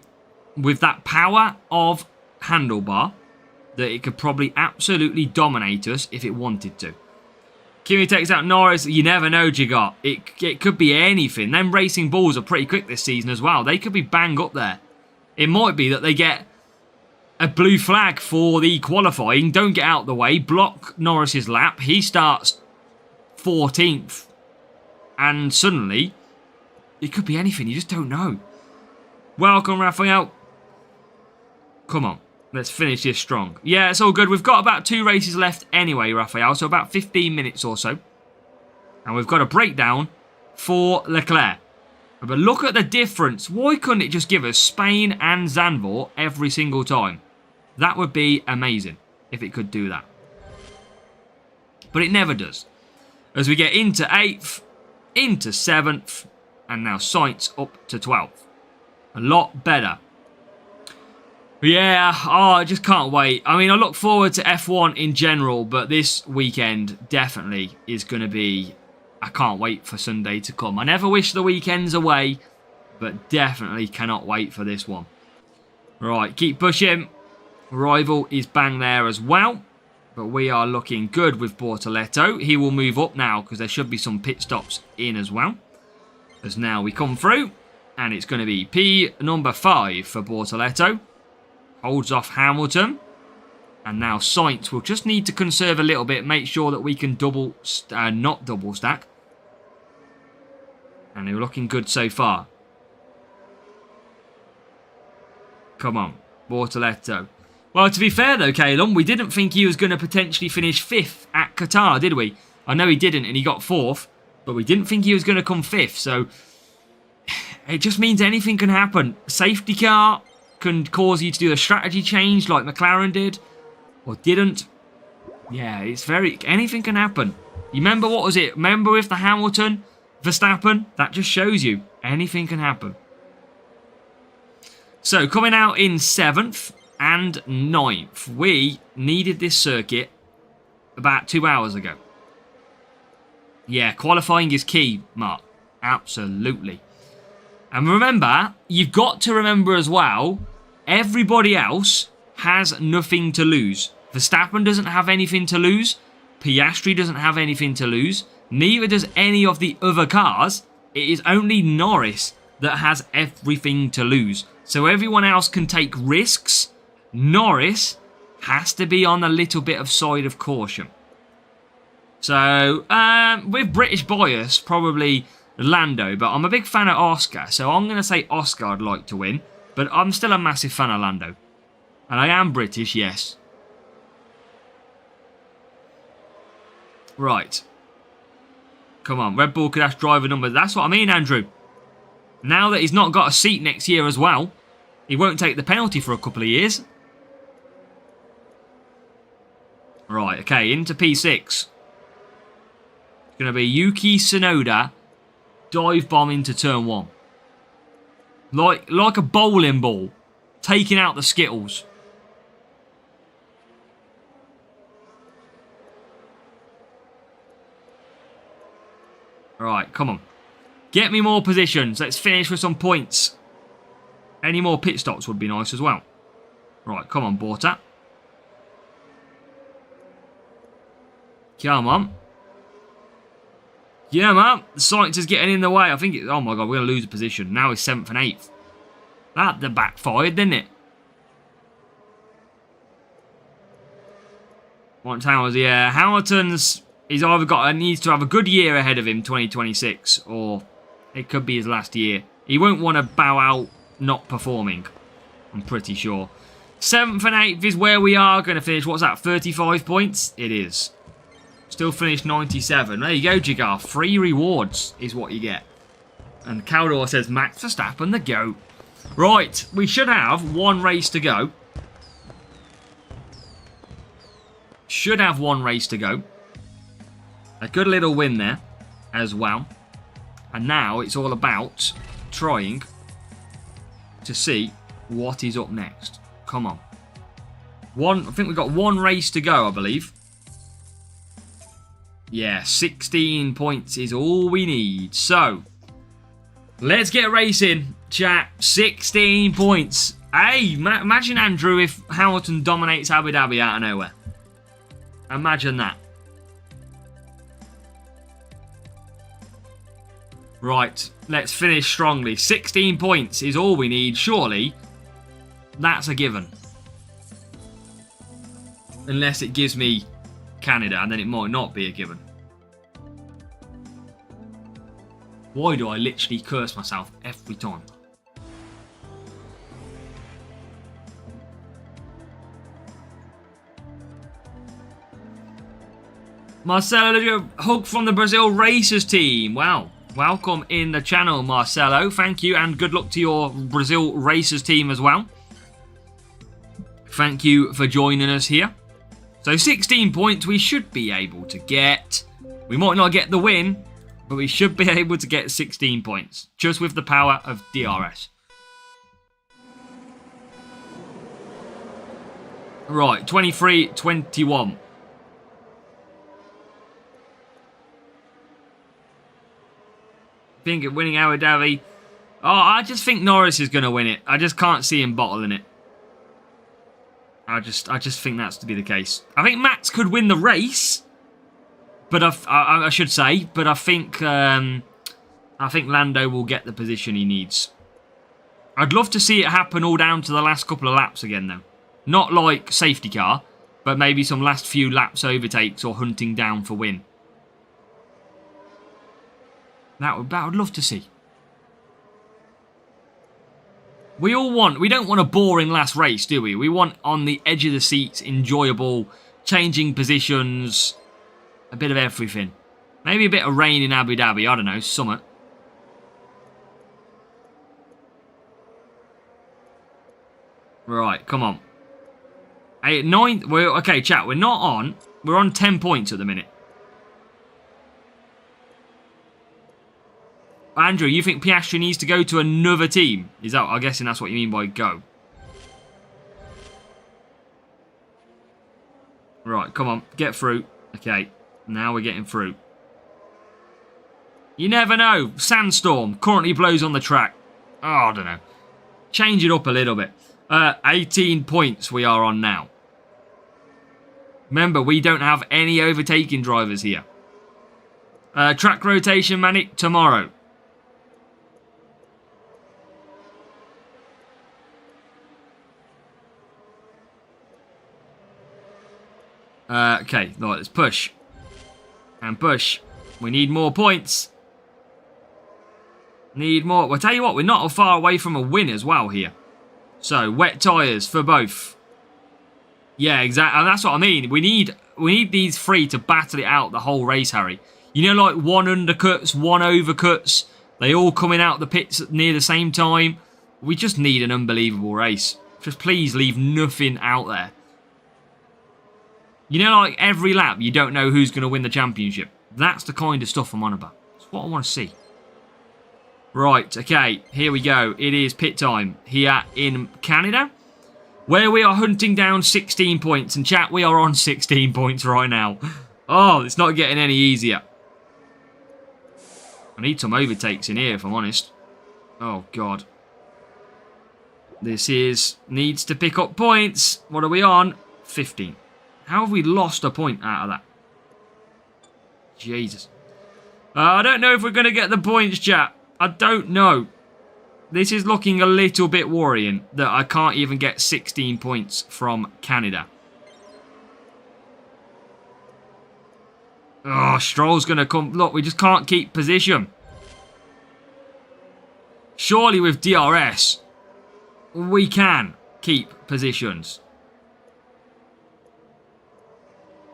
with that power of handlebar, that it could probably absolutely dominate us if it wanted to. Kimi takes out Norris. You never know, Jigar. It could be anything. Them racing balls are pretty quick this season as well. They could be bang up there. It might be that they get a blue flag for the qualifying. Don't get out the way. Block Norris's lap. He starts 14th. And suddenly, it could be anything. You just don't know. Welcome, Raphael. Come on. Let's finish this strong. Yeah, it's all good. We've got about 2 races left anyway, Raphael. So about 15 minutes or so. And we've got a breakdown for Leclerc. But look at the difference. Why couldn't it just give us Spain and Zandvoort every single time? That would be amazing if it could do that. But it never does. As we get into 8th, into 7th, and now Sainz up to 12th. A lot better. Yeah, I just can't wait. I mean, I look forward to F1 in general, but this weekend definitely is going to be... I can't wait for Sunday to come. I never wish the weekends away, but definitely cannot wait for this one. Right, keep pushing. Rival is bang there as well, but we are looking good with Bortoleto. He will move up now because there should be some pit stops in as well. As now we come through, and it's going to be P number 5 for Bortoleto. Holds off Hamilton. And now Sainz will just need to conserve a little bit. Make sure that we can not double stack. And they're looking good so far. Come on. Bortoleto. Well, to be fair though, Calum, we didn't think he was going to potentially finish 5th at Qatar, did we? I know he didn't and he got 4th. But we didn't think he was going to come 5th. So it just means anything can happen. Safety car can cause you to do a strategy change like McLaren did. Or didn't. Yeah, it's very... Anything can happen. You remember, what was it? Remember with the Hamilton, Verstappen? That just shows you. Anything can happen. So, coming out in 7th and 9th. We needed this circuit about 2 hours ago. Yeah, qualifying is key, Mark. Absolutely. And remember, you've got to remember as well, everybody else has nothing to lose. Verstappen doesn't have anything to lose. Piastri doesn't have anything to lose. Neither does any of the other cars. It is only Norris that has everything to lose. So everyone else can take risks. Norris has to be on a little bit of side of caution. So, with British bias, probably Lando, but I'm a big fan of Oscar, so I'm going to say Oscar I'd like to win, but I'm still a massive fan of Lando. And I am British, yes. Right. Come on, Red Bull could have driver numbers. That's what I mean, Andrew. Now that he's not got a seat next year as well, he won't take the penalty for a couple of years. Right, okay, into P6. It's going to be Yuki Tsunoda dive bomb into turn 1. Like a bowling ball, taking out the Skittles. Right, come on. Get me more positions. Let's finish with some points. Any more pit stops would be nice as well. Right, come on, Borta. Come on. Yeah, man. The science is getting in the way. I think oh my god, we're going to lose a position. Now he's 7th and 8th. That backfired, didn't it? What time was he? Yeah, Hamilton's... He's either needs to have a good year ahead of him, 2026, or it could be his last year. He won't want to bow out not performing, I'm pretty sure. 7th and 8th is where we are going to finish. What's that, 35 points? It is. Still finished 97. There you go, Jigar. Free rewards is what you get. And Caldor says, Max Verstappen the GOAT. Right, we should have one race to go. Should have one race to go. A good little win there as well. And now it's all about trying to see what is up next. Come on. I think we've got one race to go, I believe. Yeah, 16 points is all we need. So, let's get racing, chat. 16 points. Hey, imagine, Andrew, if Hamilton dominates Abu Dhabi out of nowhere. Imagine that. Right, let's finish strongly. 16 points is all we need. Surely, that's a given. Unless it gives me Canada, and then it might not be a given. Why do I literally curse myself every time? Marcelo, hug from the Brazil Racers team. Wow. Welcome in the channel, Marcelo. Thank you, and good luck to your Brazil Racers team as well. Thank you for joining us here. So 16 points we should be able to get. We might not get the win, but we should be able to get 16 points. Just with the power of DRS. Right, 23-21. I think of winning Abu Dhabi. Oh, I just think Norris is going to win it. I just can't see him bottling it. I just think that's to be the case. I think Max could win the race, but I should say, but I think Lando will get the position he needs. I'd love to see it happen all down to the last couple of laps again, though. Not like safety car, but maybe some last few laps overtakes or hunting down for win. That would love to see. We don't want a boring last race, do we? We want on the edge of the seats, enjoyable, changing positions, a bit of everything. Maybe a bit of rain in Abu Dhabi, I don't know, summer. Right, come on. Okay, chat, we're not on. We're on 10 points at the minute. Andrew, you think Piastri needs to go to another team? Is that? I'm guessing that's what you mean by go. Right, come on, get through. Okay, now we're getting through. You never know. Sandstorm currently blows on the track. I don't know. Change it up a little bit. 18 points we are on now. Remember, we don't have any overtaking drivers here. Track rotation, Manic, tomorrow. Okay, right, let's push. And push. We need more points. Need more. Well, tell you what, we're not far away from a win as well here. So, wet tyres for both. Yeah, exactly. And that's what I mean. We need these three to battle it out the whole race, Harry. You know, like one undercuts, one overcuts. They all coming out the pits near the same time. We just need an unbelievable race. Just please leave nothing out there. You know, like every lap, you don't know who's going to win the championship. That's the kind of stuff I'm on about. That's what I want to see. Right, okay, here we go. It is pit time here in Canada, where we are hunting down 16 points. And chat, we are on 16 points right now. Oh, it's not getting any easier. I need some overtakes in here, if I'm honest. Oh, God. This needs to pick up points. What are we on? 15. How have we lost a point out of that? Jesus. I don't know if we're going to get the points, chat. I don't know. This is looking a little bit worrying that I can't even get 16 points from Canada. Oh, Stroll's going to come. Look, we just can't keep position. Surely with DRS, we can keep positions.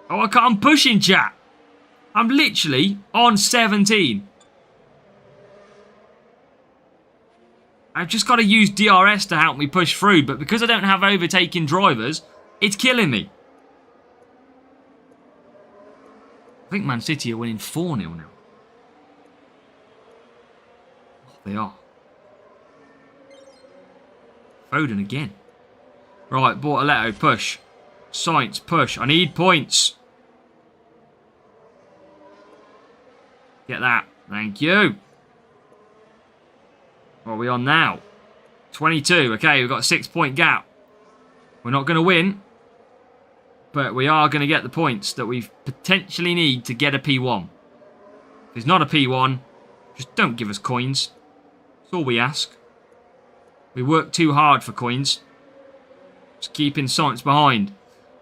Oh, I'm pushing, chat. I'm literally on 17. I've just got to use DRS to help me push through, but because I don't have overtaking drivers, it's killing me. I think Man City are winning 4-0 now. Oh, they are. Foden again. Right, Bortoletto, push. Sainz, push. I need points. Get that. Thank you. What are we on now? 22. Okay, we've got a 6-point gap. We're not going to win. But we are going to get the points that we potentially need to get a P1. If it's not a P1, just don't give us coins. That's all we ask. We work too hard for coins. Just keeping Sainz behind.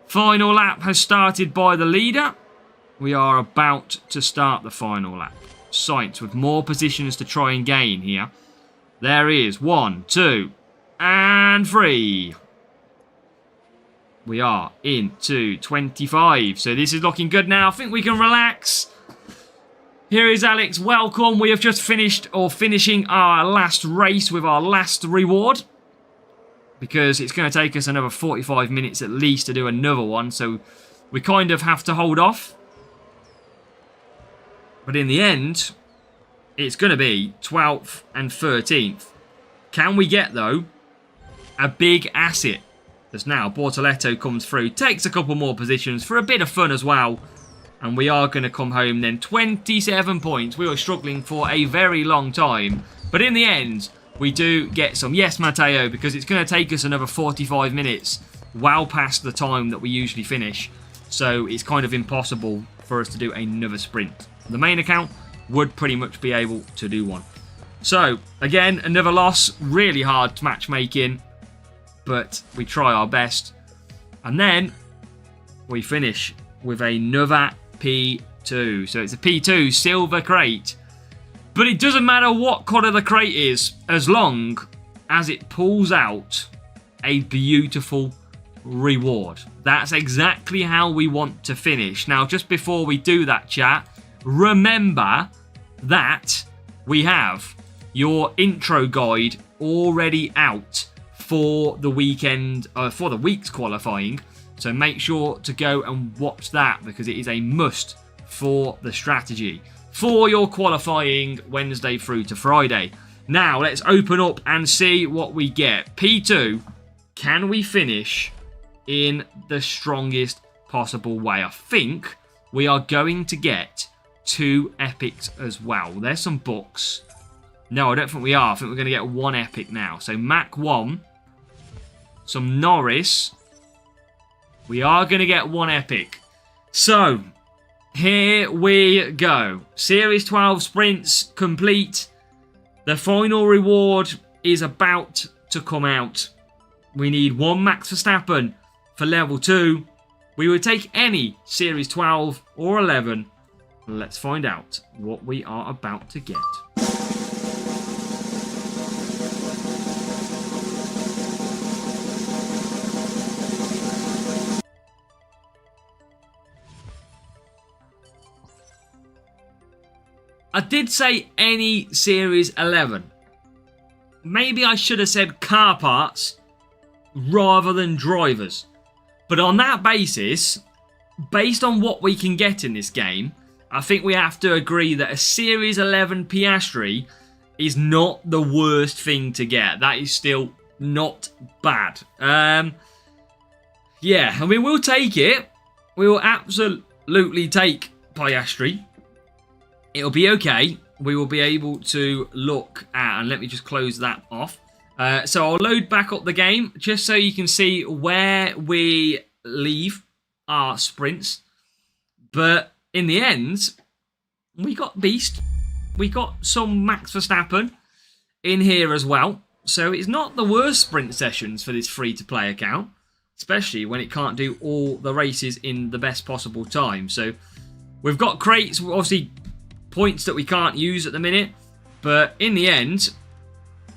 Final lap has started by the leader. We are about to start the final lap. Sainz with more positions to try and gain here. There is 1, 2, and 3. We are into 25. So this is looking good now. I think we can relax. Here is Alex. Welcome. We have just finished or finishing our last race with our last reward. Because it's going to take us another 45 minutes at least to do another one. So we kind of have to hold off. But in the end, it's going to be 12th and 13th. Can we get, though, a big asset? As now Bortoletto comes through, takes a couple more positions for a bit of fun as well. And we are going to come home then. 27 points. We were struggling for a very long time. But in the end, we do get some. Yes, Matteo, because it's going to take us another 45 minutes. Well past the time that we usually finish. So it's kind of impossible for us to do another sprint. The main account would pretty much be able to do one. So, again, another loss. Really hard matchmaking. But we try our best. And then we finish with another P2. So it's a P2 silver crate. But it doesn't matter what colour the crate is, as long as it pulls out a beautiful reward. That's exactly how we want to finish. Now, just before we do that, chat, remember that we have your intro guide already out for the weekend, for the week's qualifying. So make sure to go and watch that because it is a must for the strategy for your qualifying Wednesday through to Friday. Now let's open up and see what we get. P2, can we finish in the strongest possible way? I think we are going to get 2 epics as well. There's some books. No, I don't think we are. I think we're going to get one epic now. So Mach 1, some Norris. We are going to get one epic. So, here we go. Series 12 sprints complete. The final reward is about to come out. We need one Max Verstappen for level 2. We would take any Series 12 or 11. Let's find out what we are about to get. I did say any Series 11. Maybe I should have said car parts rather than drivers. But on that basis, based on what we can get in this game, I think we have to agree that a Series 11 Piastri is not the worst thing to get. That is still not bad. Yeah, I mean, we'll take it. We will absolutely take Piastri. It'll be okay. We will be able to look at, and let me just close that off. So I'll load back up the game just so you can see where we leave our sprints. But in the end, we got Beast. We got some Max Verstappen in here as well. So it's not the worst sprint sessions for this free-to-play account, especially when it can't do all the races in the best possible time. So we've got crates, obviously points that we can't use at the minute, but in the end,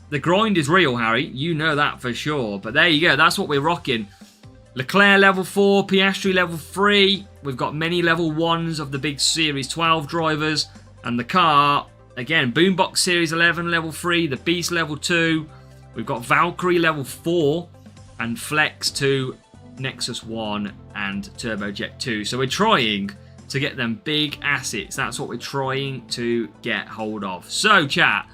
the grind is real, Harry. You know that for sure. But there you go. That's what we're rocking. Leclerc level 4, Piastri level 3. We've got many level 1s of the big Series 12 drivers. And the car, again, Boombox Series 11 level 3, the Beast level 2. We've got Valkyrie level 4 and Flex 2, Nexus 1 and Turbojet 2. So we're trying to get them big assets. That's what we're trying to get hold of. So, chat,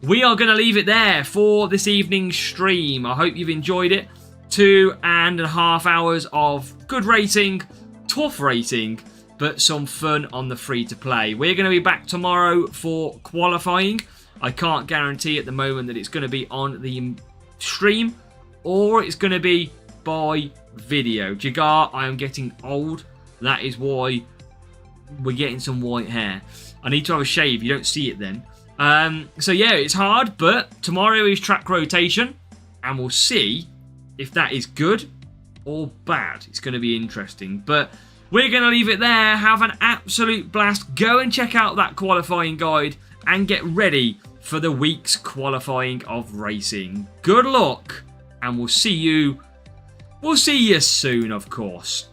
we are going to leave it there for this evening's stream. I hope you've enjoyed it. 2.5 hours of good rating, tough rating, but some fun on the free-to-play. We're going to be back tomorrow for qualifying. I can't guarantee at the moment that it's going to be on the stream or it's going to be by video. Jagar, I am getting old. That is why we're getting some white hair. I need to have a shave. You don't see it then. So yeah, it's hard, but tomorrow is track rotation, and we'll see if that is good or bad. It's going to be interesting, but we're going to leave it there. Have an absolute blast. Go and check out that qualifying guide and get ready for the week's qualifying of racing. Good luck, and we'll see you soon, of course.